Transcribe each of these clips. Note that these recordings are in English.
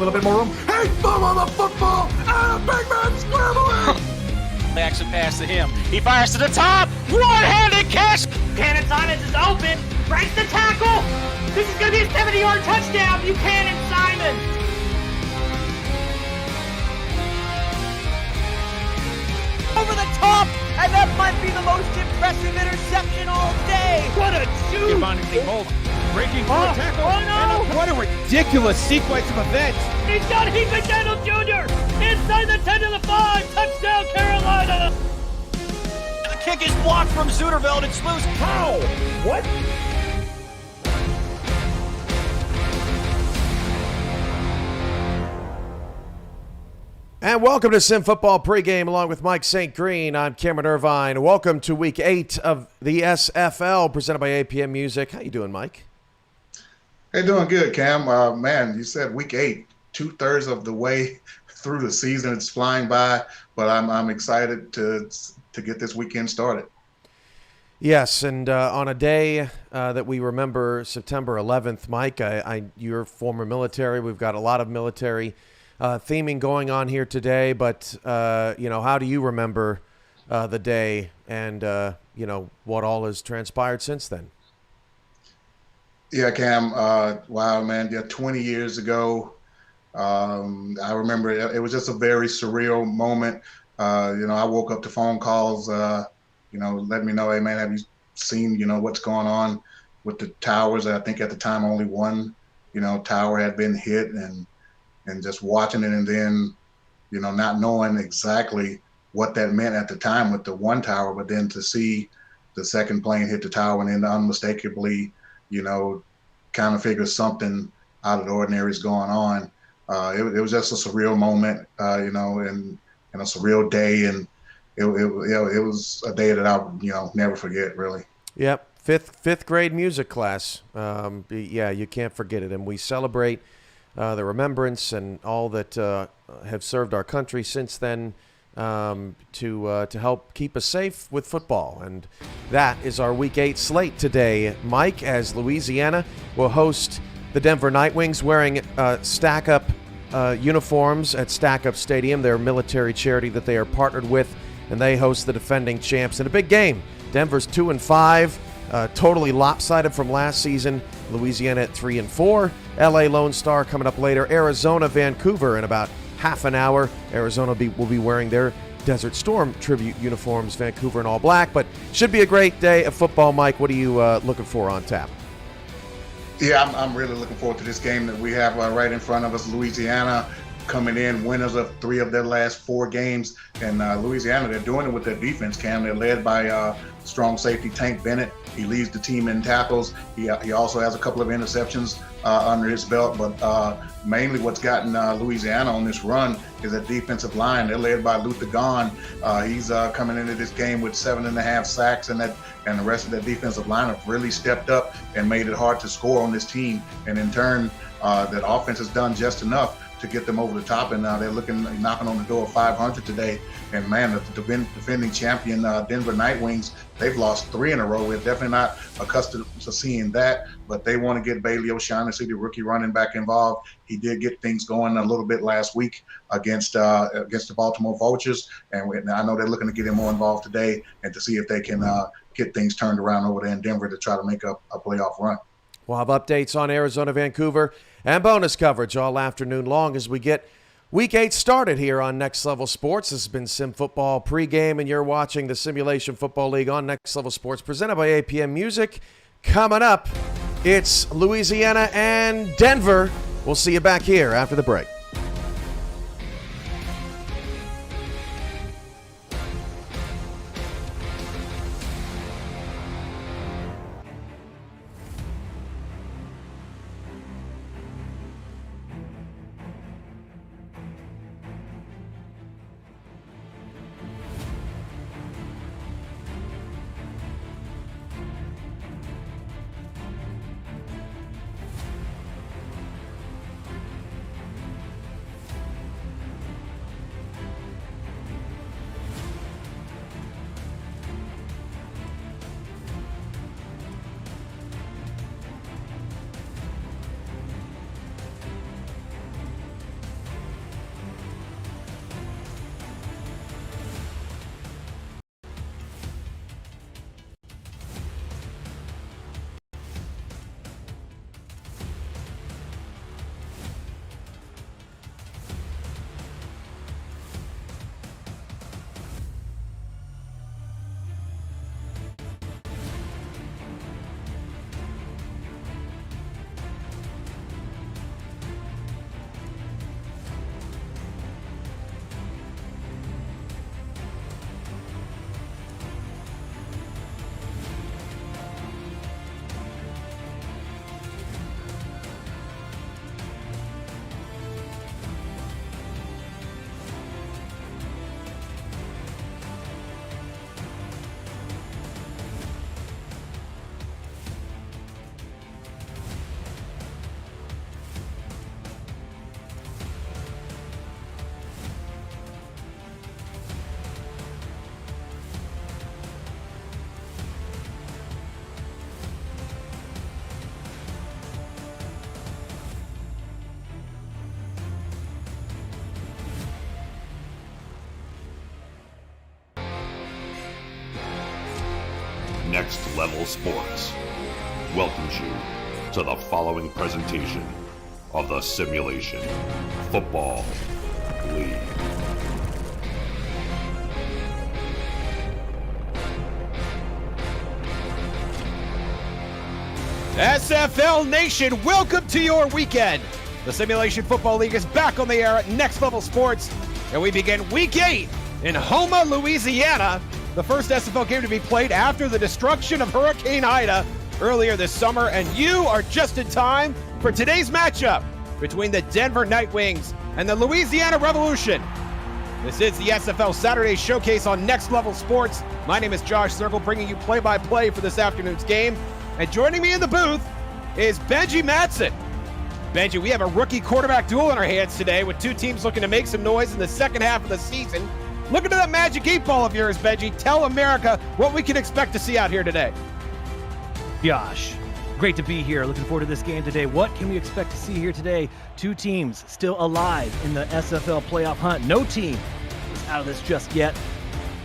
little bit more room. Hey, throw on the football! Big man, scramble it! Action pass to him. He fires to the top. One-handed catch. Buchanan Simons is open. Breaks the tackle. This is going to be a 70-yard touchdown. Buchanan Simons. Over the top, and that might be the most impressive interception all day. What a shoot! Breaking through a tackle. Oh no! What a ridiculous sequence of events. He's got Heath McDaniel Jr. inside the 10 to the 5. Touchdown, Carolina. The kick is blocked from Zuderveld. It's loose. How? What? And welcome to Sim Football Pregame along with Mike St. Green. I'm Cameron Irvine. Welcome to Week 8 of the SFL presented by APM Music. How you doing, Mike? Hey, doing good, Cam. Man, you said Week 8, 2/3 of the way through the season. It's flying by, but I'm excited to get this weekend started. Yes, and on a day that we remember, September 11th, Mike, you're former military. We've got a lot of military theming going on here today, but, how do you remember the day and, what all has transpired since then? Yeah, Cam, wow, man, 20 years ago, I remember it was just a very surreal moment. I woke up to phone calls, let me know, hey, man, have you seen, what's going on with the towers? I think at the time only one, tower had been hit, and just watching it, and then, not knowing exactly what that meant at the time with the one tower, but then to see the second plane hit the tower and then unmistakably, kind of figure something out of the ordinary is going on. It was just a surreal moment, and a surreal day, and it was a day that I'll never forget, really. Yep, fifth grade music class. You can't forget it, and we celebrate the remembrance and all that have served our country since then to help keep us safe with football. And that is our Week 8 slate today, Mike, as Louisiana will host the Denver Nightwings wearing Stack Up uniforms at Stack Up Stadium, their military charity that they are partnered with, and they host the defending champs in a big game. Denver's 2-5, totally lopsided from last season. Louisiana at 3-4. LA Lone Star coming up later. Arizona, Vancouver in about half an hour. Arizona will be wearing their Desert Storm tribute uniforms, Vancouver in all black. But should be a great day of football, Mike. What are you looking for on tap? Yeah, I'm really looking forward to this game that we have right in front of us. Louisiana coming in winners of 3 of their last 4 games. And Louisiana, they're doing it with their defense, Cam. They're led by strong safety Tank Bennett. He leads the team in tackles. He also has a couple of interceptions under his belt. But mainly what's gotten Louisiana on this run is that defensive line. They're led by Luther Gahn. He's coming into this game with 7.5 sacks, and the rest of that defensive line have really stepped up and made it hard to score on this team. And in turn, that offense has done just enough to get them over the top, and they're knocking on the door of 500 today. And man, the defending champion Denver Nightwings, they've lost 3 in a row. We're definitely not accustomed to seeing that, but they want to get Bailey O'Shaughnessy, the rookie running back, involved. He did get things going a little bit last week against the Baltimore Vultures, and I know they're looking to get him more involved today and to see if they can get things turned around over there in Denver to try to make a playoff run. We'll have updates on Arizona, Vancouver, and bonus coverage all afternoon long as we get Week 8 started here on Next Level Sports. This has been Sim Football Pregame, and you're watching the Simulation Football League on Next Level Sports, presented by APM Music. Coming up, it's Louisiana and Denver. We'll see you back here after the break. Next Level Sports welcomes you to the following presentation of the Simulation Football League. SFL Nation, welcome to your weekend. The Simulation Football League is back on the air at Next Level Sports, and we begin Week 8 in Houma, Louisiana. The first SFL game to be played after the destruction of Hurricane Ida earlier this summer, and you are just in time for today's matchup between the Denver Nightwings and the Louisiana Revolution. This is the SFL Saturday Showcase on Next Level Sports. My name is Josh Circle, bringing you play-by-play for this afternoon's game. And joining me in the booth is Benji Matson. Benji, we have a rookie quarterback duel in our hands today with two teams looking to make some noise in the second half of the season. Look at that magic 8-ball of yours, Benji. Tell America what we can expect to see out here today. Josh, great to be here. Looking forward to this game today. What can we expect to see here today? Two teams still alive in the SFL playoff hunt. No team is out of this just yet.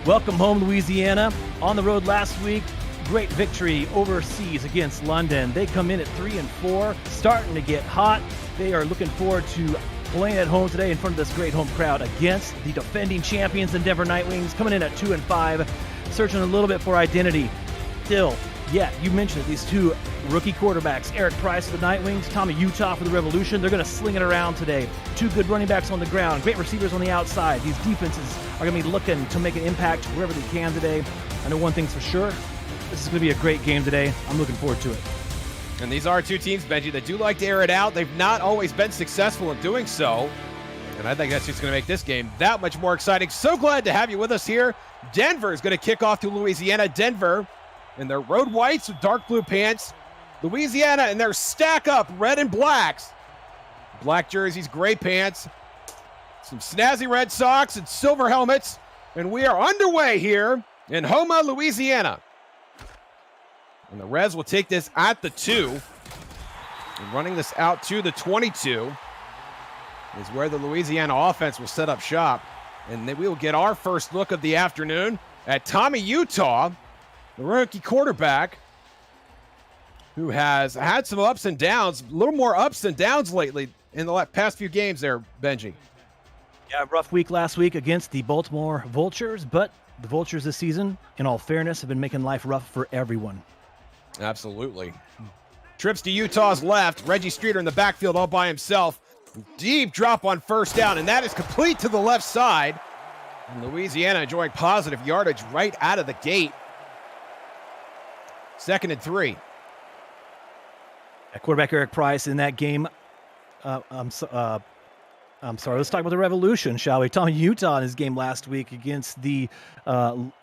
Welcome home, Louisiana. On the road last week. Great victory overseas against London. They come in at 3-4, starting to get hot. They are looking forward to playing at home today in front of this great home crowd against the defending champions, the Denver Nightwings, coming in at 2-5, searching a little bit for identity. Still, yeah, you mentioned it, these two rookie quarterbacks, Eric Price for the Nightwings, Tommy Utah for the Revolution. They're going to sling it around today. Two good running backs on the ground, great receivers on the outside. These defenses are going to be looking to make an impact wherever they can today. I know one thing's for sure. This is going to be a great game today. I'm looking forward to it. And these are two teams, Benji, that do like to air it out. They've not always been successful in doing so. And I think that's just going to make this game that much more exciting. So glad to have you with us here. Denver is going to kick off to Louisiana. Denver in their road whites with dark blue pants. Louisiana in their stack up red and blacks. Black jerseys, gray pants, some snazzy red socks and silver helmets. And we are underway here in Houma, Louisiana. And the Reds will take this at the 2. And running this out to the 22 is where the Louisiana offense will set up shop. And then we will get our first look of the afternoon at Tommy Utah, the rookie quarterback, who has had some ups and downs, a little more ups and downs lately in the past few games there, Benji. Yeah, rough week last week against the Baltimore Vultures, but the Vultures this season, in all fairness, have been making life rough for everyone. Absolutely. Trips to Utah's left. Reggie Streeter in the backfield all by himself. Deep drop on first down, and that is complete to the left side. And Louisiana enjoying positive yardage right out of the gate. 2nd and 3. Quarterback Eric Price in that game. I'm sorry, let's talk about the Revolution, shall we? Tommy Utah in his game last week against the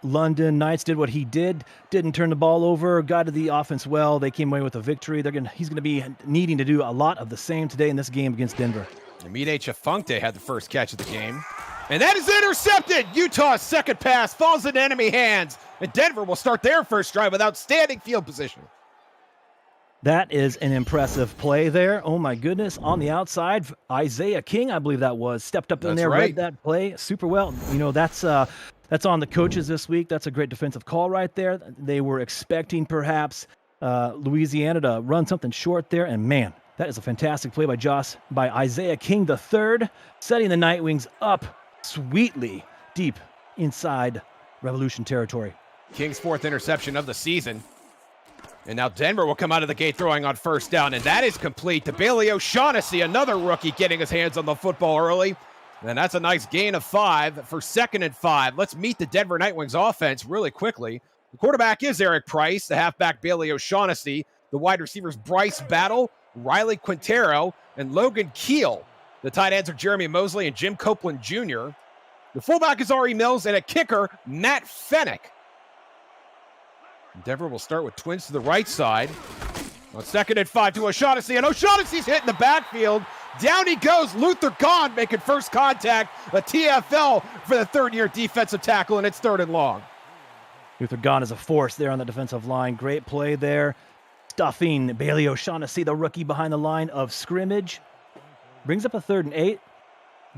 London Knights did what he did, didn't turn the ball over, guided the offense well. They came away with a victory. He's going to be needing to do a lot of the same today in this game against Denver. Mide Chafunkte had the first catch of the game. And that is intercepted! Utah's second pass falls into enemy hands. And Denver will start their first drive with outstanding field position. That is an impressive play there. Oh, my goodness. On the outside, Isaiah King, I believe that was, stepped up in there, read that play super well. You know, that's on the coaches this week. That's a great defensive call right there. They were expecting perhaps Louisiana to run something short there. And, man, that is a fantastic play by Isaiah King III, setting the Nightwings up sweetly deep inside Revolution territory. King's 4th interception of the season. And now Denver will come out of the gate throwing on first down, and that is complete to Bailey O'Shaughnessy, another rookie getting his hands on the football early. And that's a nice gain of 5 for 2nd and 5. Let's meet the Denver Nightwings offense really quickly. The quarterback is Eric Price, the halfback Bailey O'Shaughnessy, the wide receivers Bryce Battle, Riley Quintero, and Logan Keel. The tight ends are Jeremy Mosley and Jim Copeland Jr. The fullback is Ari Mills, and a kicker, Matt Fennick. Denver will start with twins to the right side. On 2nd and 5 to O'Shaughnessy, and O'Shaughnessy's hit in the backfield. Down he goes, Luther Gahn making first contact, a TFL for the third-year defensive tackle, and it's 3rd and long. Luther Gahn is a force there on the defensive line. Great play there. Stuffing Bailey O'Shaughnessy, the rookie behind the line of scrimmage. Brings up a 3rd and 8.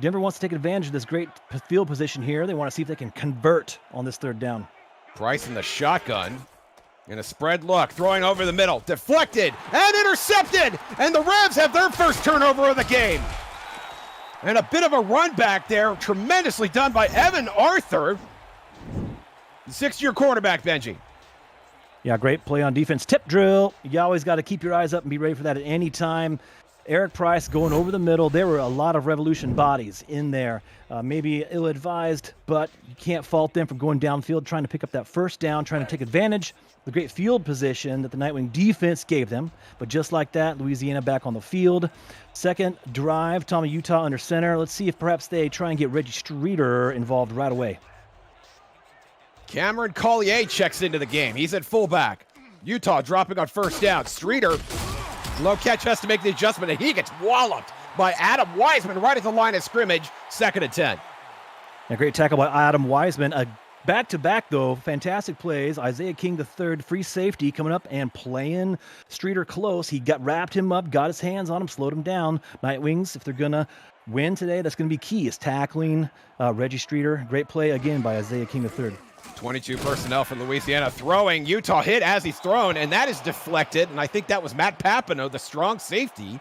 Denver wants to take advantage of this great field position here. They want to see if they can convert on this 3rd down. Price in the shotgun. In a spread look, throwing over the middle, deflected and intercepted, and the Revs have their first turnover of the game. And a bit of a run back there, tremendously done by Evan Arthur, the 6th-year quarterback, Benji. Yeah, great play on defense. Tip drill. You always got to keep your eyes up and be ready for that at any time. Eric Price going over the middle. There were a lot of Revolution bodies in there. Maybe ill-advised, but you can't fault them for going downfield, trying to pick up that first down, trying to take advantage of the great field position that the Nightwing defense gave them. But just like that, Louisiana back on the field. Second drive, Tommy Utah under center. Let's see if perhaps they try and get Reggie Streeter involved right away. Cameron Collier checks into the game. He's at fullback. Utah dropping on first down. Streeter, low catch, has to make the adjustment, and he gets walloped by Adam Wiseman right at the line of scrimmage, 2nd and 10. A great tackle by Adam Wiseman. Back-to-back, though, fantastic plays. Isaiah King III, free safety, coming up and playing Streeter close. He wrapped him up, got his hands on him, slowed him down. Nightwings, if they're going to win today, that's going to be key, is tackling Reggie Streeter. Great play, again, by Isaiah King III. 22 personnel for Louisiana throwing. Utah hit as he's thrown, and that is deflected. And I think that was Matt Papineau, the strong safety,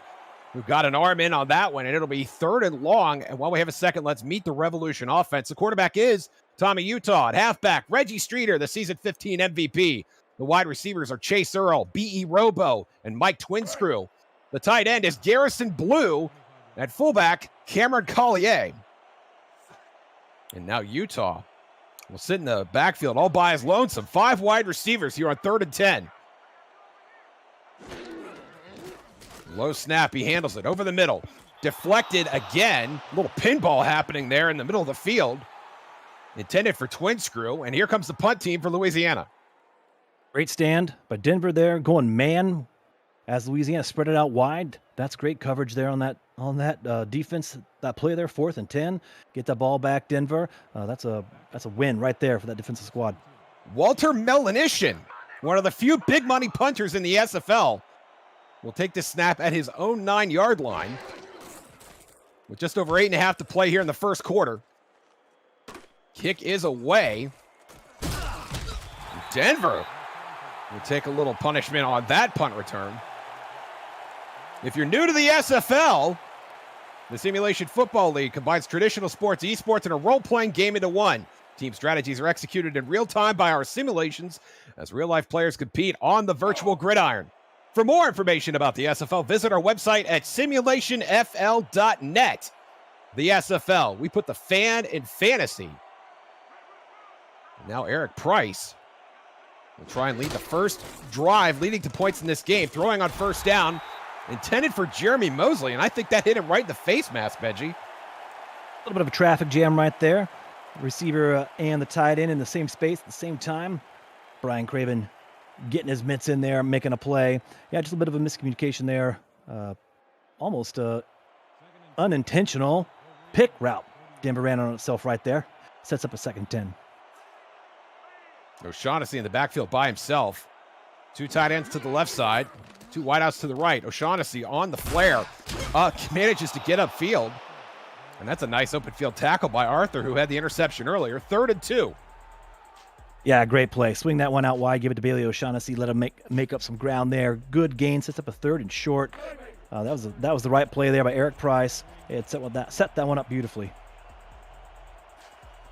who got an arm in on that one. And it'll be 3rd and long. And while we have a second, let's meet the Revolution offense. The quarterback is Tommy Utah. At halfback, Reggie Streeter, the season 15 MVP. The wide receivers are Chase Earl, B.E. Robo, and Mike Twinscrew. The tight end is Garrison Blue. At fullback, Cameron Collier. And now Utah will sit in the backfield all by his lonesome. 5 wide receivers here on 3rd and 10. Low snap, he handles it over the middle. Deflected again. A little pinball happening there in the middle of the field. Intended for Twinscrew, and here comes the punt team for Louisiana. Great stand by Denver there, going man as Louisiana spread it out wide. That's great coverage there on that defense. That play there, 4th and 10. Get that ball back, Denver. That's a win right there for that defensive squad. Walter Melanishin, one of the few big money punters in the SFL, will take this snap at his own 9-yard line with just over 8.5 to play here in the first quarter. Kick is away. Denver will take a little punishment on that punt return. If you're new to the SFL, the Simulation Football League combines traditional sports, esports, and a role-playing game into one. Team strategies are executed in real time by our simulations as real-life players compete on the virtual gridiron. For more information about the SFL, visit our website at simulationfl.net. The SFL, we put the fan in fantasy. Now Eric Price will try and lead the first drive leading to points in this game, throwing on first down. Intended for Jeremy Mosley, and I think that hit him right in the face mask, Benji. A little bit of a traffic jam right there. Receiver and the tight end in the same space at the same time. Brian Craven getting his mitts in there, making a play. Yeah, just a bit of a miscommunication there. Almost unintentional pick route. Denver ran on itself right there. Sets up a 2nd and 10. O'Shaughnessy in the backfield by himself. 2 tight ends to the left side. 2 wideouts to the right. O'Shaughnessy on the flare. Manages to get upfield. And that's a nice open field tackle by Arthur, who had the interception earlier. 3rd and 2. Yeah, great play. Swing that one out wide. Give it to Bailey O'Shaughnessy. Let him make up some ground there. Good gain. Sets up a 3rd and short. That was the right play there by Eric Price. It set that one up beautifully.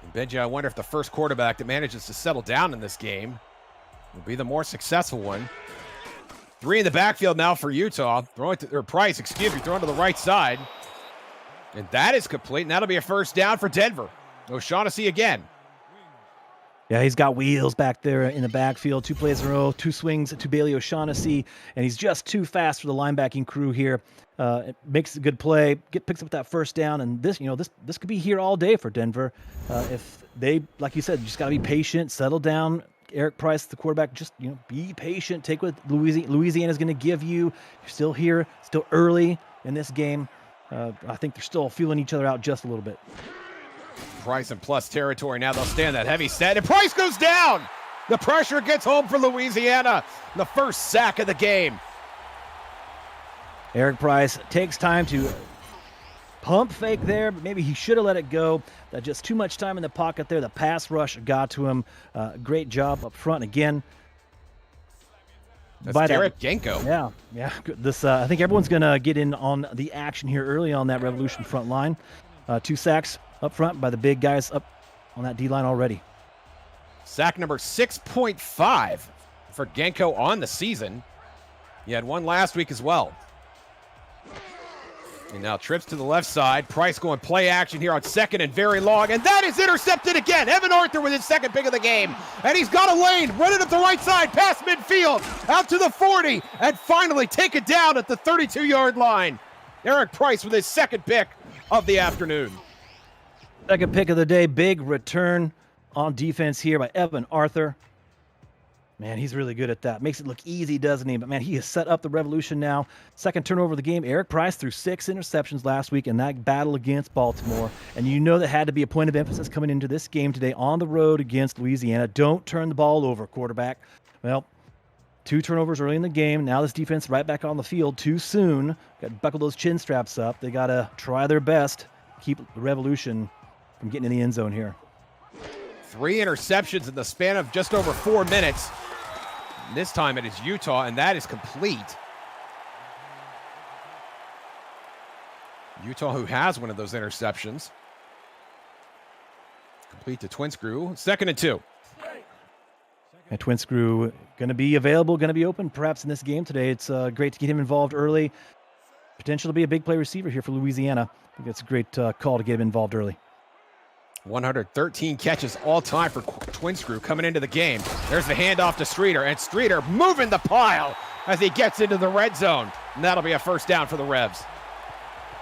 And Benji, I wonder if the first quarterback that manages to settle down in this game will be the more successful one. 3 in the backfield now for Utah. Throwing to the right side. And that is complete, and that'll be a first down for Denver. O'Shaughnessy again. Yeah, he's got wheels back there in the backfield. 2 plays in a row, 2 swings to Bailey O'Shaughnessy, and he's just too fast for the linebacking crew here. It makes a good play, picks up that first down, and this could be here all day for Denver. If they, like you said, just got to be patient, settle down. Eric Price, the quarterback, just be patient. Take what Louisiana's going to give you. You're still here, still early in this game. I think they're still feeling each other out just a little bit. Price in plus territory. Now they'll stand that heavy set, and Price goes down. The pressure gets home for Louisiana. The first sack of the game. Eric Price takes time to pump fake there, but maybe he should have let it go. That just too much time in the pocket there. The pass rush got to him. Great job up front. Again, That's by Derek that. Genko. Yeah. This I think everyone's gonna get in on the action here early on that Revolution front line. 2 sacks up front by the big guys up on that D line already. Sack number 6.5 for Genko on the season. He had one last week as well. And now trips to the left side. Price going play action here on second and very long. And that is intercepted again. Evan Arthur with his second pick of the game. And he's got a lane, running up the right side, past midfield, out to the 40, and finally take it down at the 32-yard line. Eric Price with his second pick of the afternoon. Second pick of the day, big return on defense here by Evan Arthur. Man, he's really good at that. Makes it look easy, doesn't he? But, man, he has set up the Revolution now. Second turnover of the game. Eric Price threw 6 interceptions last week in that battle against Baltimore. And you know that had to be a point of emphasis coming into this game today on the road against Louisiana. Don't turn the ball over, quarterback. Well, 2 turnovers early in the game. Now this defense right back on the field too soon. Got to buckle those chin straps up. They got to try their best. Keep the Revolution from getting in the end zone here. 3 interceptions in the span of just over 4 minutes. This time it is Utah, and that is complete. Utah, who has one of those interceptions. Complete to Twin Screw. 2nd and 2. And Twin Screw going to be available, going to be open perhaps in this game today. It's great to get him involved early. Potential to be a big play receiver here for Louisiana. I think it's a great call to get him involved early. 113 catches all time for Twin Screw coming into the game. There's the handoff to Streeter, and Streeter moving the pile as he gets into the red zone. And that'll be a first down for the Revs.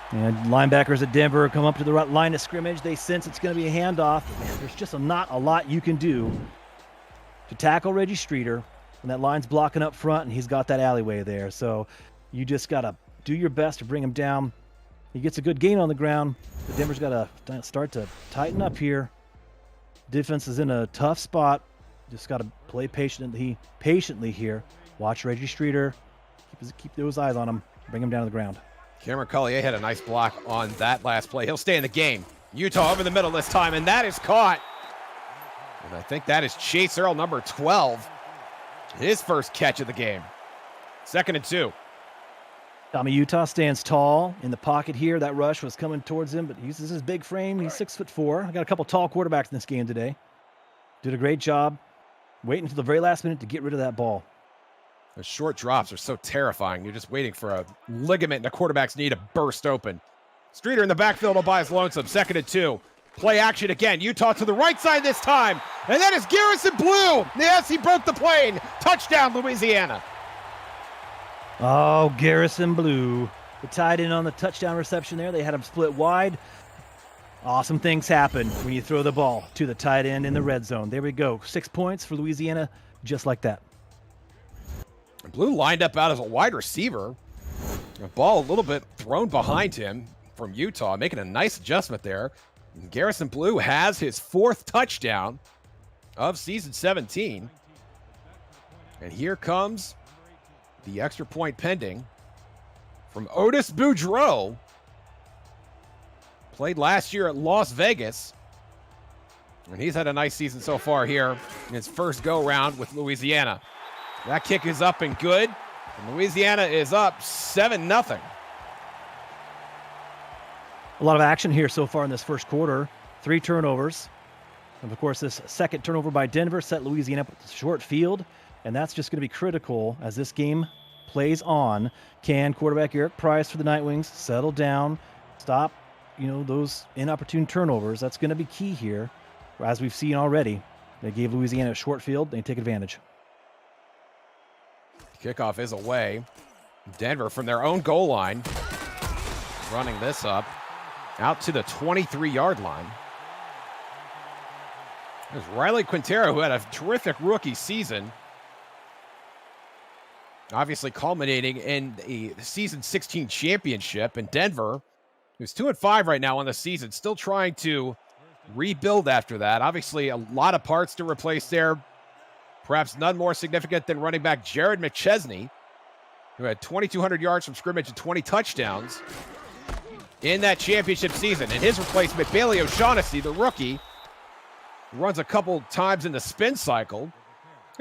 And linebackers at Denver come up to the line of scrimmage. They sense it's going to be a handoff. But man, there's just not a lot you can do to tackle Reggie Streeter when that line's blocking up front and he's got that alleyway there. So you just got to do your best to bring him down. He gets a good gain on the ground. But Denver's got to start to tighten up here. Defense is in a tough spot. Just got to play patiently here. Watch Reggie Streeter. Keep those eyes on him. Bring him down to the ground. Cameron Collier had a nice block on that last play. He'll stay in the game. Utah over the middle this time, and that is caught. And I think that is Chase Earl, number 12. His first catch of the game. 2nd and 2. Tommy Utah stands tall in the pocket here. That rush was coming towards him, but he uses his big frame. He's 6'4". I got a couple tall quarterbacks in this game today. Did a great job waiting until the very last minute to get rid of that ball. The short drops are so terrifying. You're just waiting for a ligament in the quarterback's knee to burst open. Streeter in the backfield all by his lonesome. 2nd and 2. Play action again. Utah to the right side this time. And that is Garrison Blue. Yes, he broke the plane. Touchdown, Louisiana. Oh, Garrison Blue. The tight end on the touchdown reception there. They had him split wide. Awesome things happen when you throw the ball to the tight end in the red zone. There we go. 6 points for Louisiana, just like that. Blue lined up out as a wide receiver. A ball a little bit thrown behind him from Utah, making a nice adjustment there. And Garrison Blue has his 4th touchdown of season 17. And here comes the extra point pending from Otis Boudreaux. Played last year at Las Vegas. And he's had a nice season so far here in his first go-round with Louisiana. That kick is up and good. And Louisiana is up 7-0. A lot of action here so far in this first quarter. 3 turnovers. And, of course, this second turnover by Denver set Louisiana up with a short field. And that's just going to be critical as this game plays on. Can quarterback Eric Price for the Nightwings settle down, stop, those inopportune turnovers? That's going to be key here. As we've seen already, they gave Louisiana a short field. They take advantage. Kickoff is away. Denver from their own goal line, running this up out to the 23-yard line. There's Riley Quintero, who had a terrific rookie season, obviously culminating in the season 16 championship. And Denver, who's 2-5 right now on the season, still trying to rebuild after that. Obviously, a lot of parts to replace there. Perhaps none more significant than running back Jared McChesney, who had 2,200 yards from scrimmage and 20 touchdowns in that championship season. And his replacement, Bailey O'Shaughnessy, the rookie, runs a couple times in the spin cycle.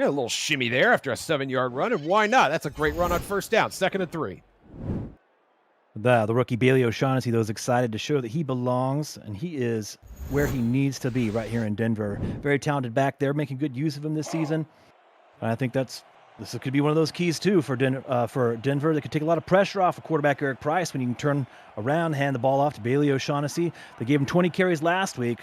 Yeah, a little shimmy there after a 7-yard run, and why not? That's a great run on first down, 2nd and 3. The rookie Bailey O'Shaughnessy, though, is excited to show that he belongs, and he is where he needs to be right here in Denver. Very talented back there, making good use of him this season. And I think this could be one of those keys, too, for Denver. That could take a lot of pressure off of quarterback Eric Price when you can turn around, hand the ball off to Bailey O'Shaughnessy. They gave him 20 carries last week.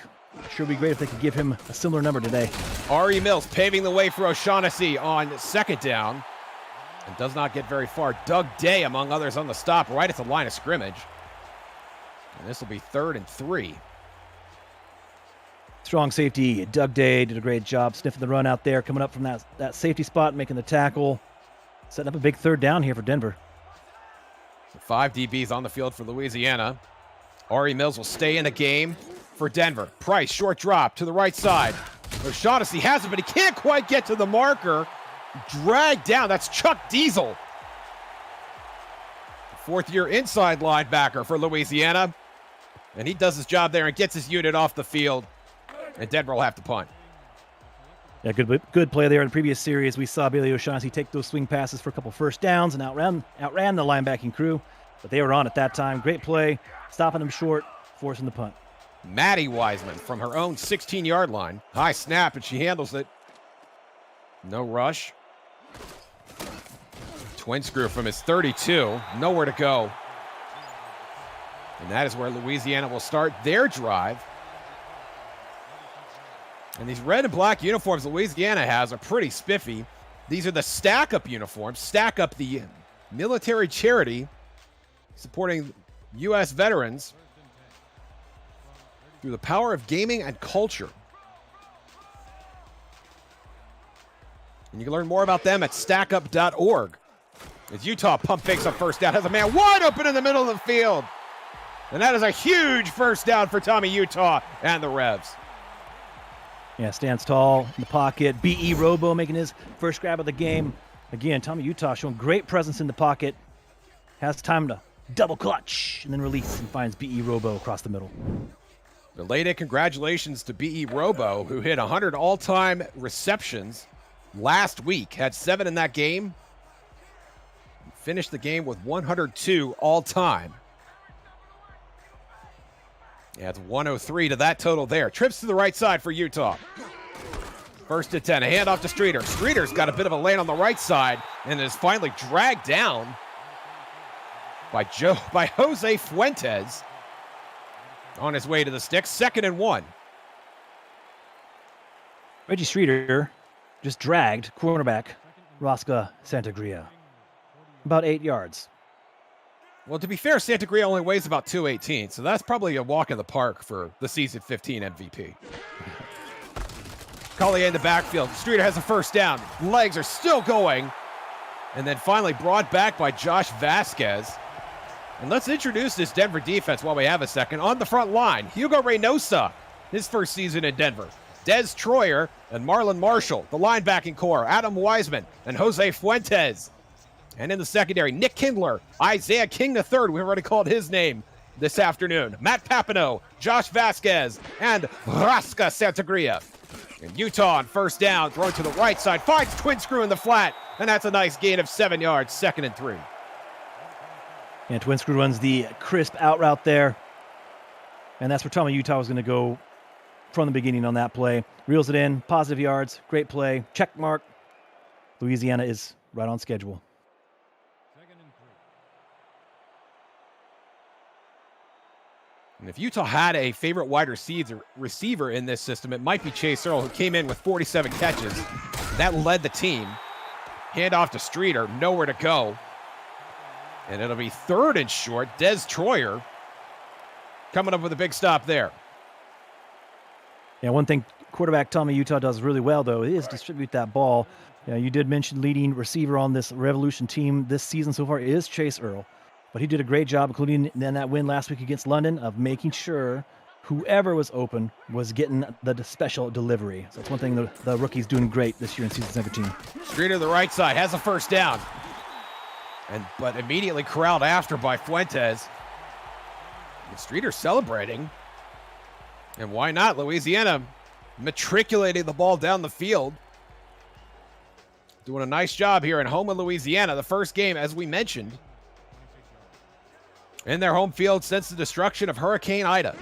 Sure would be great if they could give him a similar number today. Ari Mills paving the way for O'Shaughnessy on 2nd down. And does not get very far. Doug Day, among others, on the stop right at the line of scrimmage. And this will be 3rd and 3. Strong safety. Doug Day did a great job sniffing the run out there, coming up from that safety spot, making the tackle. Setting up a big 3rd down here for Denver. So 5 DBs on the field for Louisiana. Ari Mills will stay in the game for Denver. Price, short drop to the right side. O'Shaughnessy has it, but he can't quite get to the marker. Dragged down. That's Chuck Diesel. 4th-year inside linebacker for Louisiana. And he does his job there and gets his unit off the field. And Denver will have to punt. Yeah, good play there in the previous series. We saw Bailey O'Shaughnessy take those swing passes for a couple first downs and outran the linebacking crew. But they were on at that time. Great play, stopping them short, forcing the punt. Maddie Wiseman from her own 16-yard line. High snap, and she handles it. No rush. Twin screw from his 32. Nowhere to go. And that is where Louisiana will start their drive. And these red and black uniforms Louisiana has are pretty spiffy. These are the Stack Up uniforms. Stack Up, the military charity supporting U.S. veterans through the power of gaming and culture. And you can learn more about them at stackup.org. As Utah pump fakes on first down, has a man wide open in the middle of the field. And that is a huge first down for Tommy Utah and the Revs. Yeah, stands tall in the pocket. B.E. Robo making his first grab of the game. Again, Tommy Utah showing great presence in the pocket. Has time to double clutch and then release and finds B.E. Robo across the middle. Belated congratulations to B.E. Robo, who hit 100 all-time receptions last week. Had 7 in that game. Finished the game with 102 all-time. Adds 103 to that total there. Trips to the right side for Utah. 1st and 10. A handoff to Streeter. Streeter's got a bit of a lane on the right side and is finally dragged down by Jose Fuentes on his way to the sticks. 2nd and 1. Reggie Streeter just dragged cornerback Rosca Santagria about 8 yards. Well, to be fair, Santagria only weighs about 218, so that's probably a walk in the park for the season 15 MVP. Collier in the backfield. Streeter has a first down. Legs are still going. And then finally brought back by Josh Vasquez. And let's introduce this Denver defense while we have a second. On the front line, Hugo Reynosa, his first season in Denver. Des Troyer and Marlon Marshall, the linebacking core. Adam Wiseman and Jose Fuentes. And in the secondary, Nick Kindler, Isaiah King III, we already called his name this afternoon. Matt Papineau, Josh Vasquez, and Rosca Santagria. And Utah on first down, thrown to the right side, finds twin screw in the flat, and that's a nice gain of 7 yards, 2nd and 3. And twin screw runs the crisp out route there. And that's where Tommy Utah was going to go from the beginning on that play. Reels it in, positive yards, great play, check mark. Louisiana is right on schedule. And if Utah had a favorite wide receiver in this system, it might be Chase Earl, who came in with 47 catches. That led the team. Handoff to Streeter, nowhere to go. And it'll be 3rd and short. Des Troyer coming up with a big stop there. Yeah, one thing quarterback Tommy Utah does really well, though, is distribute that ball. You did mention leading receiver on this Revolution team this season so far is Chase Earl. But he did a great job, including in that win last week against London, of making sure whoever was open was getting the special delivery. So that's one thing the rookie's doing great this year in season 17. Streeter to the right side, has a first down. But immediately corralled after by Fuentes. And Streeter celebrating. And why not? Louisiana matriculating the ball down the field. doing a nice job here in Houma, Louisiana. The first game, as we mentioned, in their home field since the destruction of Hurricane Ida.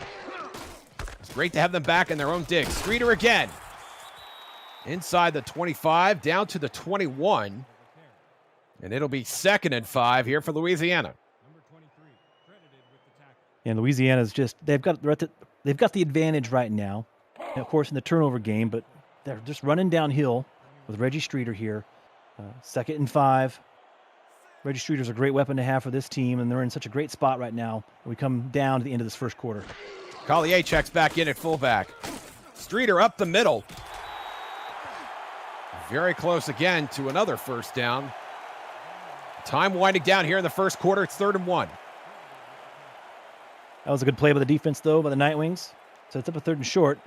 It's great to have them back in their own dig. Streeter again. Inside the 25, down to the 21. And it'll be 2nd and 5 here for Louisiana. And Louisiana's just, they've got the advantage right now. And of course, in the turnover game, but they're just running downhill with Reggie Streeter here. 2nd and 5. Reggie Streeter's a great weapon to have for this team, and they're in such a great spot right now. We come down to the end of this first quarter. Collier checks back in at fullback. Streeter up the middle. Very close again to another first down. Time winding down here in the first quarter. It's 3rd and 1. That was a good play by the defense, though, by the Nightwings. So it's up a 3rd and short.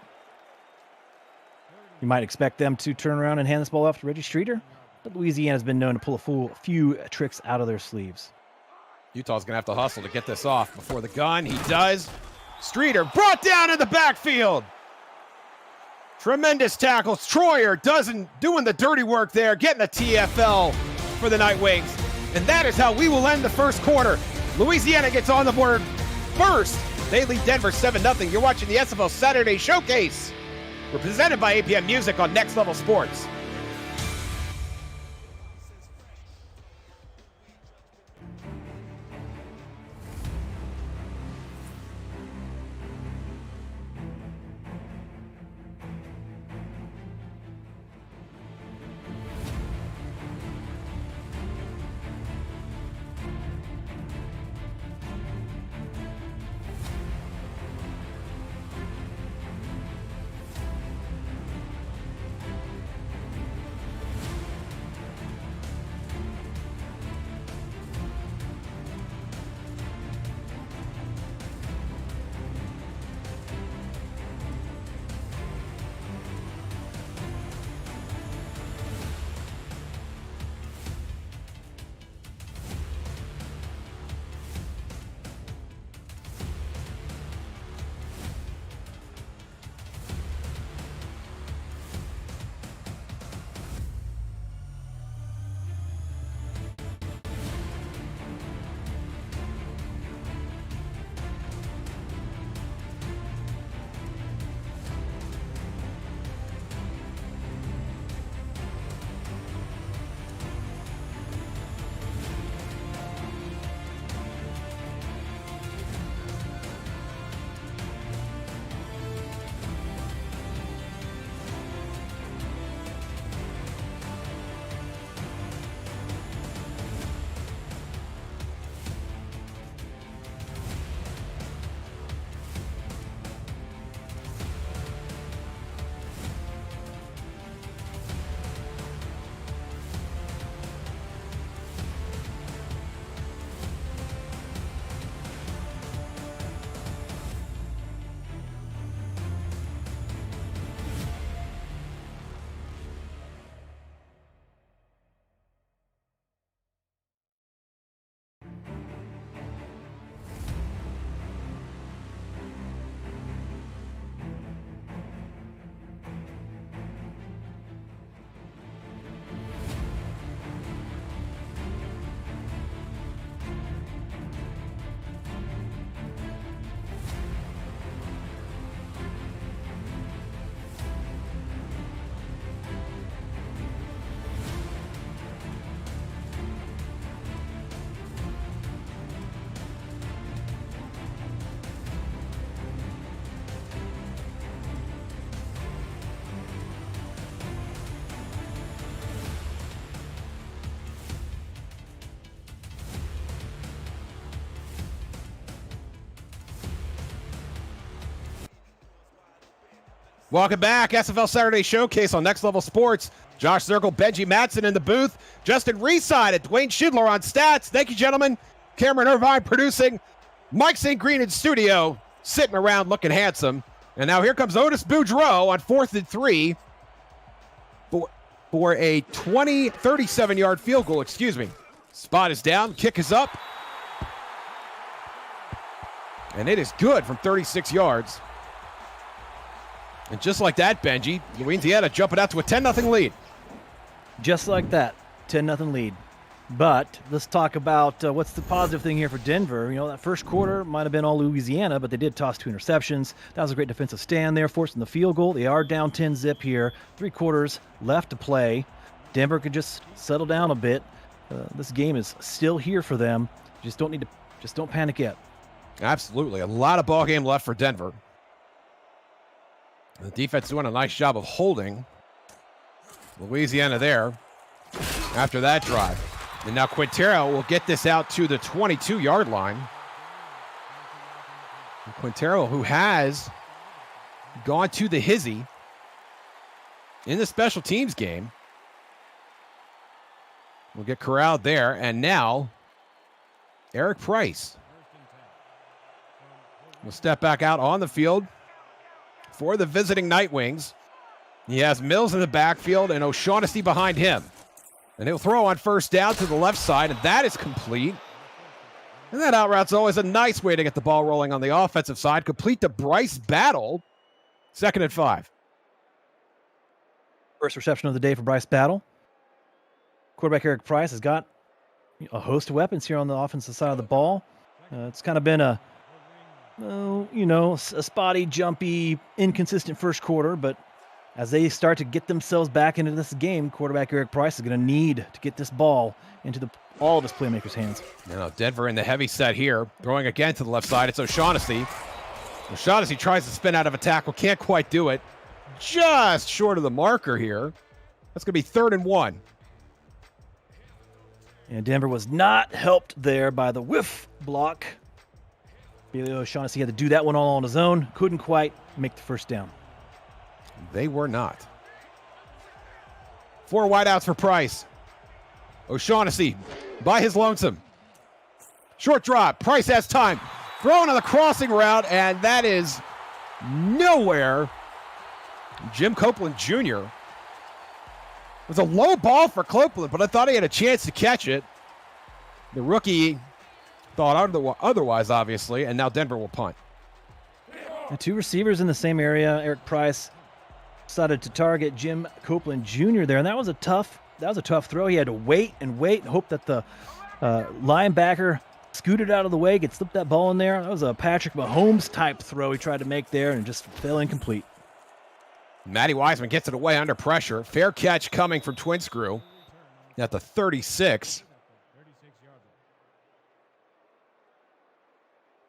You might expect them to turn around and hand this ball off to Reggie Streeter, but Louisiana's been known to pull a few tricks out of their sleeves. Utah's going to have to hustle to get this off before the gun. He does. Streeter brought down in the backfield. Tremendous tackles. Troyer doing the dirty work there, getting a TFL for the Nightwings. And that is how we will end the first quarter. Louisiana gets on the board first. They lead Denver 7-0. You're watching the SFL Saturday Showcase. We're presented by APM Music on Next Level Sports. Welcome back. SFL Saturday Showcase on Next Level Sports. Josh Zirkle, Benji Matson in the booth. Justin Reside at Dwayne Schindler on stats. Thank you, gentlemen. Cameron Irvine producing. Mike St. Green in studio, sitting around looking handsome. And now here comes Otis Boudreau on 4th and 3 for a 37-yard field goal. Excuse me. Spot is down. Kick is up. And it is good from 36 yards. And just like that, Benji, Louisiana jumping out to a 10-0 lead. Just like that, 10-0 lead. But let's talk about what's the positive thing here for Denver. You know, that first quarter might have been all Louisiana, but they did toss 2 interceptions. That was a great defensive stand there, forcing the field goal. They are down 10-0 here. 3 quarters left to play. Denver could just settle down a bit. This game is still here for them. Just don't panic yet. Absolutely. A lot of ball game left for Denver. The defense doing a nice job of holding Louisiana there after that drive. And now Quintero will get this out to the 22-yard line. And Quintero, who has gone to the hizzy in the special teams game, will get corralled there. And now Eric Price will step back out on the field for the visiting Night Wings. He has Mills in the backfield and O'Shaughnessy behind him. And he'll throw on first down to the left side, and that is complete. And that out route's always a nice way to get the ball rolling on the offensive side. Complete to Bryce Battle. 2nd and 5. First reception of the day for Bryce Battle. Quarterback Eric Price has got a host of weapons here on the offensive side of the ball. It's kind of been a spotty, jumpy, inconsistent first quarter, but as they start to get themselves back into this game, quarterback Eric Price is going to need to get this ball into all of his playmakers' hands. Now Denver in the heavy set here, throwing again to the left side. It's O'Shaughnessy. O'Shaughnessy tries to spin out of a tackle, can't quite do it. Just short of the marker here. That's going to be 3rd and 1. And Denver was not helped there by the whiff block. Bailey O'Shaughnessy had to do that one all on his own. Couldn't quite make the first down. They were not. 4 wideouts for Price. O'Shaughnessy by his lonesome. Short drop. Price has time. Throwing on the crossing route, and that is nowhere. Jim Copeland Jr. It was a low ball for Copeland, but I thought he had a chance to catch it. The rookie thought otherwise, obviously, and now Denver will punt. The 2 receivers in the same area. Eric Price decided to target Jim Copeland Jr. there, and that was a tough throw. He had to wait and hope that the linebacker scooted out of the way, could slip that ball in there. That was a Patrick Mahomes type throw he tried to make there and just fell incomplete. Matty Wiseman gets it away under pressure. Fair catch coming from Twin Screw at the 36.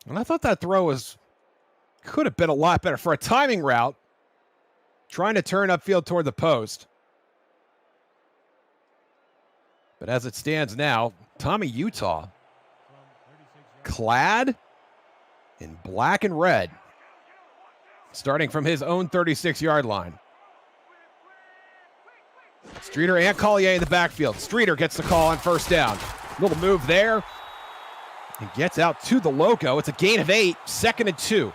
And I thought that throw could have been a lot better for a timing route. Trying to turn upfield toward the post. But as it stands now, Tommy Utah, clad in black and red, starting from his own 36-yard line. Streeter and Collier in the backfield. Streeter gets the call on first down. Little move there. He gets out to the logo. It's a gain of 8, 2nd and 2.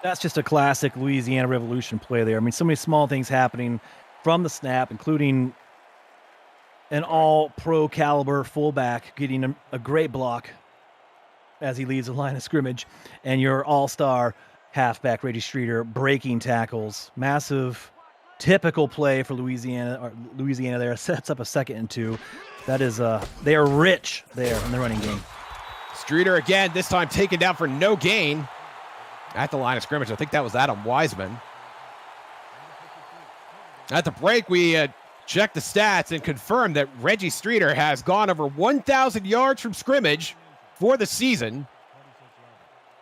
That's just a classic Louisiana Revolution play there. I mean, so many small things happening from the snap, including an all-pro caliber fullback getting a great block as he leaves the line of scrimmage, and your all-star halfback, Reggie Streeter, breaking tackles. Massive, typical play for Louisiana. Louisiana there sets up a 2nd and 2. That is, they are rich there in the running game. Streeter again, this time taken down for no gain at the line of scrimmage. I think that was Adam Wiseman. At the break, we checked the stats and confirmed that Reggie Streeter has gone over 1,000 yards from scrimmage for the season.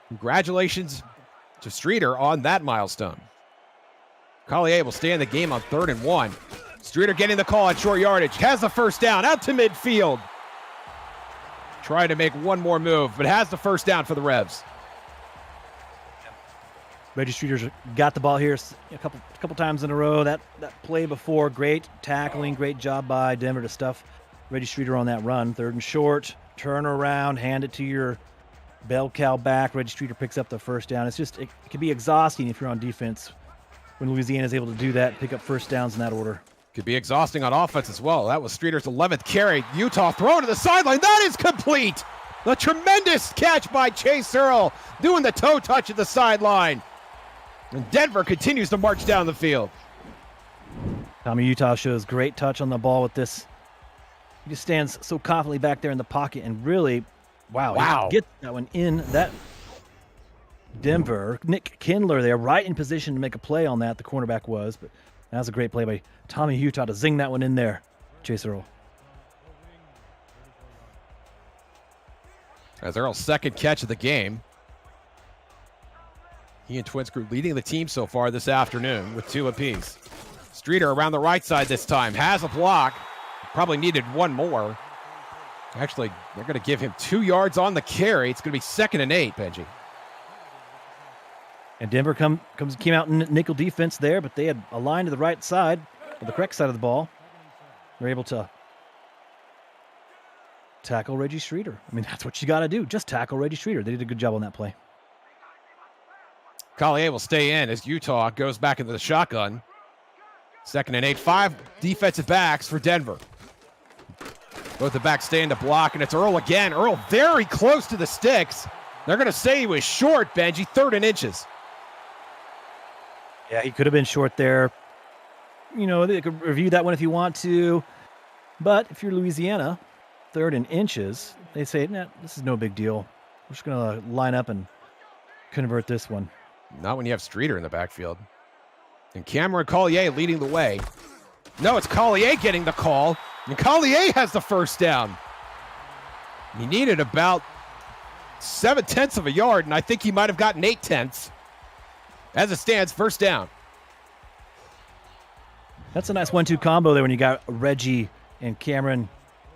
Congratulations to Streeter on that milestone. Collier will stay in the game on 3rd and 1. Streeter getting the call at short yardage. Has the first down out to midfield. Trying to make one more move, but has the first down for the Revs. Reggie Streeter's got the ball here a couple times in a row. That play before, great tackling, great job by Denver to stuff Reggie Streeter on that run. 3rd and short, turn around, hand it to your bell cow back. Reggie Streeter picks up the first down. It can be exhausting if you're on defense when Louisiana is able to do that, pick up first downs in that order. Could be exhausting on offense as well. That was Streeter's 11th carry. Utah thrown to the sideline. That is complete. A tremendous catch by Chase Earl, doing the toe touch at the sideline. And Denver continues to march down the field. Tommy Utah shows great touch on the ball with this. He just stands so confidently back there in the pocket and really, wow. He gets that one in. That Denver, Nick Kindler there, right in position to make a play on that, the cornerback was. But that was a great play by Tommy Utah to zing that one in there. Chase Earl. As Earl's second catch of the game. He and Twinscrew leading the team so far this afternoon with 2 apiece. Streeter around the right side this time. Has a block. Probably needed one more. Actually, they're going to give him 2 yards on the carry. It's going to be 2nd and 8, Benji. And Denver came out in nickel defense there, but they had a line to the right side, or the correct side of the ball. They're able to tackle Reggie Streeter. I mean, that's what you got to do. Just tackle Reggie Streeter. They did a good job on that play. Collier will stay in as Utah goes back into the shotgun. 2nd and 8. 5 defensive backs for Denver. Both the backs stay in to block, and it's Earl again. Earl very close to the sticks. They're going to say he was short, Benji. 3rd and inches. Yeah, he could have been short there. You know, they could review that one if you want to. But if you're Louisiana, 3rd and inches, they say, nah, this is no big deal. We're just going to line up and convert this one. Not when you have Streeter in the backfield. And Cameron Collier leading the way. No, it's Collier getting the call. And Collier has the first down. He needed about 7/10 of a yard, and I think he might have gotten 8/10. As it stands, first down. That's a nice 1-2 combo there when you got Reggie and Cameron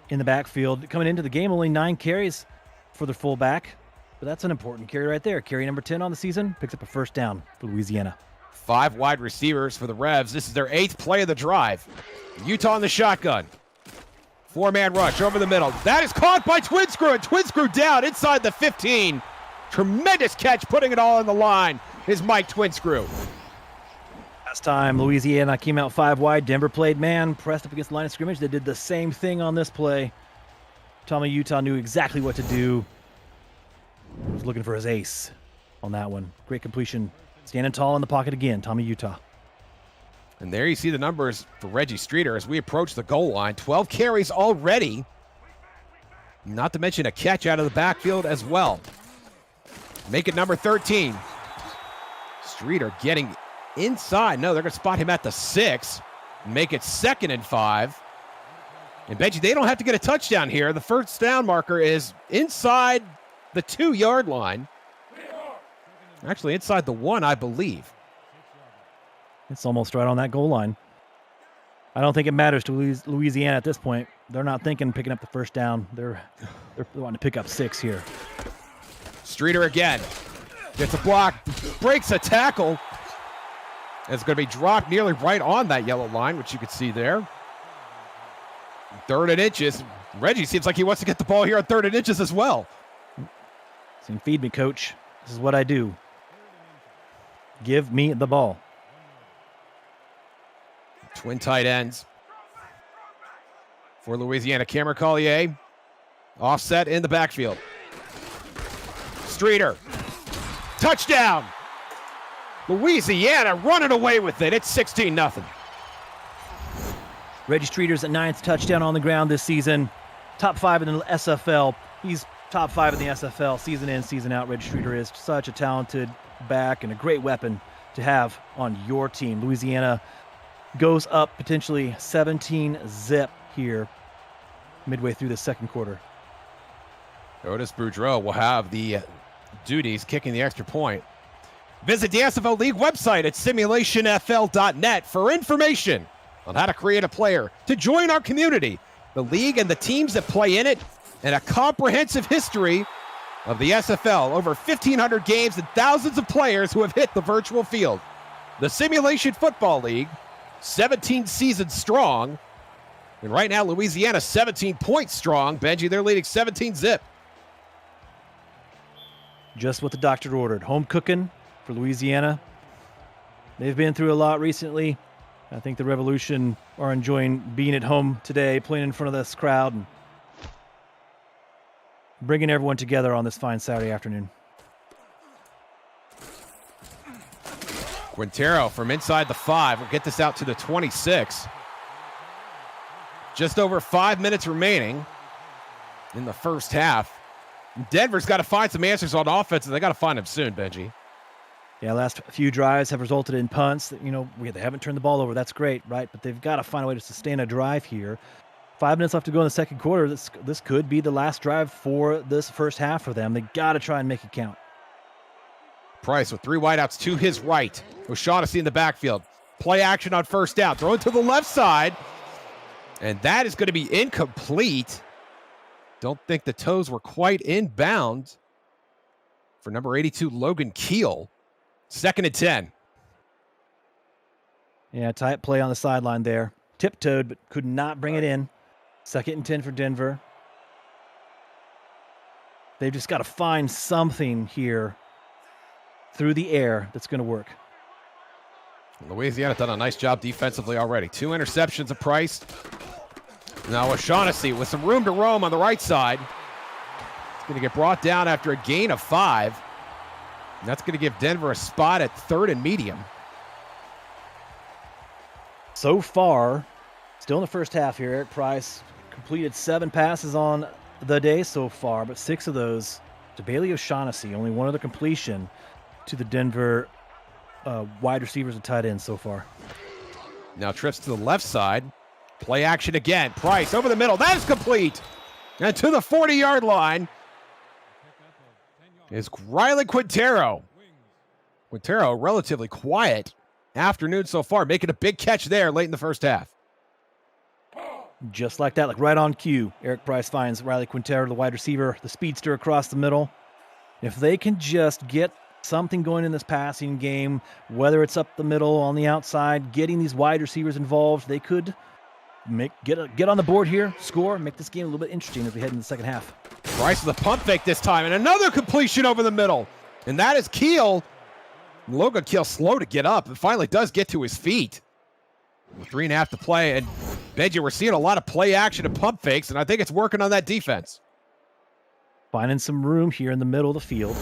in the backfield. Coming into the game, only 9 carries for the fullback. But that's an important carry right there. Carry number 10 on the season. Picks up a first down for Louisiana. 5 wide receivers for the Revs. This is their 8th play of the drive. Utah in the shotgun. 4-man rush over the middle. That is caught by Twinscrew, and Twinscrew down inside the 15. Tremendous catch, putting it all on the line is Mike Twinscrew. Last time Louisiana came out 5 wide. Denver played man, pressed up against the line of scrimmage. They did the same thing on this play. Tommy Utah knew exactly what to do. He was looking for his ace on that one. Great completion. Standing tall in the pocket again, Tommy Utah. And there you see the numbers for Reggie Streeter as we approach the goal line. 12 carries already. Not to mention a catch out of the backfield as well. Make it number 13. Streeter getting inside. No, they're going to spot him at the 6. Make it 2nd and 5. And Benji, they don't have to get a touchdown here. The first down marker is inside the 2-yard line. Actually, inside the 1, I believe. It's almost right on that goal line. I don't think it matters to Louisiana at this point. They're not thinking picking up the first down. They're wanting to pick up 6 here. Streeter again. Gets a block. Breaks a tackle. It's going to be dropped nearly right on that yellow line, which you can see there. 3rd and inches. Reggie seems like he wants to get the ball here on 3rd and inches as well. Saying, feed me, coach. This is what I do. Give me the ball. Twin tight ends for Louisiana. Cameron Collier. Offset in the backfield. Streeter. Touchdown. Louisiana running away with it. It's 16-0. Reggie Streeter's at 9th touchdown on the ground this season. Top 5 in the SFL. He's top 5 in the SFL season in, season out. Reggie Streeter is such a talented back and a great weapon to have on your team. Louisiana goes up potentially 17-0 here midway through the second quarter. Otis Boudreau will have the duties kicking the extra point. Visit the SFL League website at simulationfl.net for information on how to create a player to join our community, the league and the teams that play in it, and a comprehensive history of the SFL. Over 1,500 games and thousands of players who have hit the virtual field. The Simulation Football League, 17 seasons strong. And right now, Louisiana 17 points strong. Benji, they're leading 17-0. Just what the doctor ordered. Home cooking for Louisiana. They've been through a lot recently. I think the Revolution are enjoying being at home today, playing in front of this crowd, and bringing everyone together on this fine Saturday afternoon. Quintero from inside the 5 will get this out to the 26. Just over 5 minutes remaining in the first half. Denver's got to find some answers on offense, and they got to find them soon, Benji. Yeah, last few drives have resulted in punts. They haven't turned the ball over. That's great, right? But they've got to find a way to sustain a drive here. 5 minutes left to go in the second quarter. This could be the last drive for this first half for them. They got to try and make it count. Price with 3 wideouts to his right. O'Shaughnessy in the backfield. Play action on first down. Throw it to the left side. And that is going to be incomplete. Don't think the toes were quite inbound for number 82, Logan Keel. 2nd and 10. Yeah, tight play on the sideline there. Tiptoed, but could not bring it in. 2nd and 10 for Denver. They've just got to find something here through the air that's going to work. Louisiana done a nice job defensively already. 2 interceptions of Price. Now O'Shaughnessy with some room to roam on the right side. It's going to get brought down after a gain of 5. And that's going to give Denver a spot at 3rd and medium. So far, still in the first half here, Eric Price completed 7 passes on the day so far, but 6 of those to Bailey O'Shaughnessy. Only one other completion to the Denver wide receivers and tight ends so far. Now trips to the left side. Play action again. Price over the middle. That is complete. And to the 40-yard line is Riley Quintero. Quintero, relatively quiet afternoon so far, making a big catch there late in the first half. Just like that, like right on cue, Eric Price finds Riley Quintero, the wide receiver, the speedster across the middle. If they can just get something going in this passing game, whether it's up the middle, on the outside, getting these wide receivers involved, they could get on the board here, score, make this game a little bit interesting as we head into the second half. Price with a pump fake this time, and another completion over the middle. And that is Keel. Logan Keel slow to get up, and finally does get to his feet. With 3.5 to play, and Benji, we're seeing a lot of play action and pump fakes, and I think it's working on that defense. Finding some room here in the middle of the field.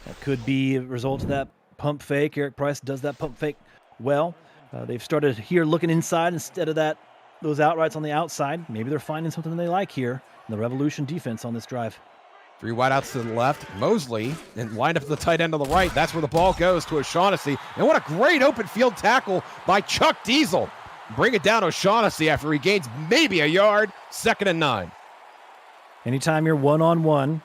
That could be a result of that pump fake. Eric Price does that pump fake well. They've started here looking inside instead of those outrights on the outside. Maybe they're finding something they like here in the Revolution defense on this drive. 3 wideouts to the left. Mosley and lined up at the tight end on the right. That's where the ball goes to O'Shaughnessy. And what a great open field tackle by Chuck Diesel. Bring it down O'Shaughnessy after he gains maybe a yard. 2nd and 9. Anytime you're one-on-one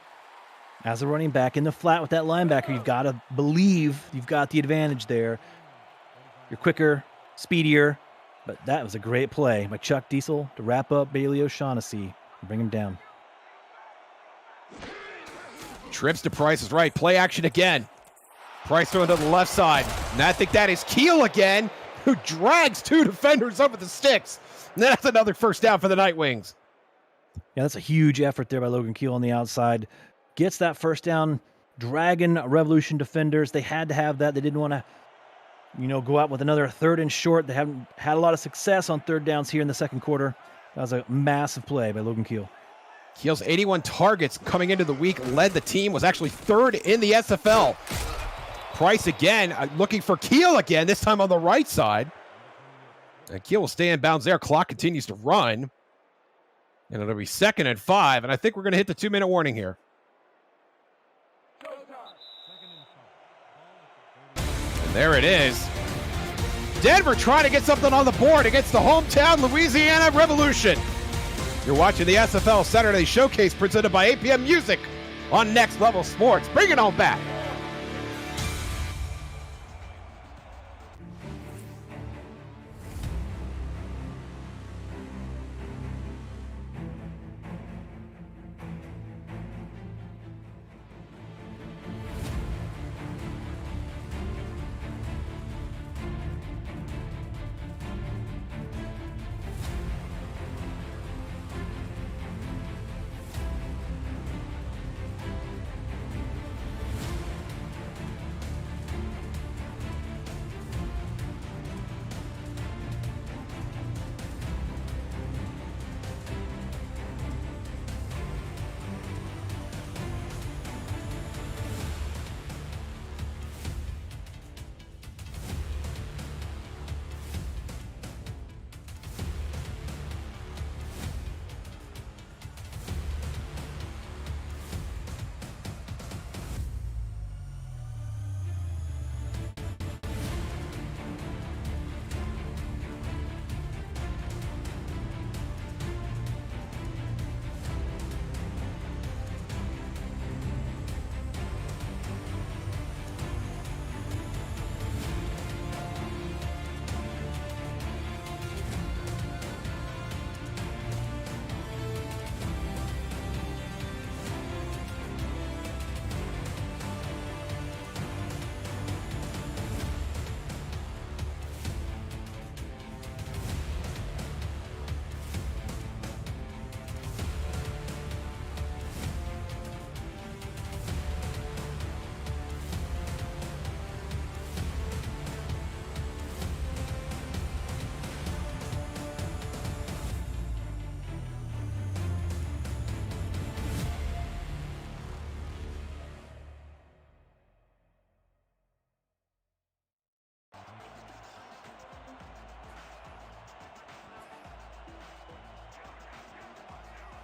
as a running back in the flat with that linebacker, you've got to believe you've got the advantage there. You're quicker, speedier, but that was a great play by Chuck Diesel to wrap up Bailey O'Shaughnessy and bring him down. Trips to Price's right. Play action again. Price throwing to the left side. And I think that is Keel again, who drags 2 defenders over the sticks. And that's another first down for the Night Wings. Yeah, that's a huge effort there by Logan Keel on the outside. Gets that first down, dragging Revolution defenders. They had to have that. They didn't want to, go out with another 3rd and short. They haven't had a lot of success on 3rd downs here in the second quarter. That was a massive play by Logan Keel. Keel's 81 targets coming into the week, led the team, was actually 3rd in the SFL. Price again, looking for Keel again, this time on the right side. And Keel will stay in bounds there. Clock continues to run. And it'll be 2nd and 5, and I think we're going to hit the 2-minute warning here. And there it is. Denver trying to get something on the board against the hometown Louisiana Revolution. You're watching the SFL Saturday Showcase presented by APM Music on Next Level Sports. Bring it on back.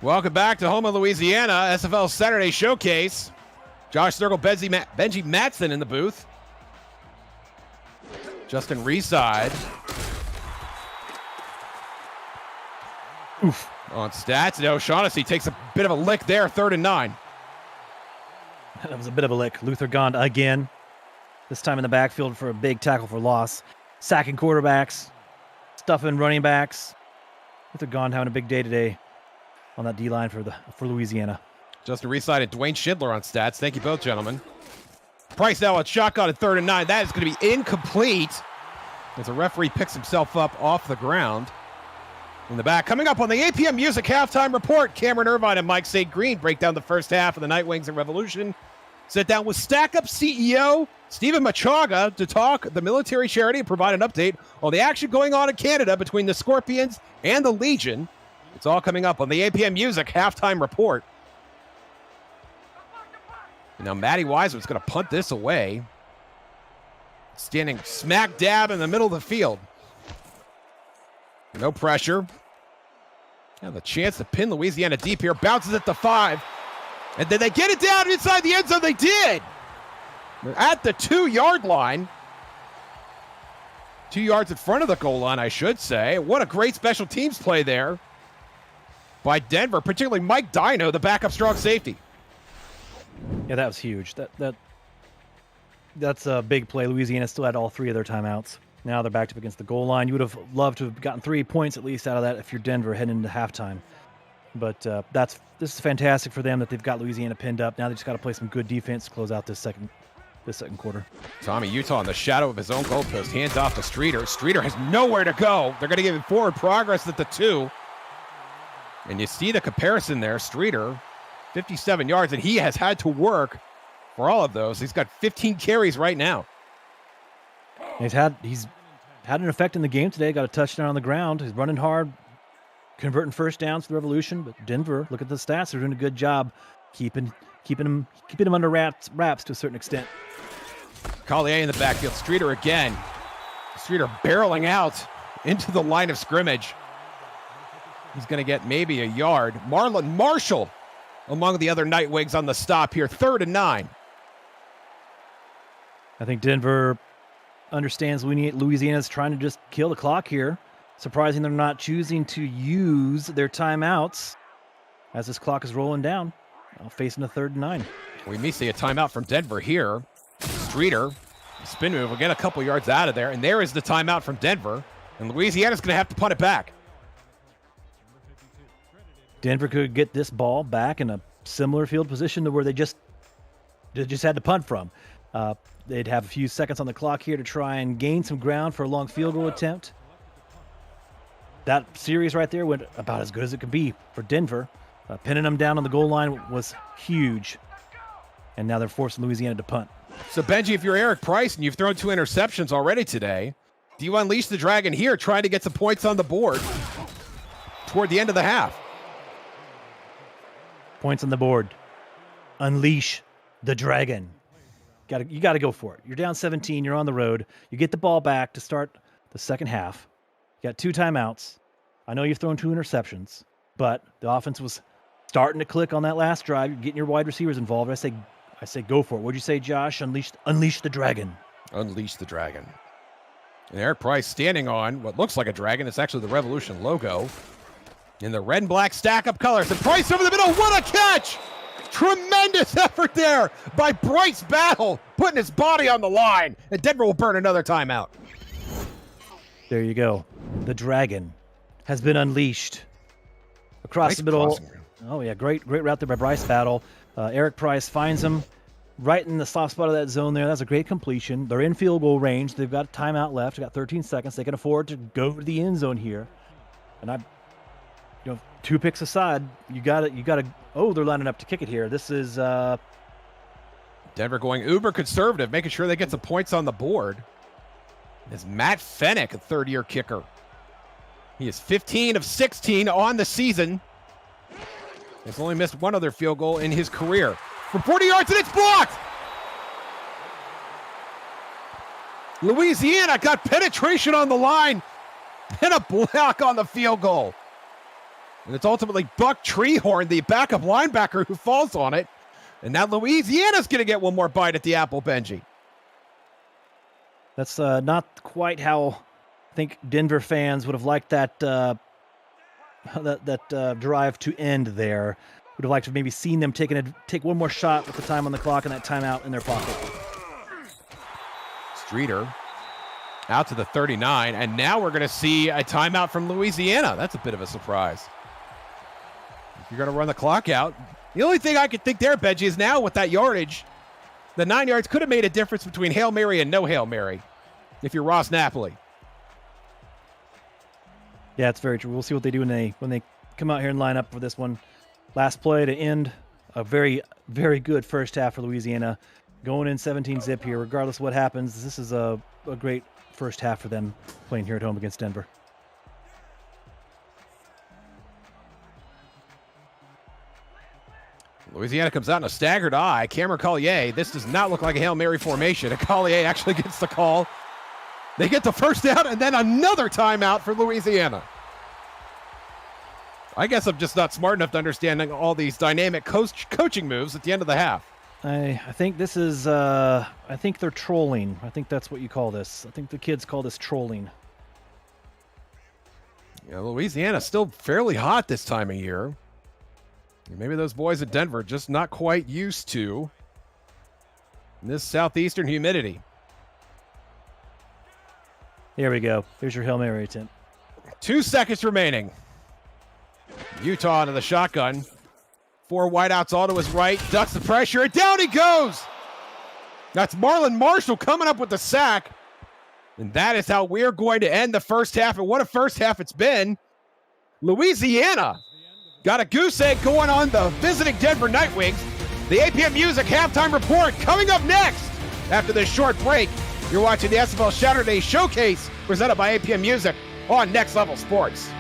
Welcome back to home of Louisiana, SFL Saturday Showcase. Josh Sturgill, Benji Matson in the booth. Justin Reside. Oof. On stats, and O'Shaughnessy takes a bit of a lick there, 3rd and 9. That was a bit of a lick. Luther Gond again. This time in the backfield for a big tackle for loss. Sacking quarterbacks. Stuffing running backs. Luther Gond having a big day today on that D-line for Louisiana. Justin Reside and Dwayne Schindler on stats. Thank you both, gentlemen. Price now at shotgun at 3rd and 9. That is going to be incomplete as the referee picks himself up off the ground. In the back, coming up on the 8 p.m. Music Halftime Report, Cameron Irvine and Mike St. Green break down the first half of the Nightwings and Revolution. Sit down with Stack Up CEO Stephen Machaga to talk the military charity and provide an update on the action going on in Canada between the Scorpions and the Legion. It's all coming up on the 8 p.m. Music Halftime Report. Now Matty Wiseman's going to punt this away. Standing smack dab in the middle of the field. No pressure. Have a chance to pin Louisiana deep here. Bounces at the 5. And then they get it down inside the end zone. They did. They're at the 2-yard line. 2 yards in front of the goal line, I should say. What a great special teams play there by Denver, particularly Mike Dino, the backup strong safety. Yeah, that was huge. That's a big play. Louisiana still had all 3 of their timeouts. Now they're backed up against the goal line. You would have loved to have gotten 3 points at least out of that if you're Denver heading into halftime. But this is fantastic for them that they've got Louisiana pinned up. Now they just got to play some good defense to close out this second quarter. Tommy Utah in the shadow of his own goalpost. Hands off to Streeter. Streeter has nowhere to go. They're going to give him forward progress at the 2. And you see the comparison there. Streeter, 57 yards, and he has had to work for all of those. He's got 15 carries right now. He's had an effect in the game today. Got a touchdown on the ground. He's running hard, converting first downs for the Revolution. But Denver, look at the stats. They're doing a good job keeping him under wraps to a certain extent. Collier in the backfield. Streeter again. Streeter barreling out into the line of scrimmage. He's going to get maybe a yard. Marlon Marshall among the other Nightwigs on the stop here. 3rd and 9. I think Denver understands Louisiana's trying to just kill the clock here. Surprising they're not choosing to use their timeouts as this clock is rolling down. Facing a 3rd and 9. We may see a timeout from Denver here. Streeter, spin move, will get a couple yards out of there. And there is the timeout from Denver. And Louisiana's going to have to punt it back. Denver could get this ball back in a similar field position to where they just had to punt from. They'd have a few seconds on the clock here to try and gain some ground for a long field goal attempt. That series right there went about as good as it could be for Denver. Pinning them down on the goal line was huge. And now they're forcing Louisiana to punt. So, Benji, if you're Eric Price and you've thrown 2 interceptions already today, do you unleash the Dragon here, trying to get some points on the board toward the end of the half? Points on the board. Unleash the Dragon. You got to go for it. You're down 17. You're on the road. You get the ball back to start the second half. You got 2 timeouts. I know you've thrown 2 interceptions, but the offense was starting to click on that last drive. You're getting your wide receivers involved. I say go for it. What'd you say, Josh? Unleash the Dragon. Unleash the Dragon. And Eric Price standing on what looks like a dragon. It's actually the Revolution logo in the red and black stack-up colors. And Price over the middle. What a catch! Tremendous effort there by Bryce Battle, putting his body on the line. And Denver will burn another timeout. There you go. The Dragon has been unleashed across the middle. Oh, yeah, great route there by Bryce Battle. Eric Price finds him right in the soft spot of that zone there. That's a great completion. They're in field goal range. They've got timeout left. They've got 13 seconds. They can afford to go to the end zone here. And 2 picks aside, you got to. Oh, they're lining up to kick it here. This is Denver going uber conservative, making sure they get some points on the board. Is Matt Fennick, a 3rd-year kicker. He is 15 of 16 on the season. He's only missed 1 other field goal in his career. From 40 yards, and it's blocked! Louisiana got penetration on the line and a block on the field goal. And it's ultimately Buck Treehorn, the backup linebacker, who falls on it. And now Louisiana's going to get one more bite at the apple, Benji. That's not quite how I think Denver fans would have liked that drive to end there. Would have liked to have maybe seen them take one more shot with the time on the clock and that timeout in their pocket. Streeter out to the 39, and now we're going to see a timeout from Louisiana. That's a bit of a surprise. If you're going to run the clock out, the only thing I could think there, Benji, is now with that yardage, the 9 yards could have made a difference between Hail Mary and no Hail Mary if you're Ross Napoli. Yeah, it's very true. We'll see what they do when they come out here and line up for this one. Last play to end a very, very good first half for Louisiana. Going in 17-zip here, regardless of what happens. This is a great first half for them playing here at home against Denver. Louisiana comes out in a staggered eye. Cameron Collier, this does not look like a Hail Mary formation. And Collier actually gets the call. They get the first down and then another timeout for Louisiana. I guess I'm just not smart enough to understand all these dynamic coaching moves at the end of the half. I think this is, I think they're trolling. I think that's what you call this. I think the kids call this trolling. Yeah, Louisiana's still fairly hot this time of year. Maybe those boys at Denver are just not quite used to this southeastern humidity. Here we go. Here's your Hail Mary attempt. 2 seconds remaining. Utah into the shotgun. 4 wideouts all to his right. Ducks the pressure, and down he goes. That's Marlon Marshall coming up with the sack. And that is how we're going to end the first half. And what a first half it's been. Louisiana got a goose egg going on the visiting Denver Nightwings. The APM Music halftime report coming up next. After this short break, you're watching the SFL Saturday Showcase presented by APM Music on Next Level Sports.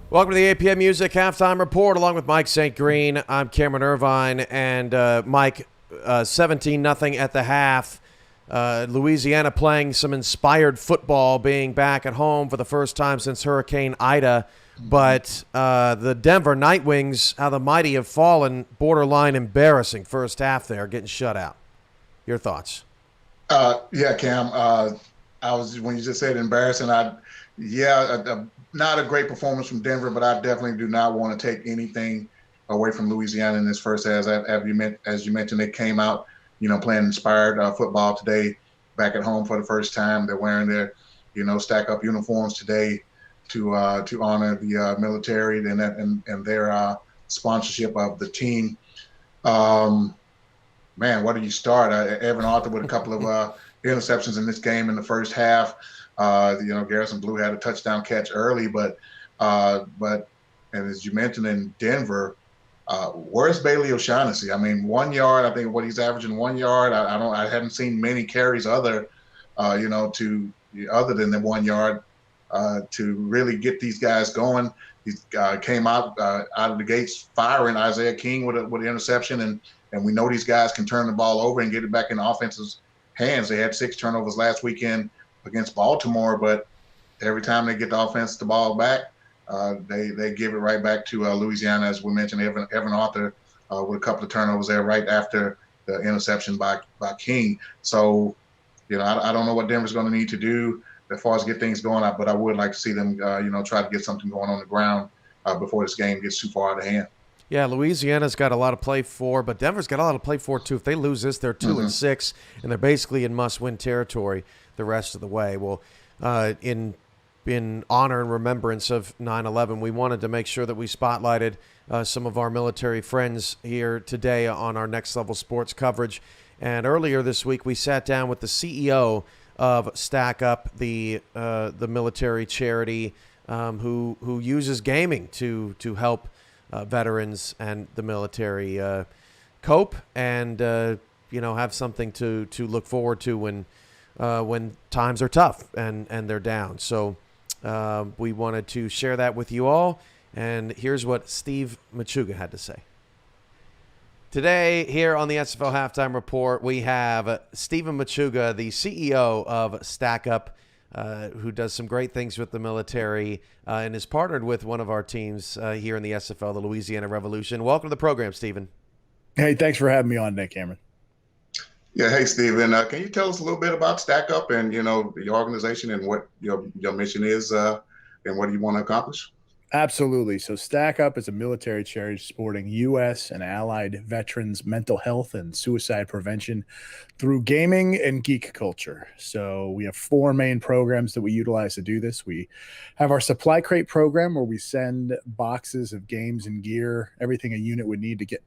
Welcome to the APM Music Halftime Report. Along with Mike St. Green, I'm Cameron Irvine. And Mike, 17-0 at the half. Louisiana playing some inspired football, being back at home for the first time since Hurricane Ida. But the Denver Nightwings, how the mighty have fallen, borderline embarrassing first half there, getting shut out. Your thoughts? Yeah, Cam. I was when you just said embarrassing. Not a great performance from Denver, but I definitely do not want to take anything away from Louisiana in this first half. As you mentioned, they came out, playing inspired football today, back at home for the first time. They're wearing their, stack up uniforms today to honor the military and their sponsorship of the team. Man, where do you start? Evan Arthur with a couple of interceptions in this game in the first half. Garrison Blue had a touchdown catch early, but and as you mentioned in Denver, where's Bailey O'Shaughnessy? I mean, 1 yard. I think what he's averaging 1 yard. I hadn't seen many carries other than the 1 yard to really get these guys going. He came out of the gates firing Isaiah King with an interception, and we know these guys can turn the ball over and get it back in the offense's hands. They had 6 turnovers last weekend against Baltimore, but every time they get the ball back, they give it right back to Louisiana. As we mentioned, Evan Arthur with a couple of turnovers there right after the interception by King. So, I don't know what Denver's going to need to do as far as get things going, but I would like to see them, try to get something going on the ground before this game gets too far out of hand. Yeah, Louisiana's got a lot to play for, but Denver's got a lot to play for too. If they lose this, they're 2-6, and they're basically in must-win territory the rest of the way. Well, in honor and remembrance of 9/11, we wanted to make sure that we spotlighted some of our military friends here today on our Next Level Sports coverage. And earlier this week, we sat down with the CEO of Stack Up, the military charity who uses gaming to help veterans and the military cope and have something to look forward to when times are tough and they're down. So we wanted to share that with you all, and here's what Steve Machuga had to say. Today, here on the SFL Halftime Report, we have Stephen Machuga, the CEO of Stack Up, who does some great things with the military and is partnered with one of our teams here in the SFL, the Louisiana Revolution. Welcome to the program, Stephen. Hey, thanks for having me on today, Cameron. Yeah, hey, Stephen, can you tell us a little bit about Stack Up and, your organization and what your mission is and what do you want to accomplish? Absolutely. So Stack Up is a military charity supporting U.S. and allied veterans' mental health and suicide prevention through gaming and geek culture. So we have 4 main programs that we utilize to do this. We have our supply crate program where we send boxes of games and gear, everything a unit would need to get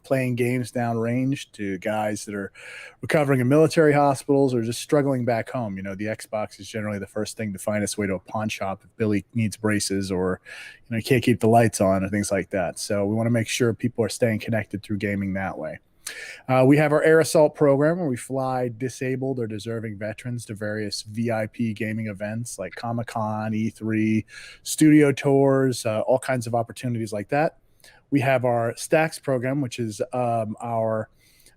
playing games downrange to guys that are recovering in military hospitals or just struggling back home. The Xbox is generally the first thing to find its way to a pawn shop if Billy needs braces or you can't keep the lights on or things like that. So we want to make sure people are staying connected through gaming that way. We have our Air Assault program where we fly disabled or deserving veterans to various VIP gaming events like Comic-Con, E3, studio tours, all kinds of opportunities like that. We have our Stacks program, which is our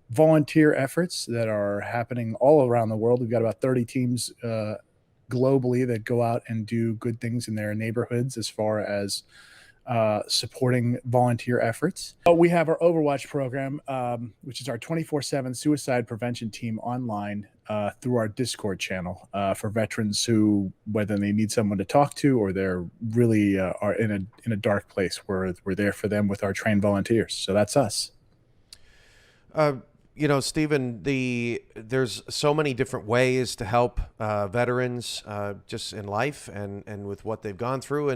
volunteer efforts that are happening all around the world. We've got about 30 teams globally that go out and do good things in their neighborhoods as far as supporting volunteer efforts. We have our Overwatch program, which is our 24/7 suicide prevention team online through our Discord channel for veterans who, whether they need someone to talk to or they're really are in a dark place, we're there for them with our trained volunteers. So that's us. Stephen, there's so many different ways to help veterans just in life and with what they've gone through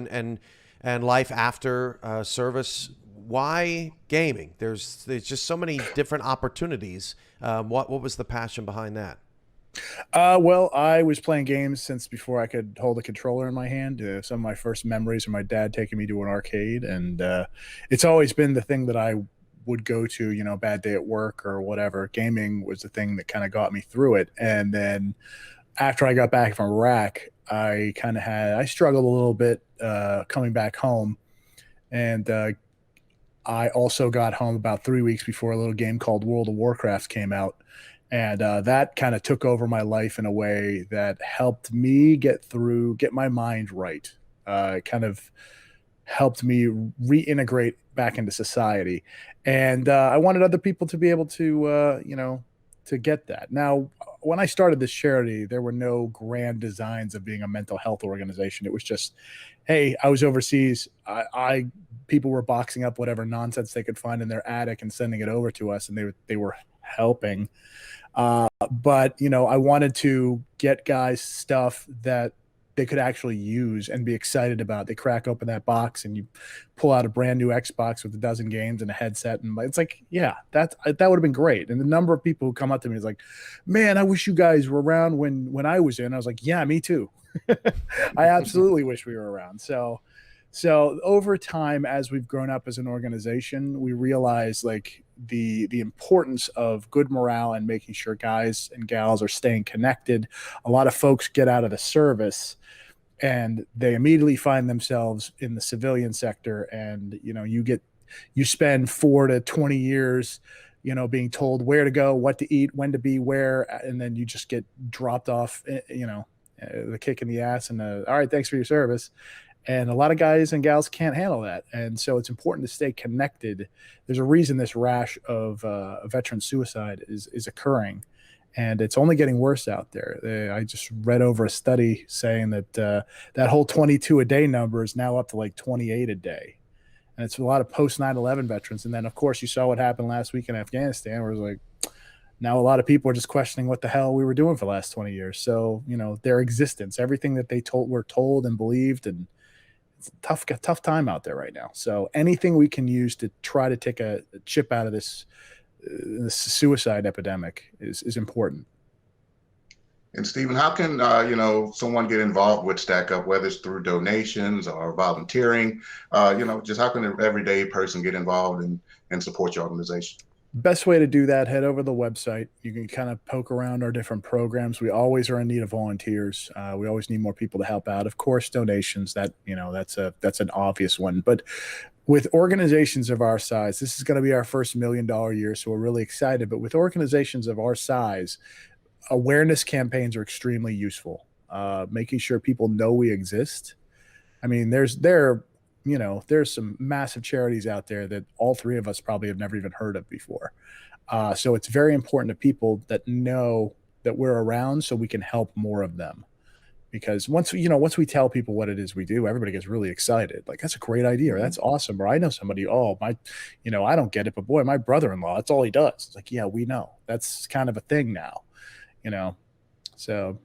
and life after service. Why gaming? There's just so many different opportunities. What was the passion behind that? Well, I was playing games since before I could hold a controller in my hand. Some of my first memories are my dad taking me to an arcade, and it's always been the thing that I would go to, bad day at work or whatever. Gaming was the thing that kind of got me through it. And then after I got back from Iraq, I struggled a little bit coming back home. And I also got home about 3 weeks before a little game called World of Warcraft came out. And that kind of took over my life in a way that helped me get my mind right. Kind of helped me reintegrate back into society. And I wanted other people to be able to, to get that. Now, when I started this charity, there were no grand designs of being a mental health organization. It was just, hey, I was overseas. People were boxing up whatever nonsense they could find in their attic and sending it over to us, and they were helping. But I wanted to get guys stuff that they could actually use and be excited about. They crack open that box and you pull out a brand new Xbox with a dozen games and a headset. And it's like, yeah, that would have been great. And the number of people who come up to me is like, man, I wish you guys were around when I was in. I was like, yeah, me too. I absolutely wish we were around. So over time, as we've grown up as an organization, we realize like the importance of good morale and making sure guys and gals are staying connected. A lot of folks get out of the service and they immediately find themselves in the civilian sector. And, you spend 4 to 20 years, being told where to go, what to eat, when to be where, and then you just get dropped off, the kick in the ass and all right, thanks for your service. And a lot of guys and gals can't handle that. And so it's important to stay connected. There's a reason this rash of veteran suicide is occurring. And it's only getting worse out there. I just read over a study saying that that whole 22 a day number is now up to like 28 a day. And it's a lot of post 9/11 veterans. And then, of course, you saw what happened last week in Afghanistan, where it was like, now a lot of people are just questioning what the hell we were doing for the last 20 years. So, their existence, everything that they were told and believed, and it's a tough time out there right now. So anything we can use to try to take a chip out of this suicide epidemic is important. And Stephen, how can someone get involved with Stack Up, whether it's through donations or volunteering? Just how can an everyday person get involved and support your organization? Best way to do that, head over to the website. You can kind of poke around our different programs. We always are in need of volunteers. We always need more people to help out. Of course, donations, that's an obvious one. But with organizations of our size, this is going to be our first $1 million year, so we're really excited. But with organizations of our size, awareness campaigns are extremely useful. Making sure people know we exist. I mean, there's some massive charities out there that all three of us probably have never even heard of before. So it's very important to people that know that we're around so we can help more of them. Because once we tell people what it is we do, everybody gets really excited. Like, that's a great idea. Or that's awesome. Or I know somebody, I don't get it, but boy, my brother-in-law, that's all he does. It's like, yeah, we know. That's kind of a thing now, So,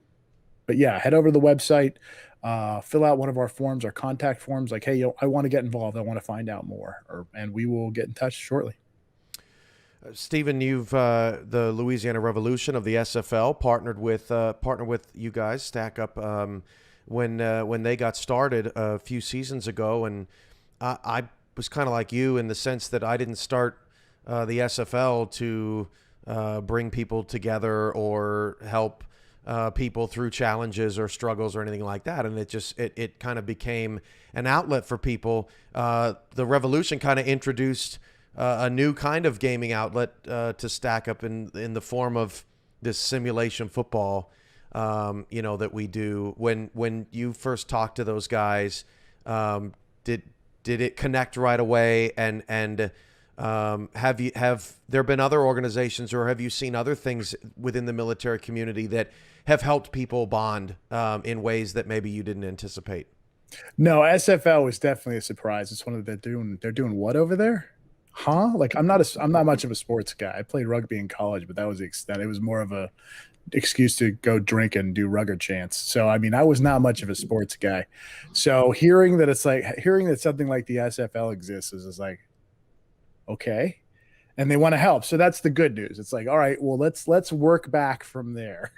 but yeah, head over to the website. Fill out one of our forms, our contact forms, like, hey, I want to get involved. I want to find out more, and we will get in touch shortly. Stephen, you've the Louisiana Revolution of the SFL partnered with you guys, Stack Up, when they got started a few seasons ago, and I was kind of like you in the sense that I didn't start the SFL to bring people together or help people through challenges or struggles or anything like that. And it kind of became an outlet for people. The Revolution kind of introduced a new kind of gaming outlet to Stack Up in the form of this simulation football, that we do. When you first talked to those guys, did it connect right away? And have there been other organizations, or have you seen other things within the military community that have helped people bond in ways that maybe you didn't anticipate? No, SFL was definitely a surprise. It's one of they're doing what over there? Huh? Like, I'm not much of a sports guy. I played rugby in college, but that was the extent. It was more of a excuse to go drink and do rugger chants. So, I mean, I was not much of a sports guy. So hearing that something like the SFL exists is like, okay. And they want to help. So that's the good news. It's like, all right, well, let's work back from there.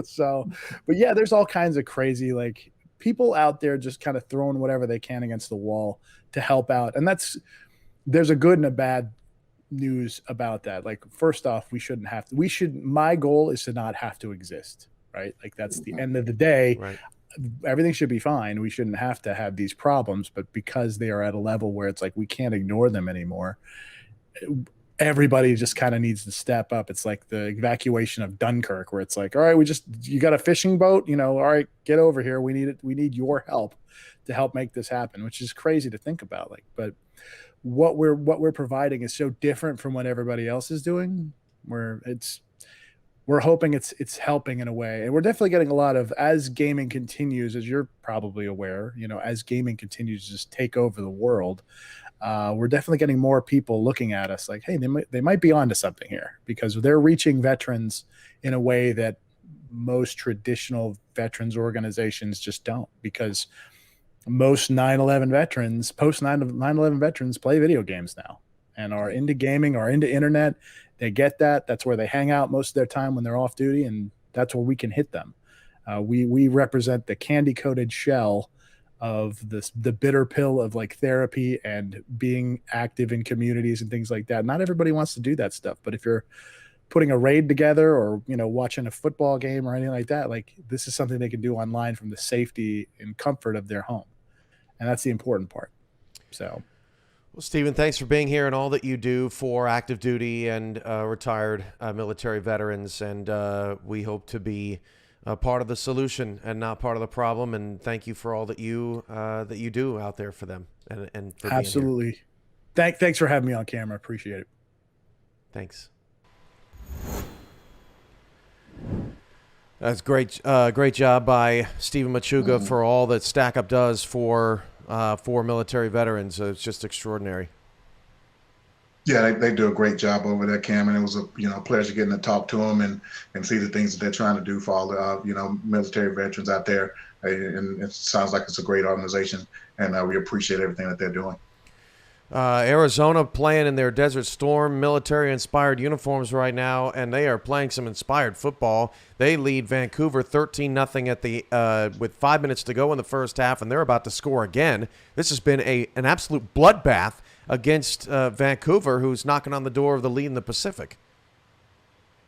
So, but yeah, there's all kinds of crazy, like, people out there just kind of throwing whatever they can against the wall to help out. And there's a good and a bad news about that. Like, first off, my goal is to not have to exist, right? Like, that's the end of the day. Right. Everything should be fine. We shouldn't have to have these problems, but because they are at a level where it's like, we can't ignore them anymore, everybody just kind of needs to step up. It's like the evacuation of Dunkirk, where it's like, all right, you got a fishing boat, all right, get over here. We need your help to help make this happen, which is crazy to think about. Like, but what we're providing is so different from what everybody else is doing, where we're hoping it's helping in a way. And we're definitely getting a lot of, as gaming continues, as you're probably aware, as gaming continues to just take over the world, we're definitely getting more people looking at us like, hey, they might be onto something here, because they're reaching veterans in a way that most traditional veterans organizations just don't, because most 9/11 veterans, post 9/11 veterans, play video games now and are into gaming, are into internet. They get that. That's where they hang out most of their time when they're off duty, and that's where we can hit them. We represent the candy-coated shell of the bitter pill of like therapy and being active in communities and things like that. Not everybody wants to do that stuff, but if you're putting a raid together or watching a football game or anything like that, like, this is something they can do online from the safety and comfort of their home, and that's the important part. So, well, Stephen, thanks for being here and all that you do for active duty and retired military veterans, and we hope to be part of the solution and not part of the problem. And thank you for all that you do out there for them and for absolutely. Thanks for having me on camera. Appreciate it. Thanks. That's great. Great job by Stephen Machuga for all that Stack Up does for military veterans. It's just extraordinary. Yeah, they do a great job over there, Cam, and it was a pleasure getting to talk to them and see the things that they're trying to do for all the military veterans out there. And it sounds like it's a great organization, and we appreciate everything that they're doing. Arizona playing in their Desert Storm military-inspired uniforms right now, and they are playing some inspired football. They lead Vancouver 13-0 at the with 5 minutes to go in the first half, and they're about to score again. This has been an absolute bloodbath against Vancouver, who's knocking on the door of the lead in the Pacific.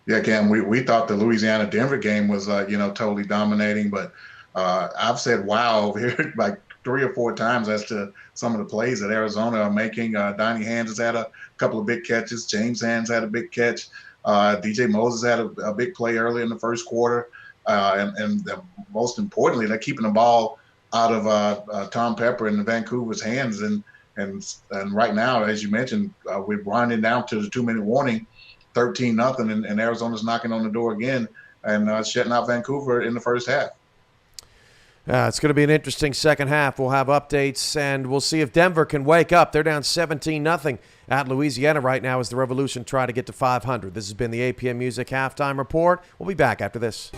Yeah, Cam, we thought the Louisiana-Denver game was totally dominating, but I've said wow over here like 3 or 4 times as to some of the plays that Arizona are making. Donnie Hands has had a couple of big catches. James Hands had a big catch. DJ Moses had a big play early in the first quarter. And most importantly, they're keeping the ball out of Tom Pepper and Vancouver's hands. And right now, as you mentioned, we're winding down to the 2-minute warning, 13-0, and Arizona's knocking on the door again and shutting out Vancouver in the first half. It's going to be an interesting second half. We'll have updates, and we'll see if Denver can wake up. They're down 17-0 at Louisiana right now as the Revolution try to get to 500. This has been the APM Music Halftime Report. We'll be back after this.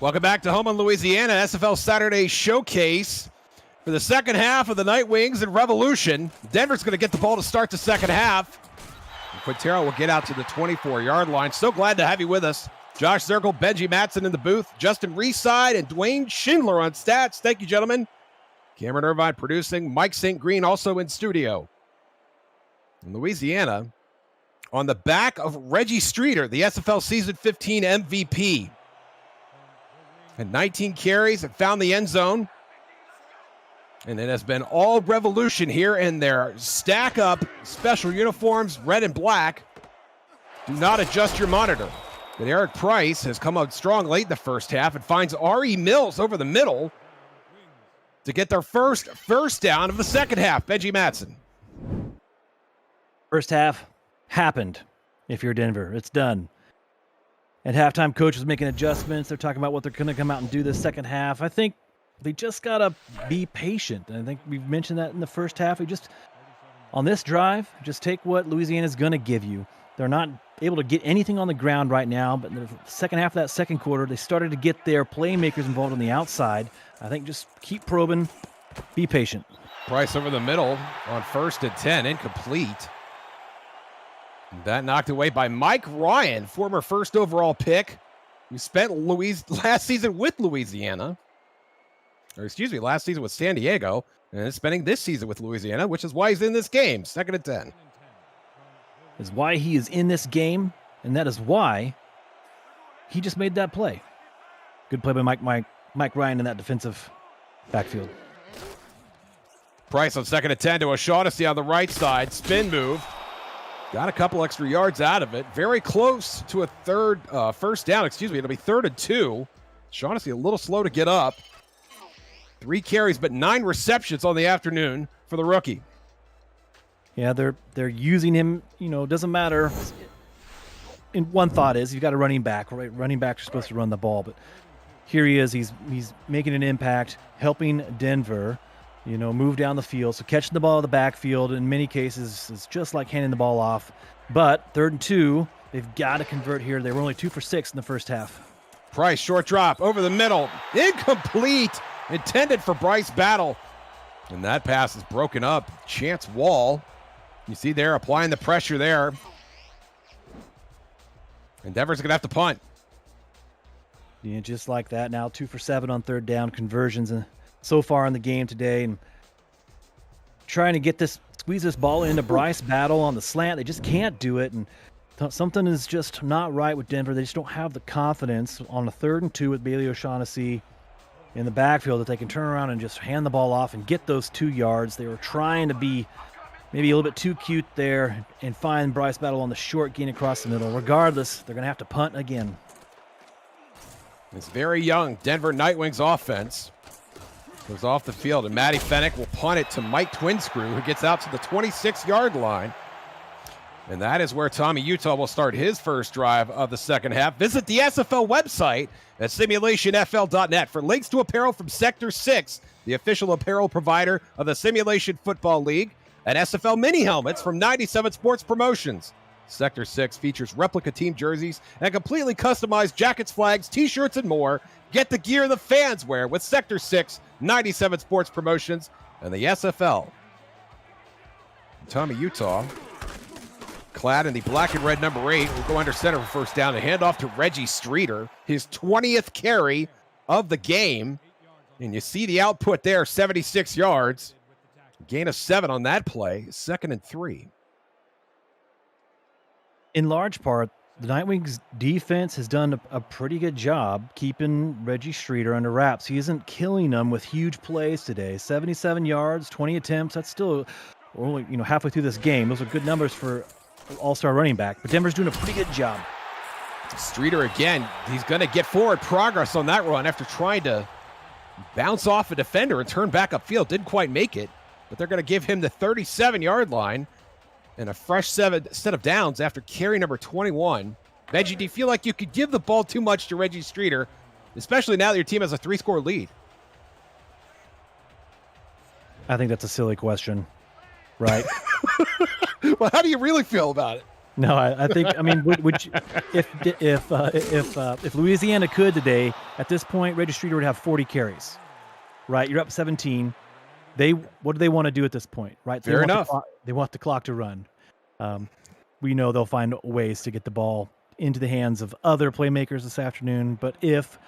Welcome back to home in Louisiana, SFL Saturday Showcase for the second half of the Night Wings and Revolution. Denver's going to get the ball to start the second half. And Quintero will get out to the 24-yard line. So glad to have you with us. Josh Zirkle, Benji Matson in the booth, Justin Reeside, and Dwayne Schindler on stats. Thank you, gentlemen. Cameron Irvine producing, Mike St. Green also in studio. In Louisiana, on the back of Reggie Streeter, the SFL Season 15 MVP. Had 19 carries and found the end zone. And it has been all Revolution here in their stack up special uniforms, red and black. Do not adjust your monitor. But Eric Price has come out strong late in the first half and finds R.E. Mills over the middle to get their first down of the second half. Benji Matson. First half happened. If you're Denver, it's done. At halftime, coach was making adjustments. They're talking about what they're going to come out and do this second half. I think they just got to be patient. And I think we've mentioned that in the first half. We just, on this drive, just take what Louisiana's going to give you. They're not able to get anything on the ground right now, but in the second half of that second quarter, they started to get their playmakers involved on the outside. I think just keep probing, be patient. Price over the middle on 1st and 10, incomplete. That knocked away by Mike Ryan, former first overall pick, who spent last season with Louisiana. Last season with San Diego, and is spending this season with Louisiana, which is why he's in this game. 2nd and 10. Is why he is in this game, and that is why he just made that play. Good play by Mike Ryan in that defensive backfield. Price on 2nd and 10 to O'Shaughnessy on the right side. Spin move. Got a couple extra yards out of it. Very close to a first down. It'll be 3rd and 2. Shaughnessy a little slow to get up. 3 carries, but 9 receptions on the afternoon for the rookie. Yeah, they're using him. Doesn't matter. And one thought is you've got a running back, right? Running backs are supposed to run the ball, but here he is. He's making an impact, helping Denver, move down the field. So catching the ball in the backfield in many cases is just like handing the ball off. But 3rd and 2, they've got to convert here. They were only 2 for 6 in the first half. Price, short drop over the middle. Incomplete. Intended for Bryce Battle. And that pass is broken up. Chance Wall. You see there applying the pressure there. And Denver's going to have to punt. Yeah, just like that. Now 2 for 7 on 3rd down conversions so far in the game today. And trying to squeeze this ball into Bryce Battle on the slant. They just can't do it. And something is just not right with Denver. They just don't have the confidence on a 3rd and 2 with Bailey O'Shaughnessy in the backfield that they can turn around and just hand the ball off and get those 2 yards. They were trying to be maybe a little bit too cute there and find Bryce Battle on the short gain across the middle. Regardless, they're going to have to punt again. It's very young Denver Nightwings offense. Goes off the field, and Matty Fennick will punt it to Mike Twinscrew, who gets out to the 26-yard line. And that is where Tommy Utah will start his first drive of the second half. Visit the SFL website at simulationfl.net for links to apparel from Sector 6, the official apparel provider of the Simulation Football League, and SFL mini helmets from 97 Sports Promotions. Sector 6 features replica team jerseys and completely customized jackets, flags, t-shirts, and more. Get the gear the fans wear with Sector 6, 97 Sports Promotions, and the SFL. Tommy Utah, clad in the black and red number 8, will go under center for first down and hand off to Reggie Streeter, his 20th carry of the game. And you see the output there, 76 yards. Gain of 7 on that play, 2nd and 3. In large part, the Nightwings defense has done a pretty good job keeping Reggie Streeter under wraps. He isn't killing them with huge plays today. 77 yards, 20 attempts. That's still only halfway through this game. Those are good numbers for an all-star running back. But Denver's doing a pretty good job. Streeter again. He's going to get forward progress on that run after trying to bounce off a defender and turn back upfield. Didn't quite make it, but they're going to give him the 37-yard line and a fresh set of downs after carry number 21. Benji, do you feel like you could give the ball too much to Reggie Streeter, especially now that your team has a 3-score lead? I think that's a silly question, right? Well, how do you really feel about it? No, I think, I mean, would you, if Louisiana could today, at this point, Reggie Streeter would have 40 carries, right? You're up 17. What do they want to do at this point, right? Fair enough. They want the clock to run. We know they'll find ways to get the ball into the hands of other playmakers this afternoon. But if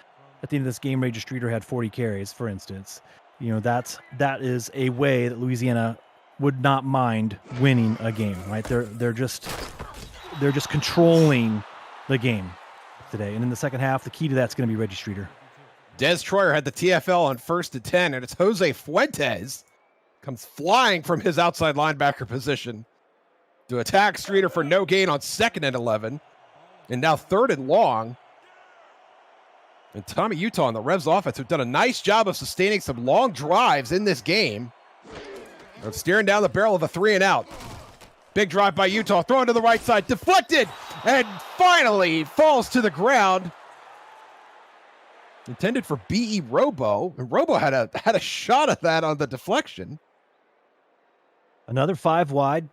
at the end of this game, Reggie Streeter had 40 carries, for instance, that is a way that Louisiana would not mind winning a game, right? They're just controlling the game today. And in the second half, the key to that's going to be Reggie Streeter. Des Troyer had the TFL on 1st and 10, and it's Jose Fuentes comes flying from his outside linebacker position to attack Streeter for no gain on 2nd and 11, and now 3rd and long. And Tommy Utah and the Revs offense have done a nice job of sustaining some long drives in this game. They're staring down the barrel of a 3-and-out. Big drive by Utah, thrown to the right side, deflected, and finally falls to the ground. Intended for B.E. Robo, and Robo had a shot at that on the deflection. Another 5 wide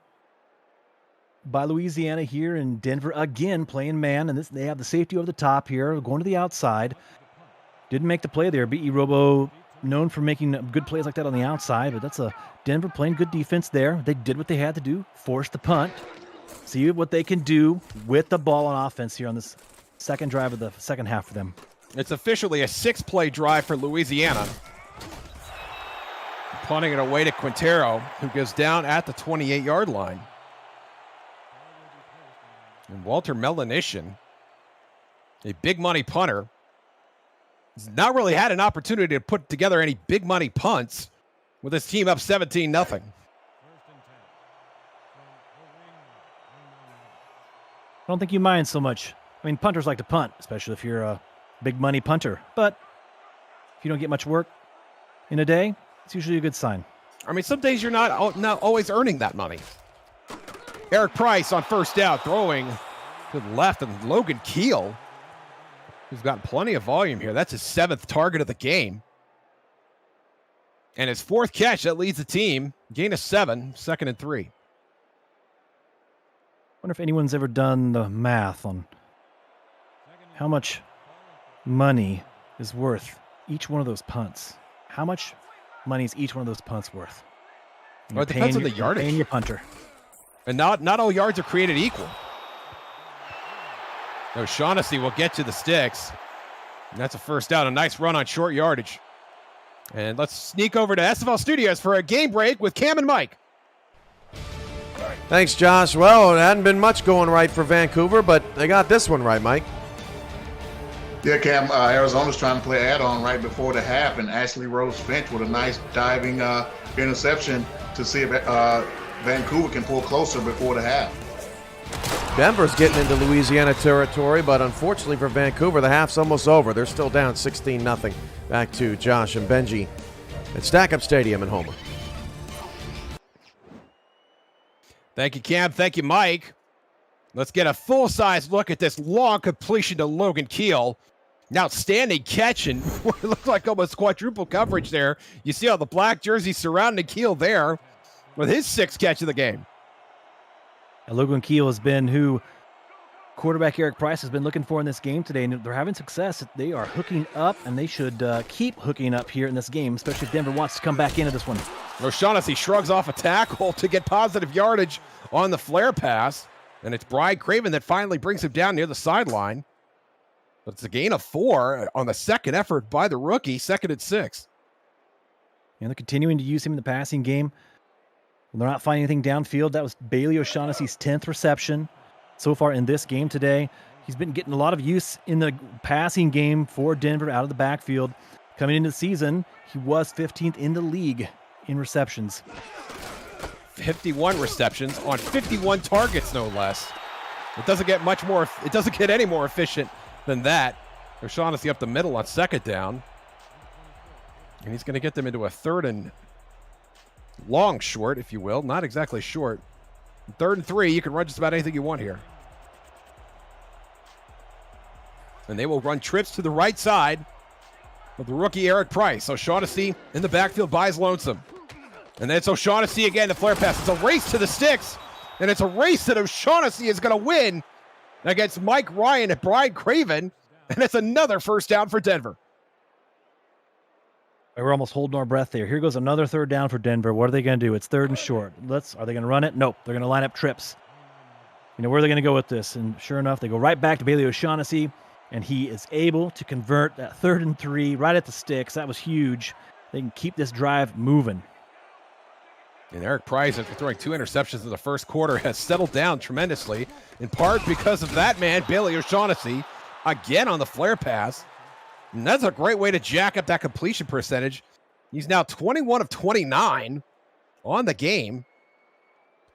by Louisiana here in Denver, again playing man, and they have the safety over the top here, going to the outside. Didn't make the play there. B.E. Robo, known for making good plays like that on the outside, but that's a Denver playing good defense there. They did what they had to do, force the punt, see what they can do with the ball on offense here on this second drive of the second half for them. It's officially a 6-play drive for Louisiana. Punting it away to Quintero, who goes down at the 28-yard line. And Walter Melanishin, a big money punter, has not really had an opportunity to put together any big money punts with his team up 17-0. I don't think you mind so much. I mean, punters like to punt, especially if you're a big money punter. But if you don't get much work in a day, it's usually a good sign. I mean, some days you're not always earning that money. Eric Price on 1st down, throwing to the left, and Logan Keel, who's got plenty of volume here. That's his 7th target of the game. And his 4th catch, that leads the team. Gain of 7, 2nd and 3. Wonder if anyone's ever done the math on how much money is worth each one of those punts. How much money is each one of those punts worth? Well, it depends on the yardage. Paying your punter. And not all yards are created equal. O'Shaughnessy will get to the sticks. And that's a 1st down. A nice run on short yardage. And let's sneak over to SFL Studios for a game break with Cam and Mike. Thanks, Josh. Well, it hadn't been much going right for Vancouver, but they got this one right, Mike. Yeah, Cam, Arizona's trying to play add-on right before the half, and Ashley Rose Finch with a nice diving interception to see if Vancouver can pull closer before the half. Denver's getting into Louisiana territory, but unfortunately for Vancouver, the half's almost over. They're still down 16-0. Back to Josh and Benji at Stack Up Stadium in Homer. Thank you, Cam. Thank you, Mike. Let's get a full-size look at this long completion to Logan Keel. An outstanding catch, and it looked like almost quadruple coverage there. You see all the black jerseys surrounding Keel there with his 6th catch of the game. And Logan Keel has been who quarterback Eric Price has been looking for in this game today, and they're having success. They are hooking up, and they should keep hooking up here in this game, especially if Denver wants to come back into this one. O'Shaughnessy shrugs off a tackle to get positive yardage on the flare pass, and it's Brian Craven that finally brings him down near the sideline. But it's a gain of 4 on the second effort by the rookie, 2nd and 6. And they're continuing to use him in the passing game. They're not finding anything downfield. That was Bailey O'Shaughnessy's 10th reception so far in this game today. He's been getting a lot of use in the passing game for Denver out of the backfield. Coming into the season, he was 15th in the league in receptions. 51 receptions on 51 targets, no less. It doesn't get any more efficient than that. O'Shaughnessy up the middle on 2nd down. And he's going to get them into a 3rd and long short, if you will. Not exactly short. 3rd and 3, you can run just about anything you want here. And they will run trips to the right side of the rookie Eric Price. O'Shaughnessy in the backfield buys lonesome. And then it's O'Shaughnessy again, the flare pass. It's a race to the sticks. And it's a race that O'Shaughnessy is going to win against Mike Ryan and Brian Craven. And it's another first down for Denver. We're almost holding our breath there. Here goes another third down for Denver. What are they going to do? It's 3rd and short. Are they going to run it? Nope. They're going to line up trips. Where are they going to go with this? And sure enough, they go right back to Bailey O'Shaughnessy, and he is able to convert that 3rd and 3 right at the sticks. That was huge. They can keep this drive moving. And Eric Price, after throwing 2 interceptions in the first quarter, has settled down tremendously, in part because of that man, Bailey O'Shaughnessy, again on the flare pass. And that's a great way to jack up that completion percentage. He's now 21 of 29 on the game,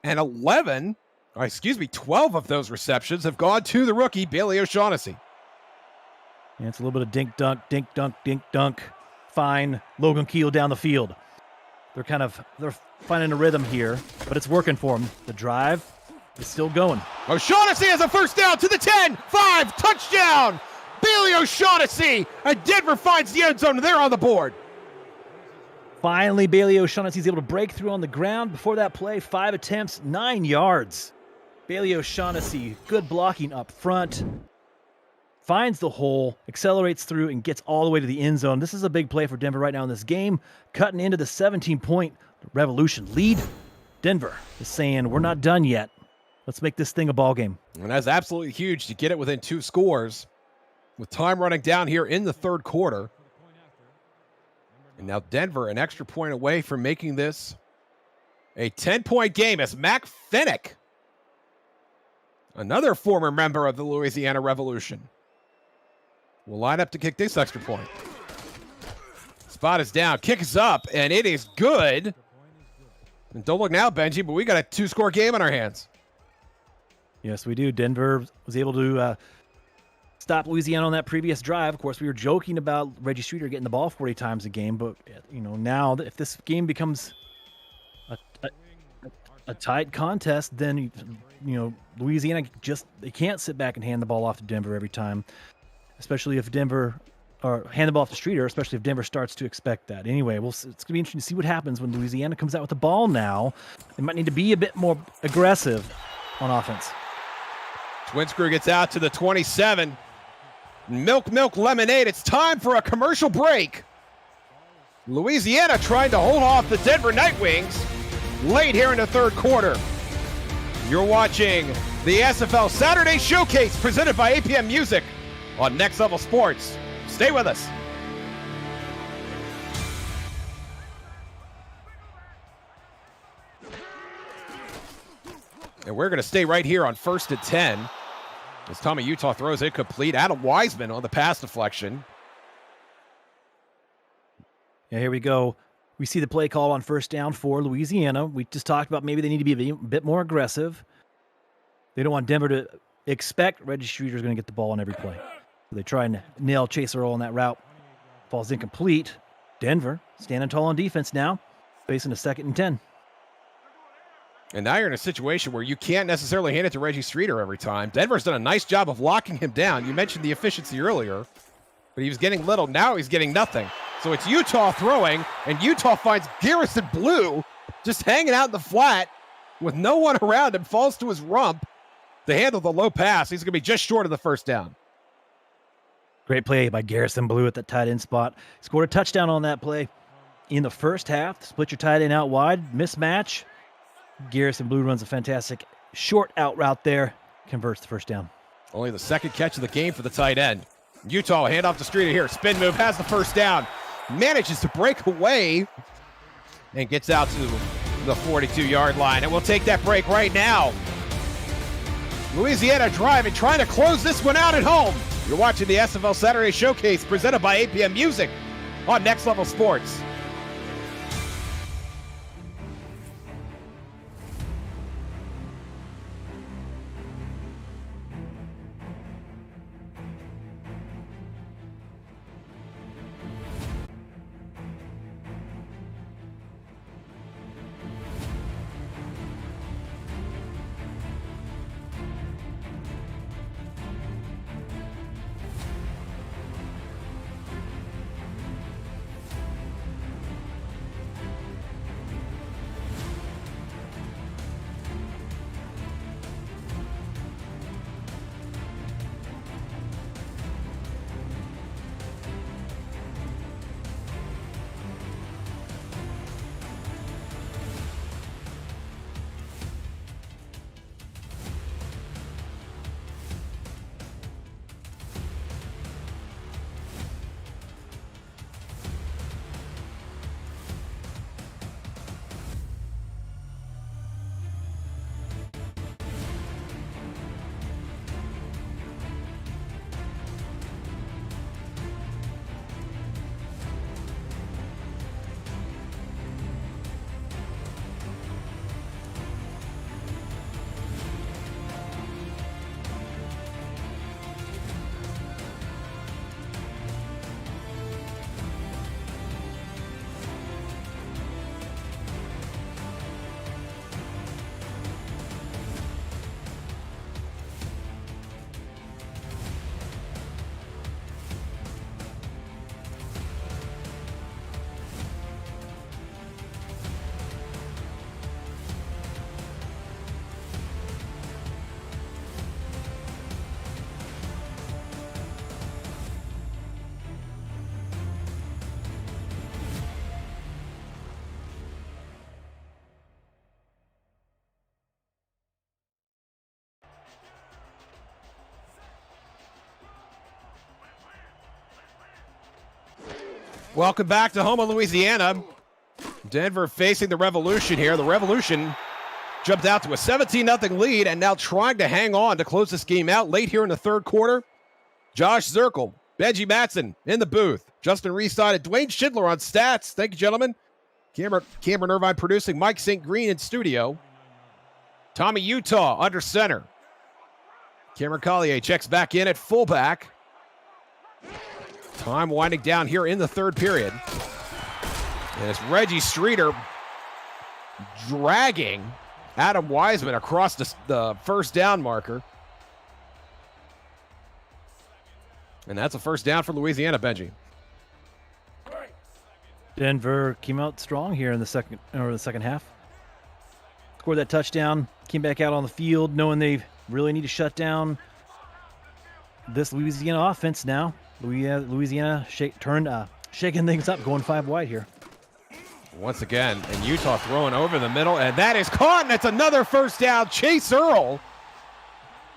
and 12 of those receptions have gone to the rookie, Bailey O'Shaughnessy. Yeah, it's a little bit of dink dunk, dink dunk, dink dunk. Fine Logan Keel down the field. They're finding a rhythm here, but it's working for them. The drive is still going. O'Shaughnessy has a first down to the 10, 5, touchdown! Bailey O'Shaughnessy, and Denver finds the end zone. They're on the board. Finally, Bailey O'Shaughnessy is able to break through on the ground. Before that play, 5 attempts, 9 yards. Bailey O'Shaughnessy, good blocking up front. Finds the hole, accelerates through, and gets all the way to the end zone. This is a big play for Denver right now in this game, cutting into the 17-point Revolution lead. Denver is saying, we're not done yet. Let's make this thing a ball game. And that's absolutely huge to get it within 2 scores with time running down here in the 3rd quarter. And now Denver an extra point away from making this a 10-point game as Mac Fennick, another former member of the Louisiana Revolution, will line up to kick this extra point. Spot is down, kick is up, and it is good. And don't look now, Benji, but we got a 2-score game on our hands. Yes, we do. Denver was able to stop Louisiana on that previous drive. Of course, we were joking about Reggie Streeter getting the ball 40 times a game, but now if this game becomes a tight contest, then Louisiana they can't sit back and hand the ball off to Denver every time, especially if Denver or hand the ball off to Streeter, especially if Denver starts to expect that. Anyway, it's going to be interesting to see what happens when Louisiana comes out with the ball now. They might need to be a bit more aggressive on offense. Twin Screw gets out to the 27. Milk lemonade. It's time for a commercial break. Louisiana trying to hold off the Denver Nightwings late here in the 3rd quarter. You're watching the SFL Saturday Showcase presented by APM Music on Next Level Sports. Stay with us. And we're going to stay right here on 1st and 10. As Tommy Utah throws it complete. Adam Wiseman on the pass deflection. Yeah, here we go. We see the play call on 1st down for Louisiana. We just talked about maybe they need to be a bit more aggressive. They don't want Denver to expect Reggie Streeter is going to get the ball on every play. So they try and nail Chase Earl on that route. Falls incomplete. Denver standing tall on defense now, facing a 2nd and 10. And now you're in a situation where you can't necessarily hand it to Reggie Streeter every time. Denver's done a nice job of locking him down. You mentioned the efficiency earlier, but he was getting little. Now he's getting nothing. So it's Utah throwing, and Utah finds Garrison Blue just hanging out in the flat with no one around him, falls to his rump to handle the low pass. He's going to be just short of the 1st down. Great play by Garrison Blue at that tight end spot. Scored a touchdown on that play in the 1st half. Split your tight end out wide, mismatch. Garrison Blue runs a fantastic short out route there, converts the 1st down. Only the 2nd catch of the game for the tight end. Utah will hand off to Streeter here. Spin move, has the 1st down. Manages to break away and gets out to the 42-yard line. And we'll take that break right now. Louisiana driving, trying to close this one out at home. You're watching the SFL Saturday Showcase presented by APM Music on Next Level Sports. Welcome back to home of Louisiana. Denver facing the Revolution here. The Revolution jumped out to a 17-0 lead and now trying to hang on to close this game out late here in the third quarter. Josh Zirkle, Benji Matson in the booth. Justin Reeside and Dwayne Schindler on stats. Thank you, gentlemen. Cameron Irvine producing. Mike St. Green in studio. Tommy Utah under center. Cameron Collier checks back in at fullback. Time winding down here in the third period. And it's Reggie Streeter dragging Adam Wiseman across the first down marker. And that's a first down for Louisiana, Benji. Denver came out strong here in the second half. Scored that touchdown, came back out on the field knowing they really need to shut down this Louisiana offense now. Louisiana shaking things up, going 5 wide here. Once again, and Utah throwing over the middle, and that is caught, and it's another first down. Chase Earl.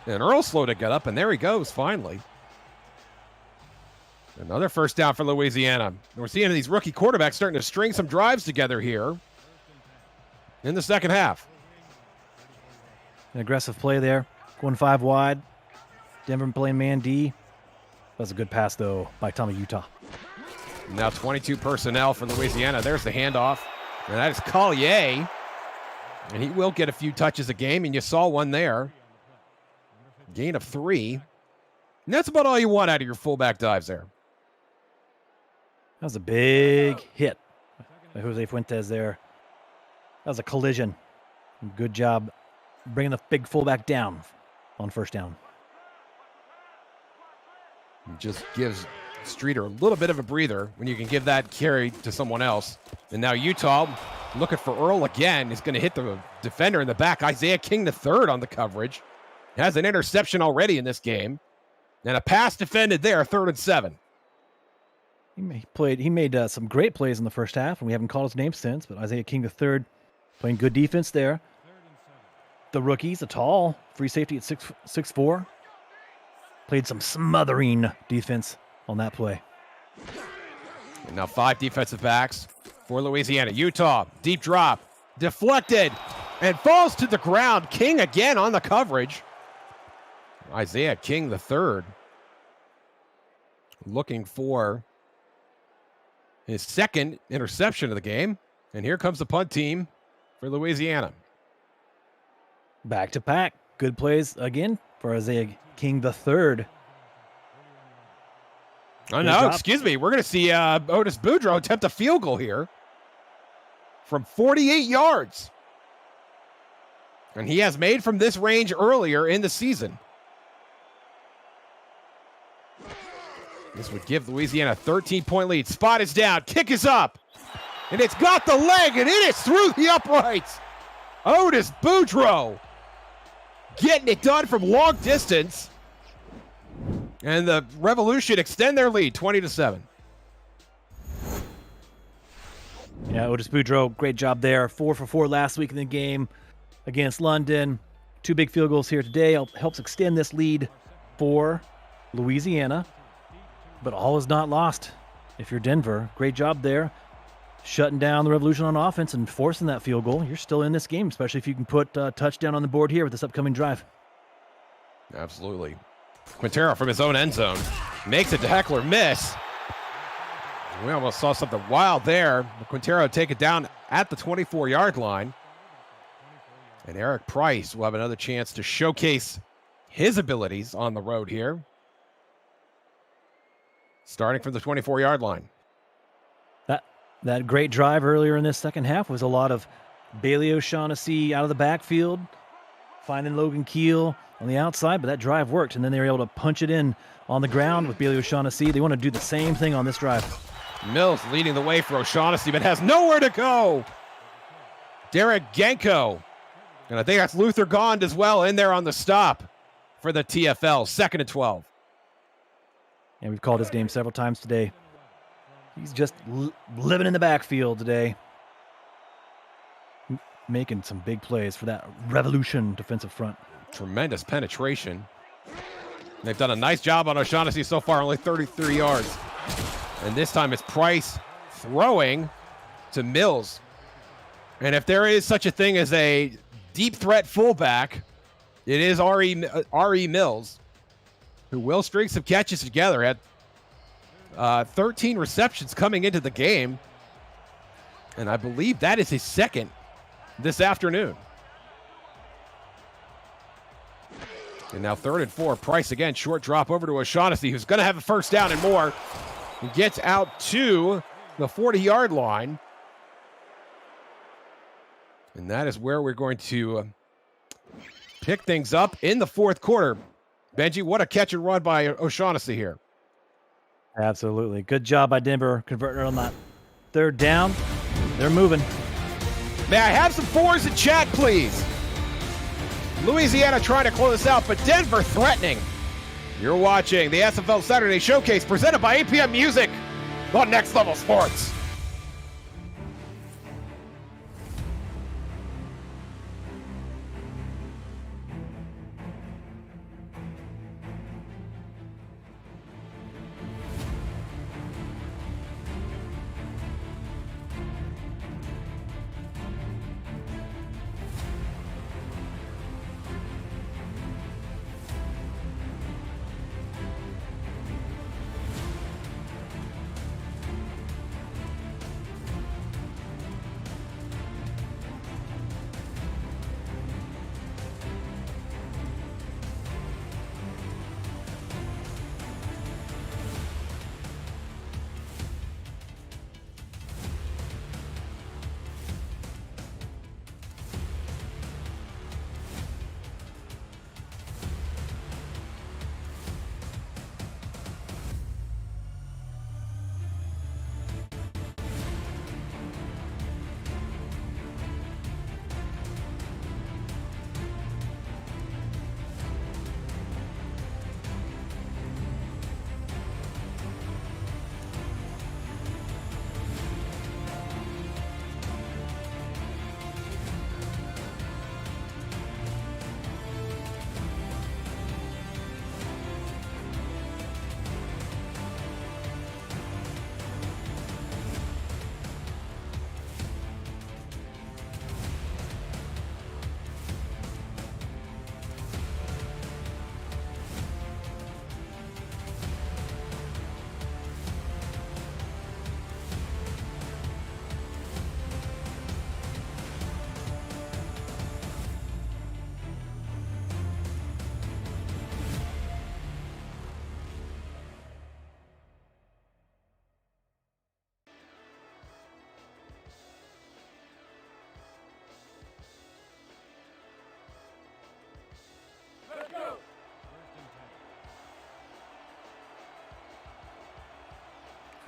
And Earl slow to get up, and there he goes finally. Another first down for Louisiana. And we're seeing these rookie quarterbacks starting to string some drives together here in the second half. An aggressive play there, going 5 wide. Denver playing man D. That's a good pass, though, by Tommy Utah. Now 22 personnel for Louisiana. There's the handoff. And that is Collier. And he will get a few touches a game, and you saw one there. Gain of 3. And that's about all you want out of your fullback dives there. That was a big hit by Jose Fuentes there. That was a collision. Good job bringing the big fullback down on first down. Just gives Streeter a little bit of a breather when you can give that carry to someone else. And now Utah looking for Earl again. He's going to hit the defender in the back. Isaiah King III on the coverage. Has an interception already in this game. And a pass defended there, 3rd and 7. He made some great plays in the first half, and we haven't called his name since, but Isaiah King III playing good defense there. The rookies, a tall free safety at 6'4". Played some smothering defense on that play. And now 5 defensive backs for Louisiana. Utah, deep drop, deflected, and falls to the ground. King again on the coverage. Isaiah King III looking for his 2nd interception of the game. And here comes the punt team for Louisiana. Back to pack. Good plays again for Isaiah King III. Oh, no, excuse me. We're going to see Otis Boudreaux attempt a field goal here from 48 yards. And he has made from this range earlier in the season. This would give Louisiana a 13-point lead. Spot is down. Kick is up. And it's got the leg, and it is through the uprights. Otis Boudreaux getting it done from long distance. And the Revolution extend their lead, 20-7. Yeah, Otis Boudreaux, great job there. 4 for 4 last week in the game against London. 2 big field goals here today. Helps extend this lead for Louisiana. But all is not lost if you're Denver. Great job there. Shutting down the Revolution on offense and forcing that field goal. You're still in this game, especially if you can put a touchdown on the board here with this upcoming drive. Absolutely. Quintero from his own end zone makes a heckler miss. We almost saw something wild there. Quintero take it down at the 24-yard line. And Eric Price will have another chance to showcase his abilities on the road here. Starting from the 24-yard line. That great drive earlier in this second half was a lot of Bailey O'Shaughnessy out of the backfield, finding Logan Keel on the outside, but that drive worked, and then they were able to punch it in on the ground with Bailey O'Shaughnessy. They want to do the same thing on this drive. Mills leading the way for O'Shaughnessy, but has nowhere to go. Derek Genko. And I think that's Luther Gond as well in there on the stop for the TFL. 2nd and 12. And we've called his name several times today. He's just living in the backfield today. Making some big plays for that Revolution defensive front. Tremendous penetration. They've done a nice job on O'Shaughnessy so far, only 33 yards. And this time it's Price throwing to Mills. And if there is such a thing as a deep threat fullback, it is R.E. Mills, who will string some catches together. Had 13 receptions coming into the game. And I believe that is his second this afternoon. And now 3rd and 4. Price again, short drop over to O'Shaughnessy, who's going to have a first down and more. He gets out to the 40-yard line. And that is where we're going to pick things up in the 4th quarter. Benji, what a catch and run by O'Shaughnessy here. Absolutely. Good job by Denver converting on that 3rd down. They're moving. May I have some 4s in chat, please? Louisiana trying to close out, but Denver threatening. You're watching the SFL Saturday Showcase presented by APM Music on Next Level Sports.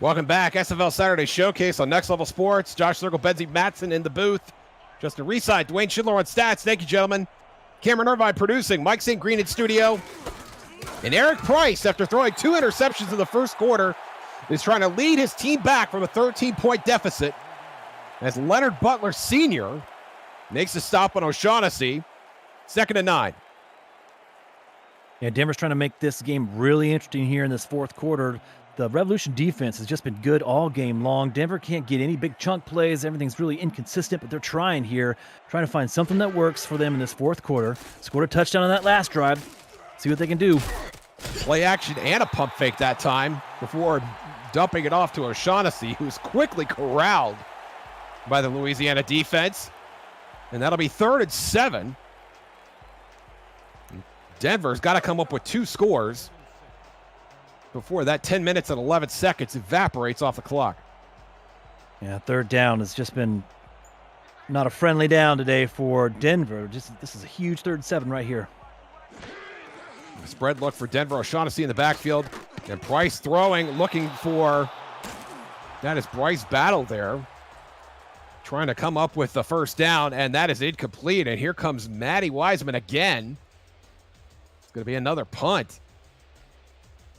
Welcome back. SFL Saturday Showcase on Next Level Sports. Josh Circle, Benzie Matson in the booth. Justin Reside, Dwayne Schindler on stats. Thank you, gentlemen. Cameron Irvine producing. Mike St. Green in studio. And Eric Price, after throwing 2 interceptions in the 1st quarter, is trying to lead his team back from a 13-point deficit as Leonard Butler Sr. makes a stop on O'Shaughnessy. 2nd and 9. Yeah, Denver's trying to make this game really interesting here in this 4th quarter. The Revolution defense has just been good all game long. Denver can't get any big chunk plays. Everything's really inconsistent, but they're trying here, trying to find something that works for them in this 4th quarter. Scored a touchdown on that last drive. See what they can do. Play action and a pump fake that time before dumping it off to O'Shaughnessy, who's quickly corralled by the Louisiana defense. And that'll be 3rd and 7. Denver's got to come up with 2 scores before that 10 minutes and 11 seconds evaporates off the clock. Yeah, 3rd down has just been not a friendly down today for Denver. This is a huge 3rd and 7 right here. Spread look for Denver. O'Shaughnessy in the backfield. And Price throwing, looking for... That is Bryce Battle there. Trying to come up with the first down, and that is incomplete. And here comes Matty Wiseman again. It's going to be another punt,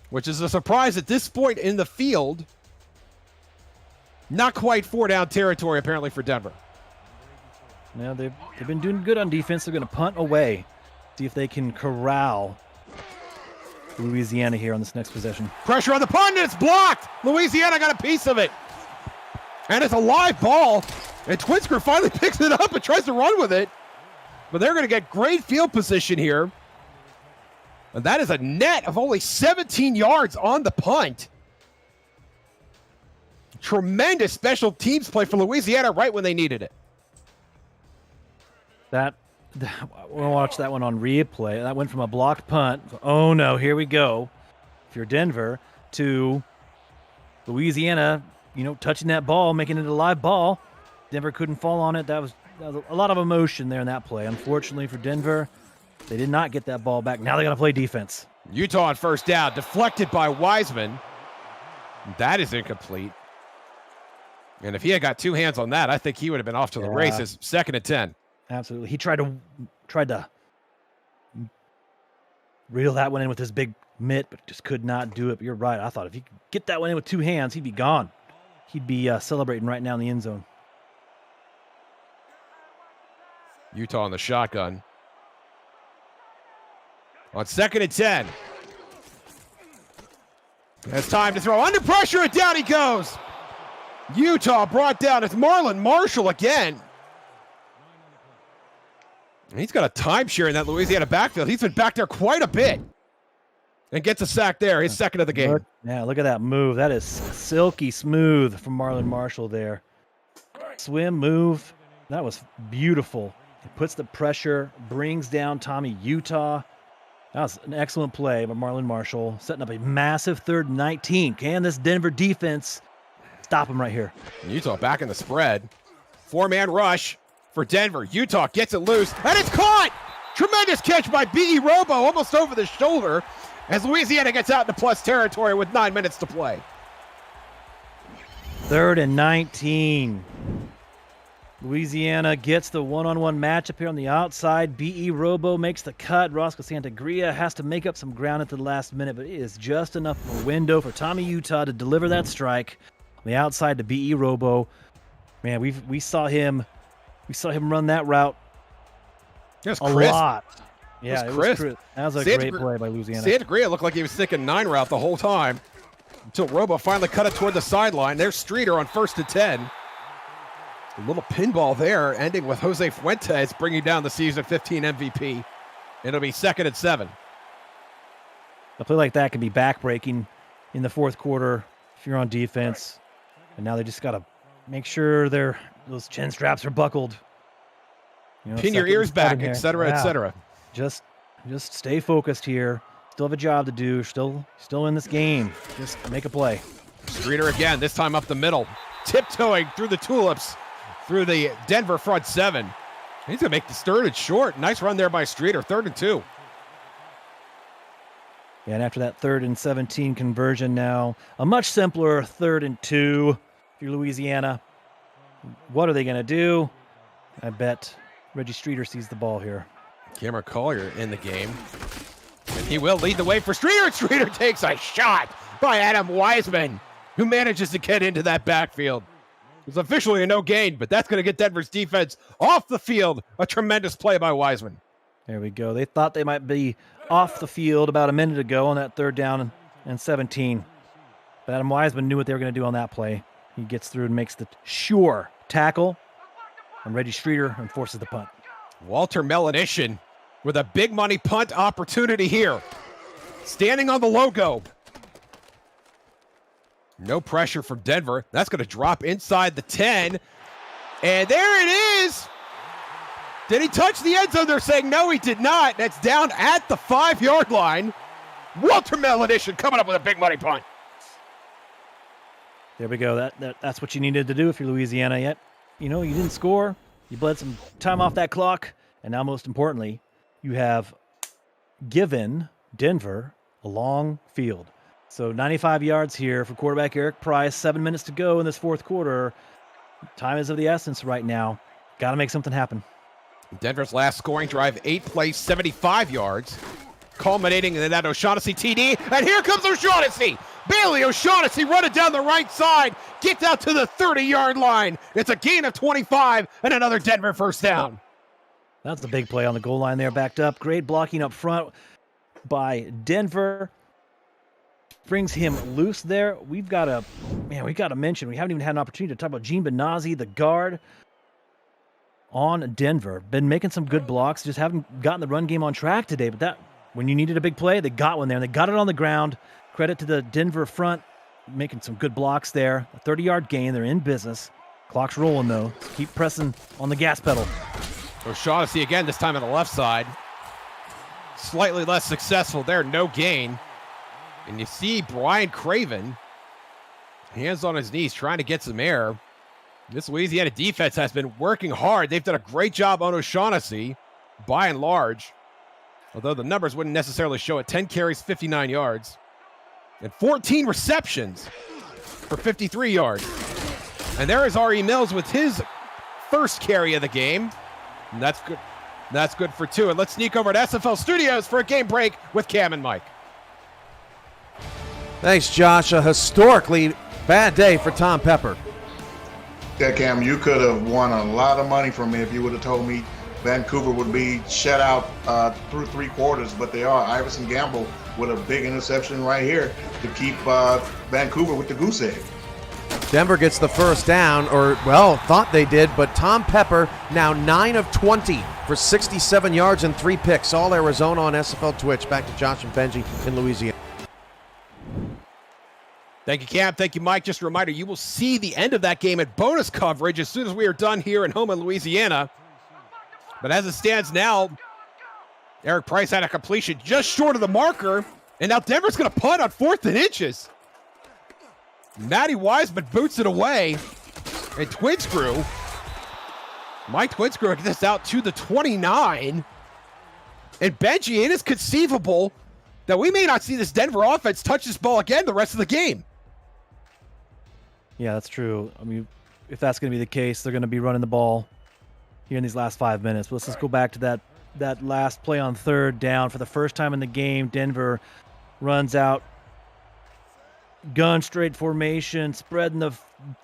which is a surprise at this point in the field. Not quite 4-down territory, apparently, for Denver. Now they've been doing good on defense. They're going to punt away. See if they can corral Louisiana here on this next possession. Pressure on the punt, and it's blocked. Louisiana got a piece of it. And it's a live ball. And Twinsker finally picks it up and tries to run with it. But they're going to get great field position here. And that is a net of only 17 yards on the punt. Tremendous special teams play for Louisiana right when they needed it. We'll watch that one on replay. That went from a blocked punt. Oh no, here we go. If you're Denver, to Louisiana, touching that ball, making it a live ball. Denver couldn't fall on it. That was a lot of emotion there in that play. Unfortunately for Denver, they did not get that ball back. Now they got to play defense. Utah on first down, deflected by Wiseman. That is incomplete. And if he had got two hands on that, I think he would have been off to the races. 2nd and 10. Absolutely. He tried to reel that one in with his big mitt, but just could not do it. But you're right. I thought if he could get that one in with two hands, he'd be gone. He'd be celebrating right now in the end zone. Utah on the shotgun. On 2nd and 10. It's time to throw. Under pressure, and down he goes. Utah brought down. It's Marlon Marshall again. He's got a timeshare in that Louisiana backfield. He's been back there quite a bit. And gets a sack there, his second of the game. Look at that move. That is silky smooth from Marlon Marshall there. Swim, move. That was beautiful. He puts the pressure, brings down Tommy Utah. That was an excellent play by Marlon Marshall, setting up a massive 3rd and 19. Can this Denver defense stop him right here? Utah back in the spread. 4-man rush for Denver. Utah gets it loose, and it's caught! Tremendous catch by B.E. Robo, almost over the shoulder, as Louisiana gets out into plus territory with 9 minutes to play. 3rd and 19. Louisiana gets the one-on-one matchup here on the outside. B.E. Robo makes the cut. Roscoe Santagria has to make up some ground at the last minute, but it is just enough of a window for Tommy Utah to deliver that strike on the outside to B.E. Robo. Man, we saw him run that route a lot. Yeah, it was crisp. That was a great play by Louisiana. Santagria looked like he was thinking 9 route the whole time until Robo finally cut it toward the sideline. There's Streeter on 1st and 10. A little pinball there, ending with Jose Fuentes bringing down the season 15 MVP. It'll be 2nd and 7. A play like that can be backbreaking in the fourth quarter if you're on defense. And now they just got to make sure those chin straps are buckled. Pin your ears back, et cetera, et cetera. Just stay focused here. Still have a job to do. Still in this game. Just make a play. Streeter again, this time up the middle. Tiptoeing through the tulips. Through the Denver front 7. He's going to make the third and short. Nice run there by Streeter. 3rd and 2. Yeah, and after that 3rd and 17 conversion now, a much simpler 3rd and 2 if you're Louisiana. What are they going to do? I bet Reggie Streeter sees the ball here. Cameron Collier in the game. And he will lead the way for Streeter. Streeter takes a shot by Adam Wiseman, who manages to get into that backfield. It's officially a no gain, but that's going to get Denver's defense off the field. A tremendous play by Wiseman. There we go. They thought they might be off the field about a minute ago on that 3rd down and 17. But Adam Wiseman knew what they were going to do on that play. He gets through and makes the sure tackle on Reggie Streeter and forces the punt. Walter Melanishin with a big money punt opportunity here. Standing on the logo. No pressure from Denver. That's going to drop inside the 10. And there it is. Did he touch the end zone? They're saying no, he did not. That's down at the 5-yard line. Walter Melanishin coming up with a big money punt. There we go. That's what you needed to do if you're Louisiana. Yet, you didn't score. You bled some time off that clock. And now, most importantly, you have given Denver a long field. So 95 yards here for quarterback Eric Price. 7 minutes to go in this fourth quarter. Time is of the essence right now. Got to make something happen. Denver's last scoring drive, 8 plays, 75 yards, culminating in that O'Shaughnessy TD. And here comes O'Shaughnessy. Bailey O'Shaughnessy running down the right side. Gets out to the 30-yard line. It's a gain of 25 and another Denver first down. That's the big play on the goal line there, backed up. Great blocking up front by Denver. brings him loose there. We've got to mention, we haven't even had an opportunity to talk about Gene Benazzi, the guard on Denver. Been making some good blocks, just haven't gotten the run game on track today. But that, when you needed a big play, they got one there, and they got it on the ground. Credit to the Denver front, making some good blocks there. A 30-yard gain. They're in business. Clock's rolling, though. Keep pressing on the gas pedal. O'Shaughnessy again, this time on the left side. Slightly less successful there, no gain. And you see Brian Craven, hands on his knees, trying to get some air. This Louisiana defense has been working hard. They've done a great job on O'Shaughnessy, by and large. Although the numbers wouldn't necessarily show it. 10 carries, 59 yards. And 14 receptions for 53 yards. And there is R.E. Mills with his first carry of the game. And that's good. That's good for 2. And let's sneak over to SFL Studios for a game break with Cam and Mike. Thanks, Josh. A historically bad day for Tom Pepper. Yeah, Cam, you could have won a lot of money from me if you would have told me Vancouver would be shut out through 3 quarters, but they are. Iverson Gamble with a big interception right here to keep Vancouver with the goose egg. Denver gets the first down, or, well, thought they did, but Tom Pepper now 9 of 20 for 67 yards and 3 picks. All Arizona on SFL Twitch. Back to Josh and Benji in Louisiana. Thank you, Cam. Thank you, Mike. Just a reminder, you will see the end of that game at bonus coverage as soon as we are done here in Houma, Louisiana. But as it stands now, Eric Price had a completion just short of the marker, and now Denver's going to punt on 4th and inches. Matty Wiseman boots it away, and Twinscrew, Mike Twinscrew, gets this out to the 29. And Benji, it is conceivable that we may not see this Denver offense touch this ball again the rest of the game. Yeah, that's true. I mean, if that's going to be the case, they're going to be running the ball here in these last 5 minutes. But let's just go back to that last play on 3rd down. For the first time in the game, Denver runs out, gun straight formation, spreading the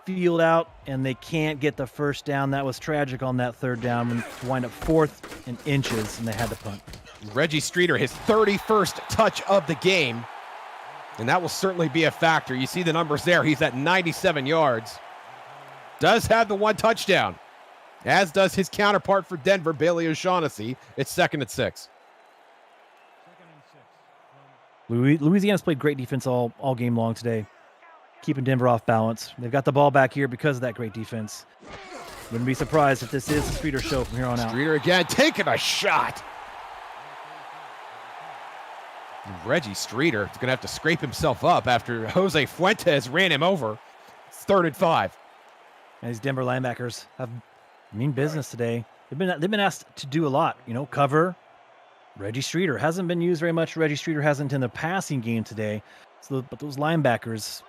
field out, and they can't get the first down. That was tragic on that 3rd down when to wind up 4th and inches, and they had to punt. Reggie Streeter, his 31st touch of the game, and that will certainly be a factor. You see the numbers there. He's at 97 yards. Does have the 1 touchdown, as does his counterpart for Denver, Bailey O'Shaughnessy. It's 2nd and 6. Louisiana's played great defense all game long today, keeping Denver off balance. They've got the ball back here because of that great defense. Wouldn't be surprised if this is the Streeter show from here on out. Streeter again, taking a shot. Reggie Streeter is going to have to scrape himself up after Jose Fuentes ran him over. It's 3rd and 5. And these Denver linebackers have mean business today. They've been asked to do a lot. Cover. Reggie Streeter hasn't been used very much. Reggie Streeter hasn't in the passing game today. But those linebackers,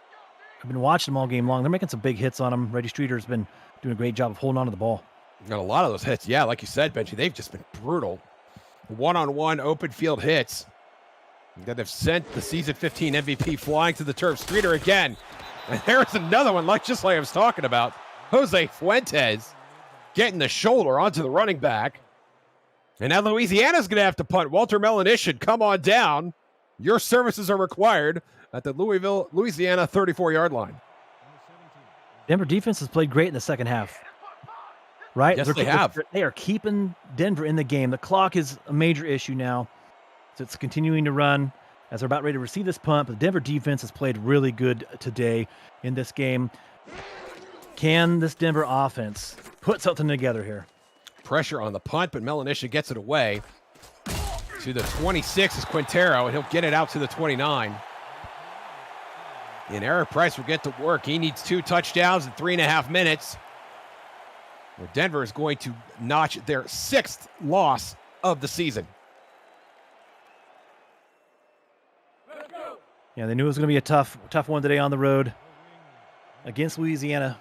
I've been watching them all game long. They're making some big hits on them. Reggie Streeter's been doing a great job of holding on to the ball. Got a lot of those hits. Yeah, like you said, Benji, they've just been brutal. One-on-one open field hits that have sent the season 15 MVP flying to the turf. Streeter again. And there's another one, just like I was talking about. Jose Fuentes getting the shoulder onto the running back. And now Louisiana's going to have to punt. Walter Melanish, come on down. Your services are required at the Louisiana 34-yard line. Denver defense has played great in the second half. Right? Yes, they have. They are keeping Denver in the game. The clock is a major issue now. So it's continuing to run as they're about ready to receive this punt. But the Denver defense has played really good today in this game. Can this Denver offense put something together here? Pressure on the punt, but Melanisha gets it away to the 26 is Quintero, and he'll get it out to the 29. And Eric Price will get to work. He needs 2 touchdowns in 3.5 minutes. Where Denver is going to notch their 6th loss of the season. Yeah, they knew it was going to be a tough one today on the road against Louisiana.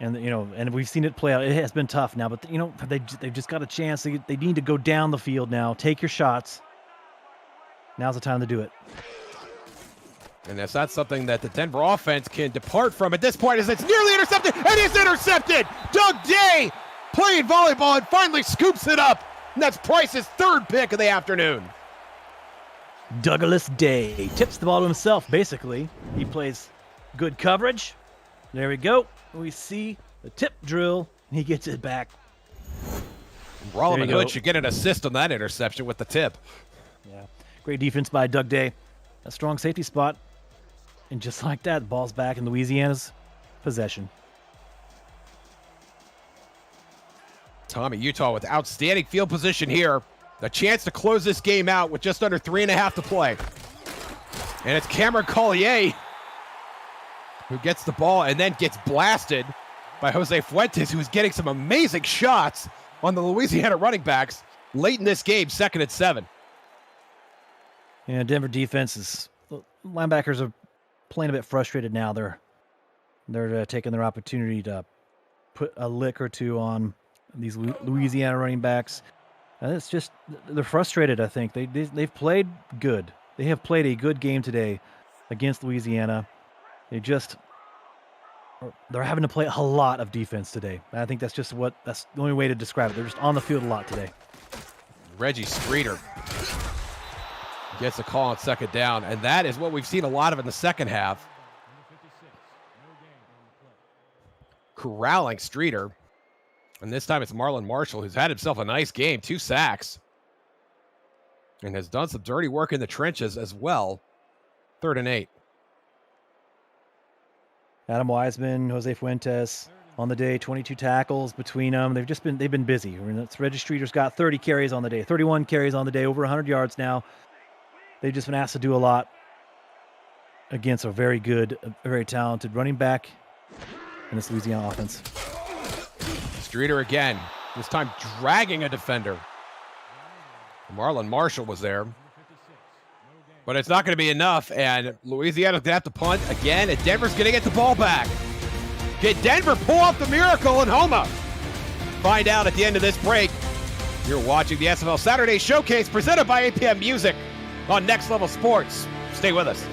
And, and we've seen it play out. It has been tough now, but, they've just got a chance. They need to go down the field now. Take your shots. Now's the time to do it. And that's not something that the Denver offense can depart from at this point, as it's nearly intercepted, and it's intercepted! Doug Day playing volleyball and finally scoops it up. And that's Price's 3rd pick of the afternoon. Douglas Day tips the ball to himself, basically. He plays good coverage. There we go. We see the tip drill, and he gets it back. Rolliman Hood should get an assist on that interception with the tip. Yeah, great defense by Doug Day. A strong safety spot. And just like that, the ball's back in Louisiana's possession. Tommy Utah with outstanding field position here. A chance to close this game out with just under 3.5 to play. And it's Cameron Collier who gets the ball and then gets blasted by Jose Fuentes, who's getting some amazing shots on the Louisiana running backs late in this game, 2nd and 7. Yeah, Denver defense linebackers are playing a bit frustrated now. They're taking their opportunity to put a lick or two on these Louisiana running backs. And it's just, they're frustrated, I think. They've played good. They have played a good game today against Louisiana. They're having to play a lot of defense today. I think that's the only way to describe it. They're just on the field a lot today. Reggie Streeter gets a call on 2nd down, and that is what we've seen a lot of in the second half. Corralling Streeter. And this time it's Marlon Marshall, who's had himself a nice game, 2 sacks. And has done some dirty work in the trenches as well. 3rd and 8. Adam Wiseman, Jose Fuentes on the day, 22 tackles between them. They've been busy. Reggie Streeter's got 30 carries on the day, 31 carries on the day, over 100 yards now. They've just been asked to do a lot against a very good, very talented running back in this Louisiana offense. Streeter again, this time dragging a defender. Marlon Marshall was there. But it's not going to be enough, and Louisiana's going to have to punt again, and Denver's going to get the ball back. Can Denver pull off the miracle in Homa? Find out at the end of this break. You're watching the SFL Saturday Showcase presented by APM Music on Next Level Sports. Stay with us.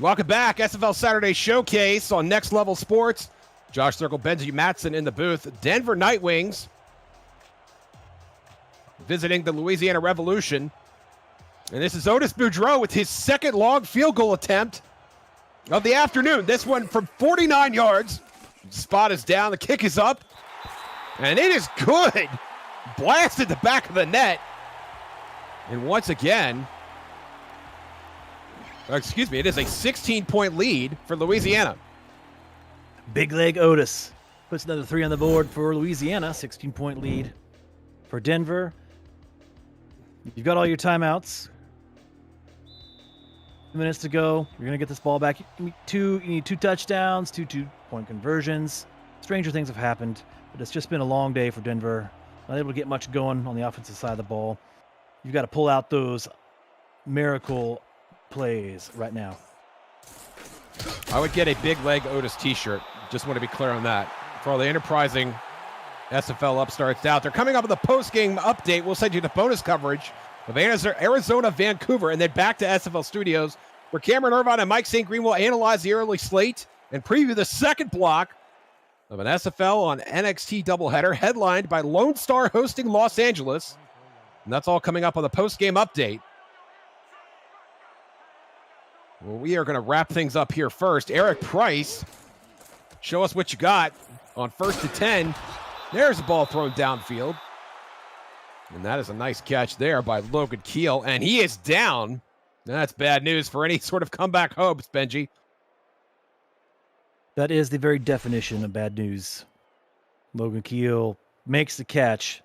Welcome back. SFL Saturday Showcase on Next Level Sports. Josh Circle, Benji Matson in the booth. Denver Nightwings visiting the Louisiana Revolution. And this is Otis Boudreaux with his 2nd long field goal attempt of the afternoon. This one from 49 yards. Spot is down. The kick is up. And it is good. Blasted the back of the net. And once again, it is a 16-point lead for Louisiana. Big leg Otis puts another 3 on the board for Louisiana. 16-point lead for Denver. You've got all your timeouts. 2 minutes to go. You're going to get this ball back. You need two touchdowns, two two-point conversions. Stranger things have happened, but it's just been a long day for Denver. Not able to get much going on the offensive side of the ball. You've got to pull out those miracle plays right now. I would get a big leg Otis t-shirt. Just want to be clear on that. For all the enterprising SFL upstarts out there. Coming up with a post-game update, we'll send you the bonus coverage of Arizona, Vancouver, and then back to SFL Studios, where Cameron Irvine and Mike St. Green will analyze the early slate and preview the second block of an SFL on NXT doubleheader, headlined by Lone Star hosting Los Angeles. And that's all coming up on the post-game update. Well, we are going to wrap things up here first. Eric Price, show us what you got on 1st and 10. There's a ball thrown downfield. And that is a nice catch there by Logan Keel. And he is down. That's bad news for any sort of comeback hopes, Benji. That is the very definition of bad news. Logan Keel makes the catch,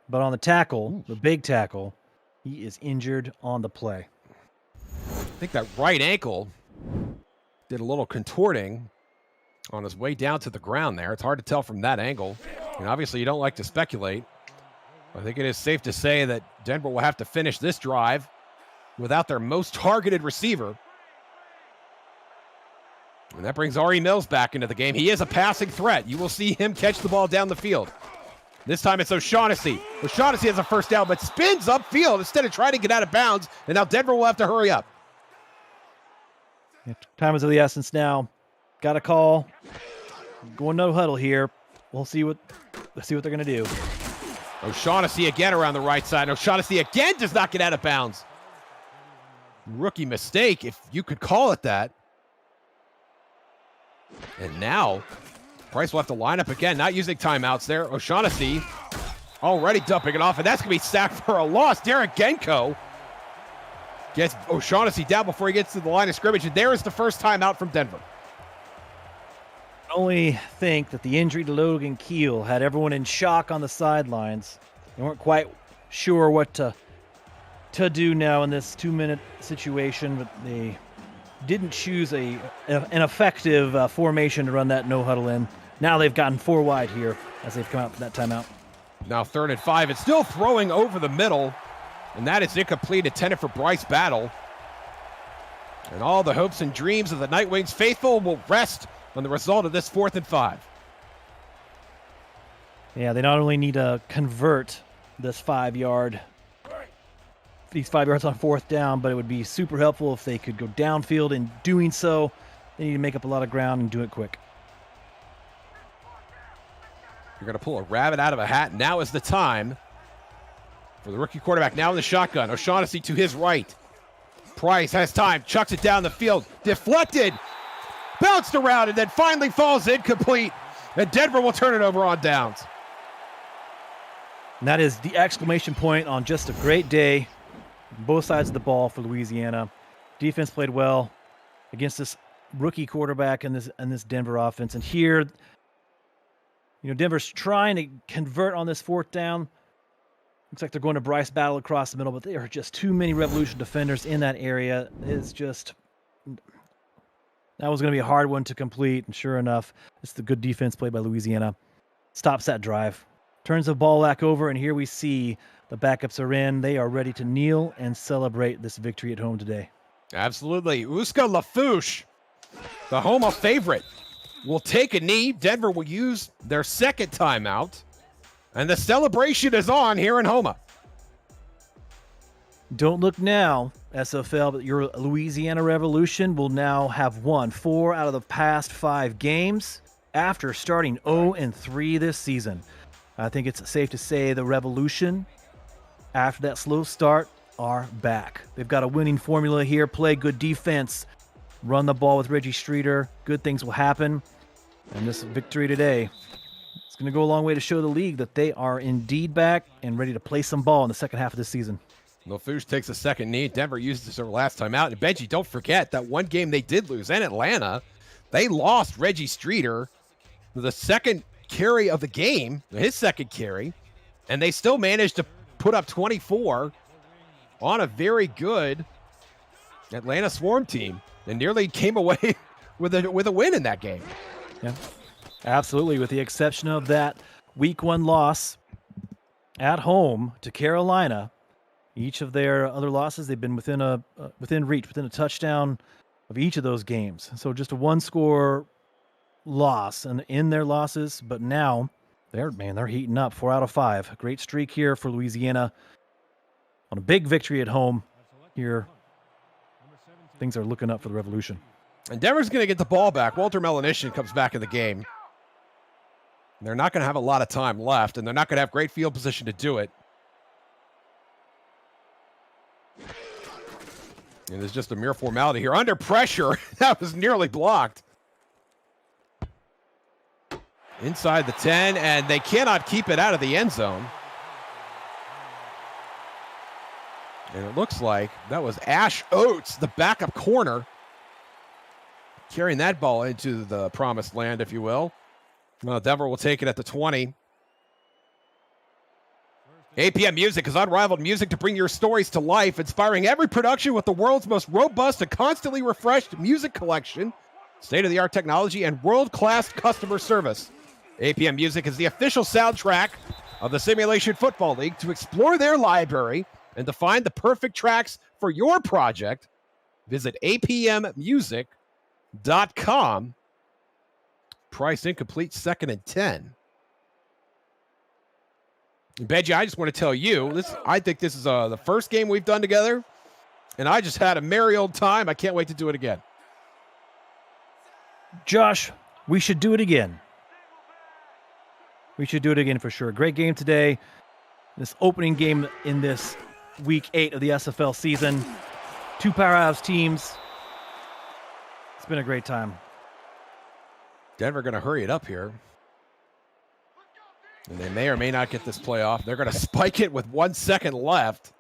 but on the tackle, the big tackle, he is injured on the play. I think that right ankle did a little contorting on his way down to the ground there. It's hard to tell from that angle. And obviously you don't like to speculate. I think it is safe to say that Denver will have to finish this drive without their most targeted receiver. And that brings Ari Mills back into the game. He is a passing threat. You will see him catch the ball down the field. This time it's O'Shaughnessy. O'Shaughnessy has a first down, but spins upfield instead of trying to get out of bounds. And now Denver will have to hurry up. Time is of the essence now. Got a call. Going no huddle here. Let's see what they're going to do. O'Shaughnessy again around the right side. O'Shaughnessy again does not get out of bounds. Rookie mistake, if you could call it that. And now, Price will have to line up again, not using timeouts there. O'Shaughnessy already dumping it off, and that's going to be sacked for a loss. Derek Genko gets O'Shaughnessy down before he gets to the line of scrimmage, and there is the first timeout from Denver. I only think that the injury to Logan Keel had everyone in shock on the sidelines. They weren't quite sure what to do now in this 2-minute situation, but they didn't choose an effective formation to run that no huddle in. Now they've gotten 4 wide here as they've come out for that timeout. Now 3rd and 5. It's still throwing over the middle, and that is incomplete, intended for Bryce Battle. And all the hopes and dreams of the Nightwings faithful will rest on the result of this 4th and 5. Yeah, they not only need to convert these 5 yards on 4th down, but it would be super helpful if they could go downfield. In doing so, they need to make up a lot of ground and do it quick. You're going to pull a rabbit out of a hat. Now is the time for the rookie quarterback. Now in the shotgun. O'Shaughnessy to his right. Price has time. Chucks it down the field. Deflected. Bounced around and then finally falls incomplete. And Denver will turn it over on downs. And that is the exclamation point on just a great day. Both sides of the ball for Louisiana. Defense played well against this rookie quarterback and this Denver offense. And here, Denver's trying to convert on this 4th down. Looks like they're going to Bryce Battle across the middle, but there are just too many Revolution defenders in that area. It's just... That was going to be a hard one to complete, and sure enough, it's the good defense played by Louisiana. Stops that drive. Turns the ball back over, and here we see the backups are in. They are ready to kneel and celebrate this victory at home today. Absolutely. Uska Lafouche, the Homa favorite, will take a knee. Denver will use their 2nd timeout, and the celebration is on here in Homa. Don't look now, SFL, but your Louisiana Revolution will now have won 4 out of the past 5 games after starting 0-3 this season. I think it's safe to say the Revolution, after that slow start, are back. They've got a winning formula here. Play good defense. Run the ball with Reggie Streeter. Good things will happen. And this victory today, it's going to go a long way to show the league that they are indeed back and ready to play some ball in the second half of this season. Lafouche takes a 2nd knee. Denver used this their last time out. And Benji, don't forget that one game they did lose in Atlanta. They lost Reggie Streeter, the 2nd carry of the game, his 2nd carry. And they still managed to put up 24 on a very good Atlanta Swarm team and nearly came away with a win in that game. Yeah, absolutely. With the exception of that week 1 loss at home to Carolina, each of their other losses, they've been within reach, within a touchdown of each of those games. So just a 1-score loss and in their losses, but now they're heating up. 4 out of 5. A great streak here for Louisiana on a big victory at home here. Things are looking up for the Revolution. And Denver's going to get the ball back. Walter Melanishin comes back in the game. They're not going to have a lot of time left, and they're not going to have great field position to do it. And it's just a mere formality here. Under pressure, that was nearly blocked. Inside the 10, and they cannot keep it out of the end zone. And it looks like that was Ash Oates, the backup corner, carrying that ball into the promised land, if you will. Well, Denver will take it at the 20. APM Music is unrivaled music to bring your stories to life, inspiring every production with the world's most robust and constantly refreshed music collection, state-of-the-art technology, and world-class customer service. APM Music is the official soundtrack of the Simulation Football League. To explore their library and to find the perfect tracks for your project, visit apmmusic.com. Price incomplete, 2nd and 10. Benji, I just want to tell you, I think this is the first game we've done together, and I just had a merry old time. I can't wait to do it again. Josh, we should do it again. We should do it again for sure. Great game today. This opening game in this week 8 of the SFL season. 2 powerhouse teams. It's been a great time. Denver going to hurry it up here. And they may or may not get this play off. They're going to spike it with 1 second left.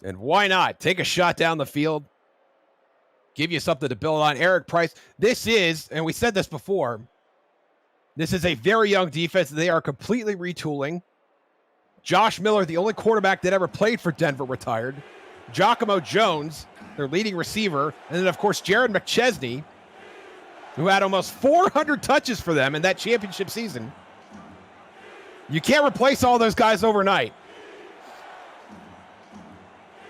And why not? Take a shot down the field. Give you something to build on. Eric Price. This is, and we said this before, this is a very young defense. They are completely retooling. Josh Miller, the only quarterback that ever played for Denver, retired. Giacomo Jones, their leading receiver. And then, of course, Jared McChesney, who had almost 400 touches for them in that championship season. You can't replace all those guys overnight.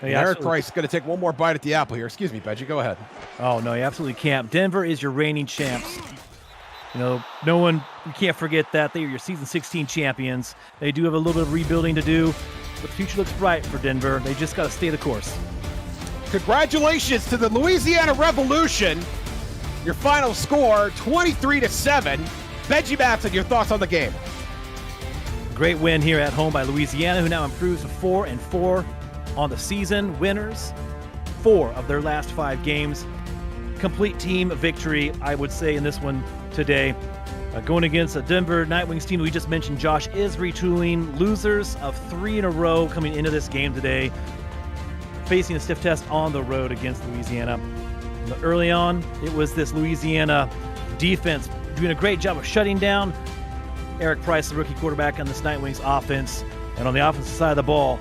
Hey, Eric Price is going to take one more bite at the apple here. Excuse me, Benji. Go ahead. Oh, no, you absolutely can't. Denver is your reigning champs. You know, you can't forget that. They are your season 16 champions. They do have a little bit of rebuilding to do, but the future looks bright for Denver. They just got to stay the course. Congratulations to the Louisiana Revolution. Your final score, 23-7. Benji Matson, your thoughts on the game? Great win here at home by Louisiana, who now improves to 4-4 on the season. Winners, 4 of their last 5 games. Complete team victory, I would say, in this one today. Going against a Denver Nightwings team we just mentioned, Josh is retooling. Losers of 3 in a row coming into this game today, facing a stiff test on the road against Louisiana. But early on, it was this Louisiana defense doing a great job of shutting down Eric Price, the rookie quarterback on this Nightwings offense. And on the offensive side of the ball,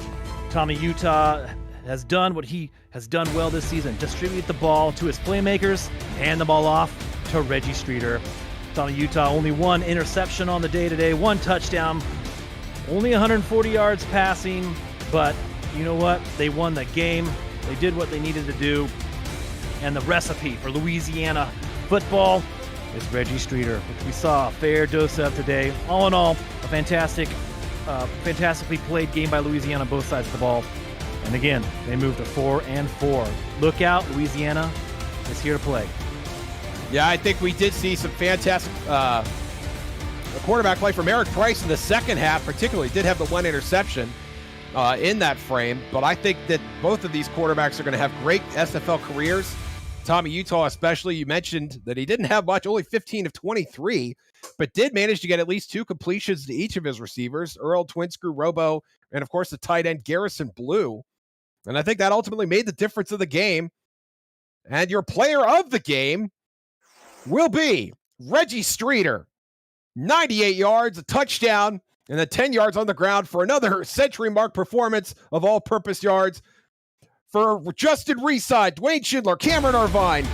Tommy Utah has done what he has done well this season. Distribute the ball to his playmakers, hand the ball off to Reggie Streeter. Tommy Utah only 1 interception on the day today, 1 touchdown, only 140 yards passing, but you know what? They won the game. They did what they needed to do. And the recipe for Louisiana football is Reggie Streeter, which we saw a fair dose of today. All in all, a fantastically played game by Louisiana on both sides of the ball. And again, they moved to 4-4. Look out, Louisiana is here to play. Yeah, I think we did see some fantastic quarterback play from Eric Price in the second half, particularly. Did have the 1 interception in that frame, but I think that both of these quarterbacks are going to have great SFL careers. Tommy Utah especially, you mentioned that he didn't have much, only 15 of 23, but did manage to get at least 2 completions to each of his receivers, Earl Twin Screw Robo, and of course the tight end Garrison Blue. And I think that ultimately made the difference of the game. And your player of the game will be Reggie Streeter. 98 yards, a touchdown, And then 10 yards on the ground for another century mark performance of all-purpose yards for Justin Reside, Dwayne Schindler, Cameron Irvine,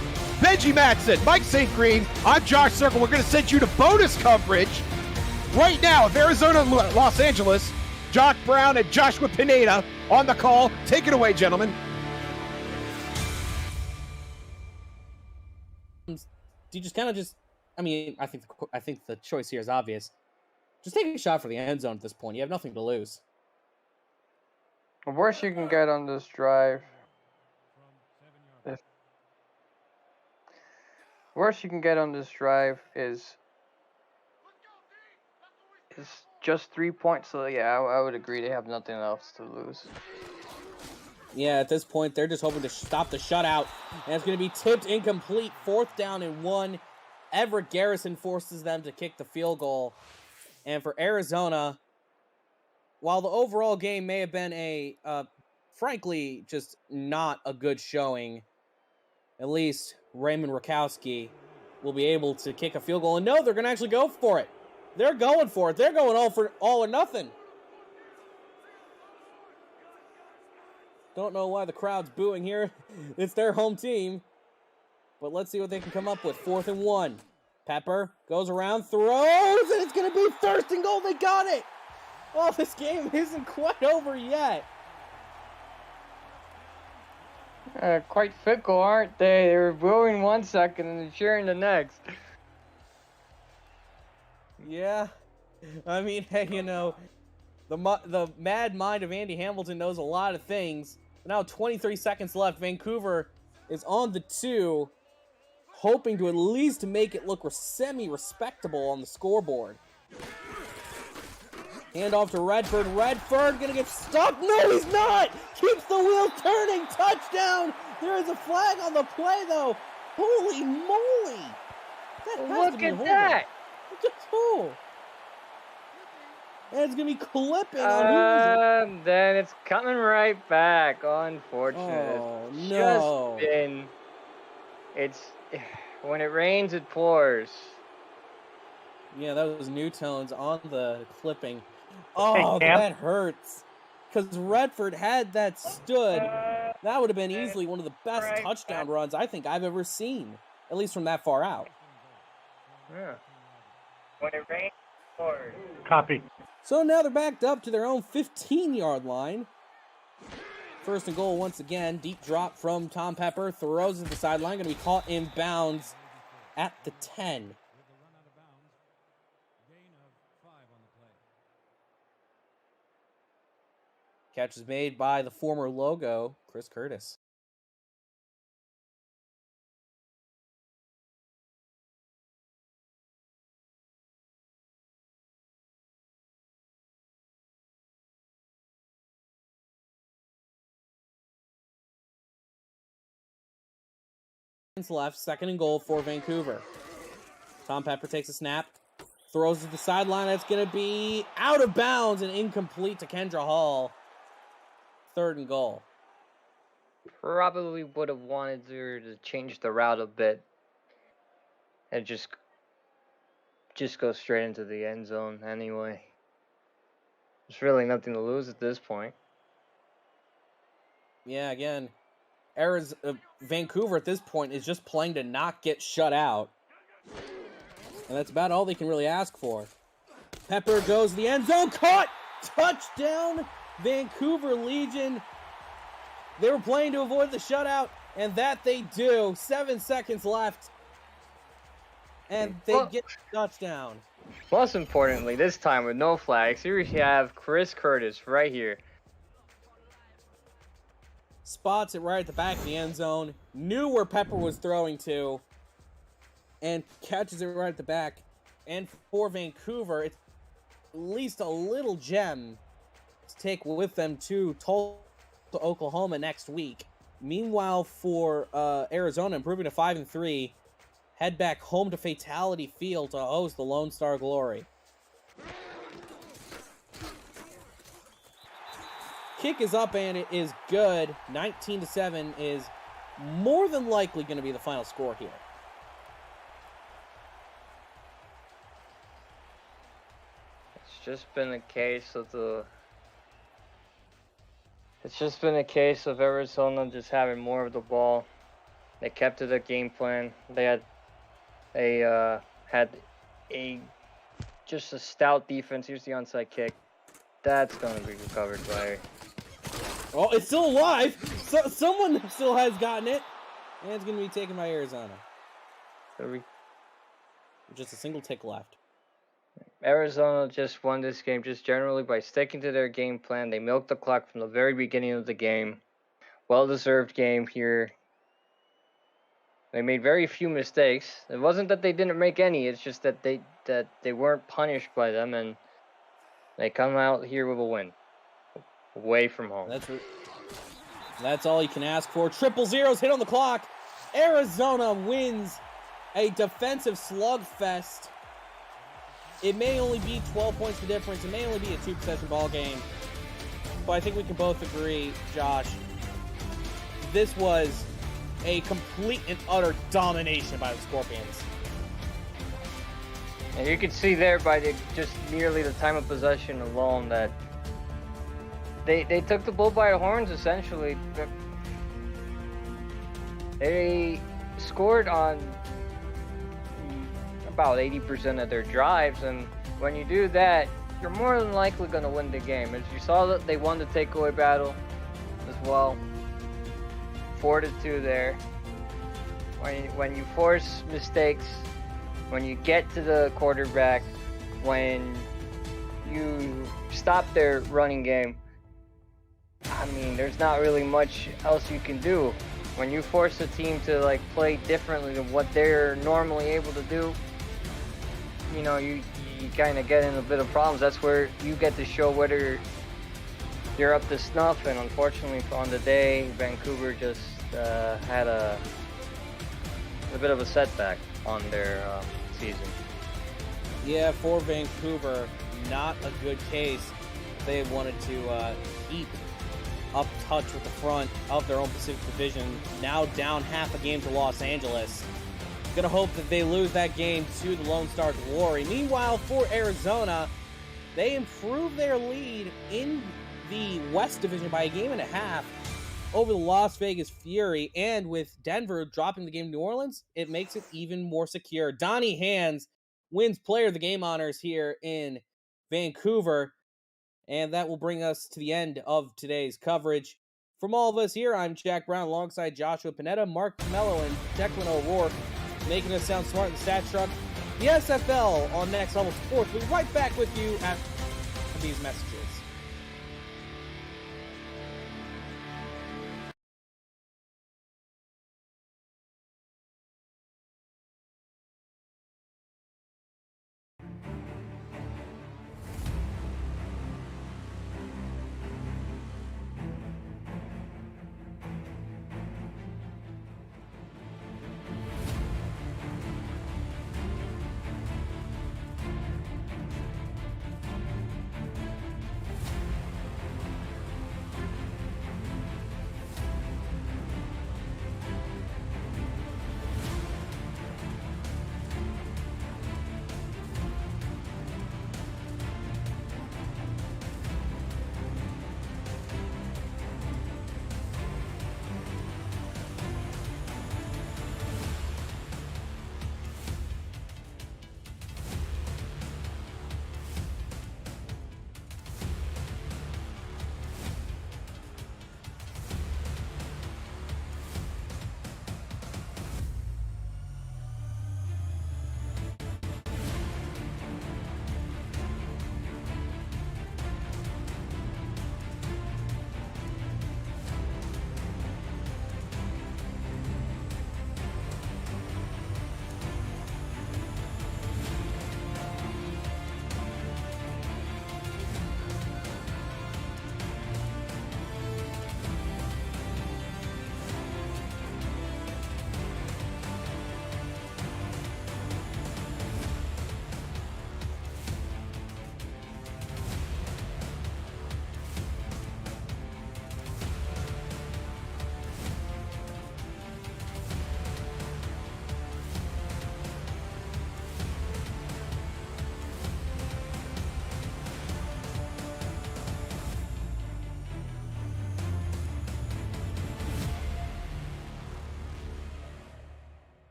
Benji Matson, Mike St. Green. I'm Josh Circle. We're going to send you to bonus coverage right now of Arizona and Los Angeles. Jock Brown and Joshua Pineda on the call. Take it away, gentlemen. Do you just kind of I mean, I think the choice here is obvious. Just take a shot for the end zone at this point. You have nothing to lose. The worst you can get on this drive. Worst you can get on this drive is just 3 points. So yeah, I would agree. They have nothing else to lose. Yeah, at this point, they're just hoping to stop the shutout. And it's going to be tipped incomplete. 4th down and 1. Everett Garrison forces them to kick the field goal. And for Arizona, while the overall game may have been frankly, just not a good showing, at least Raymond Rakowski will be able to kick a field goal. And no, they're going to actually go for it. They're going for it. They're going all or nothing. Don't know why the crowd's booing here. It's their home team. But let's see what they can come up with. 4th and 1. Pepper goes around, throws, and it's going to be 1st and goal. They got it. Oh, this game isn't quite over yet. Quite fickle, aren't they? They were booing 1 second and cheering the next. Yeah. I mean, hey, you know, the mad mind of Andy Hamilton knows a lot of things. Now 23 seconds left. Vancouver is on the 2, hoping to at least make it look semi-respectable on the scoreboard. Hand off to Redford. Redford gonna get stopped. No, he's not! Keeps the wheels turning. Touchdown! There is a flag on the play, though. Holy moly! Look at that! Look at who? And it's gonna be clipping on who? Then it's coming right back. Unfortunate. Oh, no. When it rains, it pours. Yeah, that was New Tones on the clipping. Oh, that hurts. Because Redford, had that stood, that would have been easily one of the best touchdown runs I think I've ever seen. At least from that far out. Yeah. When it rains, it pours. Copy. So now they're backed up to their own 15-yard line. 1st and goal once again. Deep drop from Tom Pepper. Throws to the sideline. Going to be caught in bounds at the 10. Catch is made by the former logo, Chris Curtis. Left, 2nd and goal for Vancouver. Tom Pepper takes a snap, throws to the sideline. That's going to be out of bounds and incomplete to Kendra Hall. 3rd and goal. Probably would have wanted her to change the route a bit and just go straight into the end zone anyway. There's really nothing to lose at this point. Yeah, again, Vancouver at this point is just playing to not get shut out. And that's about all they can really ask for. Pepper goes to the end zone, caught! Touchdown, Vancouver Legion. They were playing to avoid the shutout, and that they do. 7 seconds left. And they get the touchdown. Most importantly, this time with no flags, here we have Chris Curtis right here. Spots it right at the back of the end zone. Knew where Pepper was throwing to. And catches it right at the back. And for Vancouver, it's at least a little gem to take with them to Tulsa, Oklahoma next week. Meanwhile, for Arizona, improving to 5-3, head back home to Fatality Field to host the Lone Star Glory. Kick is up and it is good. 19-7 is more than likely going to be the final score here. It's just been a case of Arizona just having more of the ball. They kept to their game plan. They had just a stout defense. Here's the onside kick. That's gonna be recovered by. Oh, it's still alive. Someone still has gotten it, and it's gonna be taken by Arizona. Just a single tick left. Arizona just won this game just generally by sticking to their game plan. They milked the clock from the very beginning of the game. Well-deserved game here. They made very few mistakes. It wasn't that they didn't make any. It's just that they weren't punished by them, and they come out here with a win. Away from home. That's all you can ask for. Triple zeros hit on the clock. Arizona wins a defensive slugfest. It may only be 12 points of difference. It may only be a 2-possession ball game. But I think we can both agree, Josh, this was a complete and utter domination by the Scorpions. And you can see there by just merely the time of possession alone that they took the bull by the horns, essentially. They scored on about 80% of their drives, and when you do that, you're more than likely going to win the game. As you saw, that they won the takeaway battle as well. 4-2 there. When you force mistakes, when you get to the quarterback, when you stop their running game, I mean, there's not really much else you can do. When you force a team to play differently than what they're normally able to do, you know, you kind of get in a bit of problems. That's where you get to show whether you're up to snuff. And unfortunately, on the day, Vancouver just had a bit of a setback on their season. Yeah, for Vancouver, not a good case. They wanted to keep up touch with the front of their own Pacific Division. Now down half a game to Los Angeles. Gonna hope that they lose that game to the Lone Star Glory. Meanwhile, for Arizona, they improve their lead in the West Division by a game and a half over the Las Vegas Fury. And with Denver dropping the game to New Orleans, it makes it even more secure. Donnie Hands wins Player of the Game honors here in Vancouver. And that will bring us to the end of today's coverage. From all of us here, I'm Jack Brown alongside Joshua Panetta, Mark Mello, and Declan O'Rourke, making us sound smart in the stat truck. The SFL on Next Level Sports. We'll be right back with you after these messages.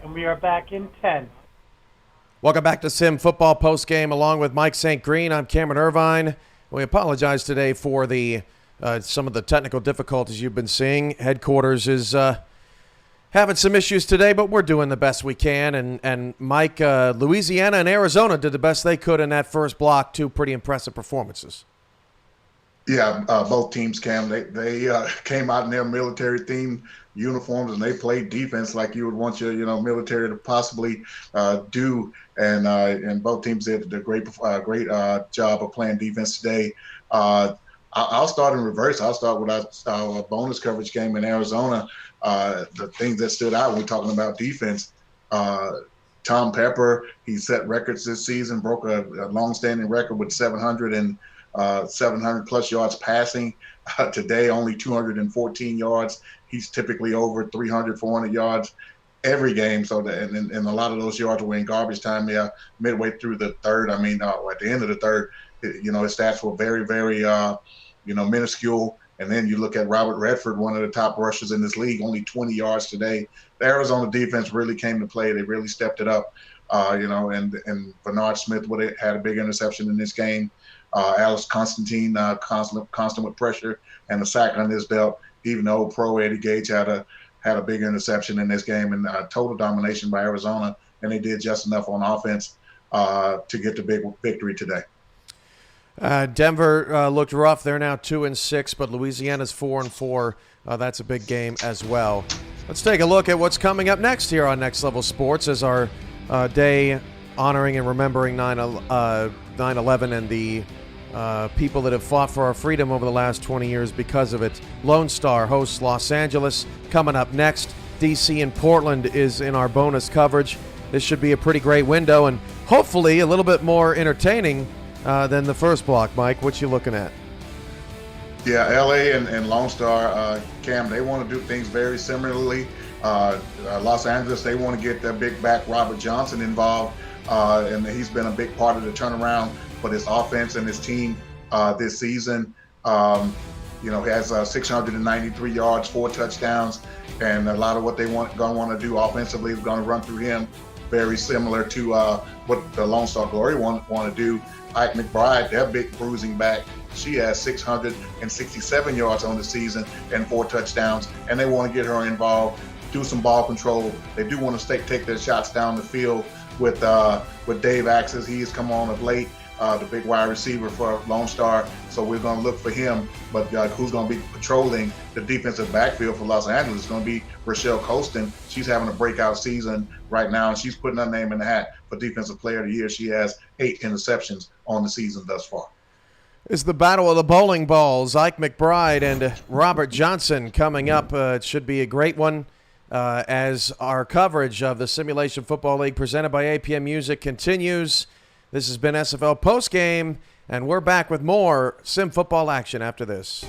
and we are back in 10. Welcome back to Sim Football Postgame along with Mike St. Green. I'm Cameron Irvine. We apologize today for the some of the technical difficulties you've been seeing. Headquarters is having some issues today, but we're doing the best we can. And Mike, Louisiana and Arizona did the best they could in that first block. Two pretty impressive performances. Yeah, both teams, Cam, they came out in their military-themed uniforms and they played defense like you would want your military to possibly do. And both teams did a great job of playing defense today. I'll start in reverse. I'll start with our bonus coverage game in Arizona. The things that stood out when we're talking about defense, Tom Pepper, he set records this season, broke a long-standing record with 700 plus yards passing. Today, only 214 yards. He's typically over 300, 400 yards every game. So, and a lot of those yards were in garbage time there midway through the third. I mean, at the end of the third, his stats were very, very, minuscule. And then you look at Robert Redford, one of the top rushers in this league, only 20 yards today. The Arizona defense really came to play. They really stepped it up, and Bernard Smith had a big interception in this game. Alex Constantine, constant with pressure and a sack on his belt. Even the old pro Eddie Gage had a big interception in this game, and total domination by Arizona, and they did just enough on offense to get the big victory today. Denver looked rough. They're now 2-6, but Louisiana's 4-4. That's a big game as well. Let's take a look at what's coming up next here on Next Level Sports as our day honoring and remembering 9/11 and the people that have fought for our freedom over the last 20 years because of it. Lone Star hosts Los Angeles. Coming up next, DC and Portland is in our bonus coverage. This should be a pretty great window and hopefully a little bit more entertaining than the first block. Mike, what you looking at? Yeah, LA and Lone Star, Cam, they want to do things very similarly. Los Angeles, they want to get their big back Robert Johnson involved, and he's been a big part of the turnaround for this offense and his team this season. He has 693 yards, 4 touchdowns, and a lot of what they going to want to do offensively is going to run through him, very similar to what the Lone Star Glory want to do. Ike McBride, their big bruising back, she has 667 yards on the season and 4 touchdowns, and they want to get her involved, do some ball control. They do want to take their shots down the field with Dave Axis. He has come on of late, the big wide receiver for Lone Star, so we're going to look for him. But who's going to be patrolling the defensive backfield for Los Angeles is going to be Rochelle Colston. She's having a breakout season right now, and she's putting her name in the hat for Defensive Player of the Year. She has 8 interceptions on the season thus far. Is the battle of the bowling balls. Ike McBride and Robert Johnson coming up. It should be a great one as our coverage of the Simulation Football League presented by APM Music continues. This has been SFL Postgame, and we're back with more Sim Football action after this.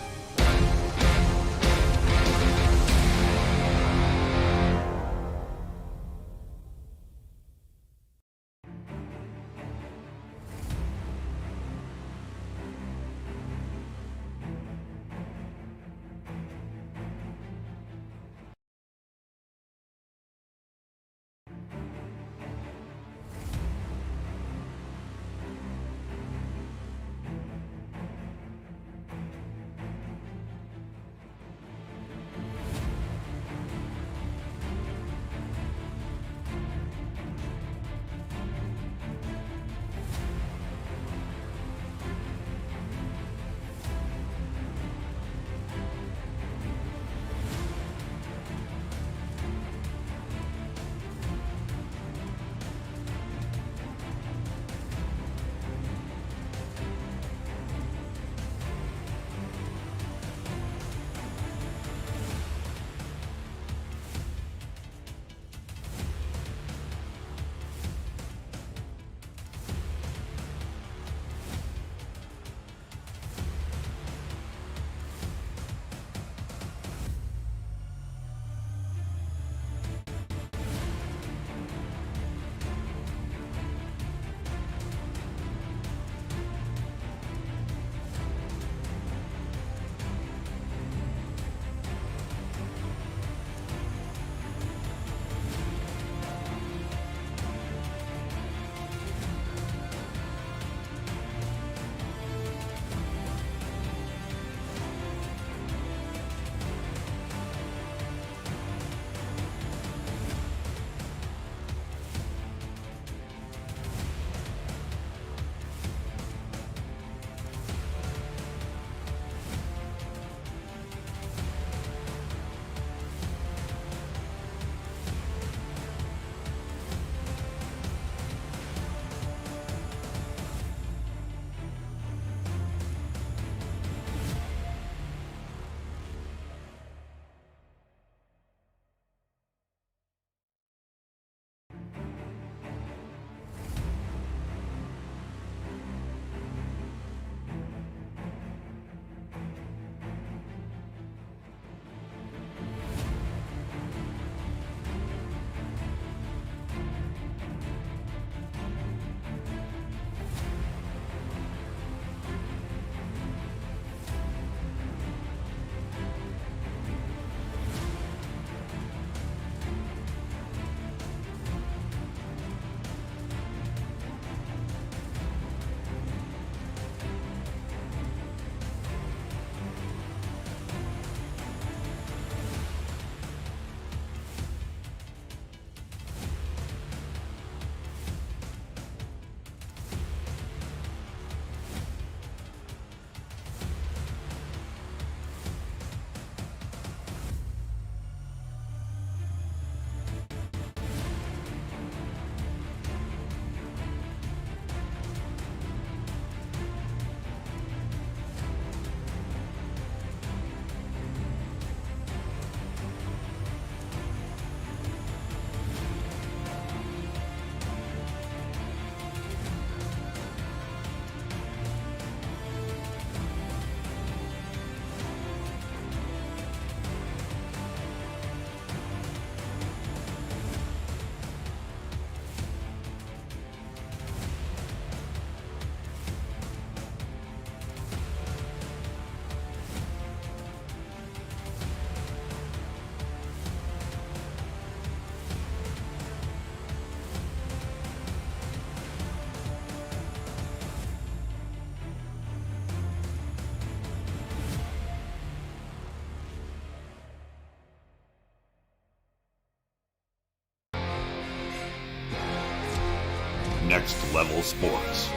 Next Level Sports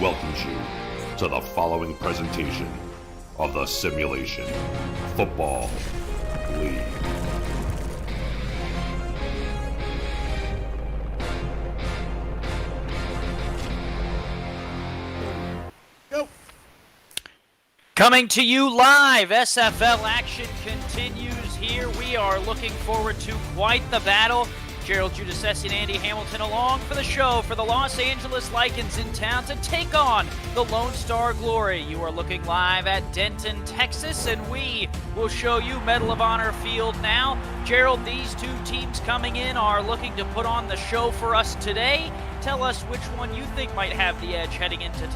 welcomes you to the following presentation of the Simulation Football League. Coming to you live, SFL action continues here. We are looking forward to quite the battle. Gerald Giudice and Andy Hamilton along for the show for the Los Angeles Lycans in town to take on the Lone Star Glory. You are looking live at Denton, Texas, and we will show you Medal of Honor Field now. Gerald, these two teams coming in are looking to put on the show for us today. Tell us which one you think might have the edge heading into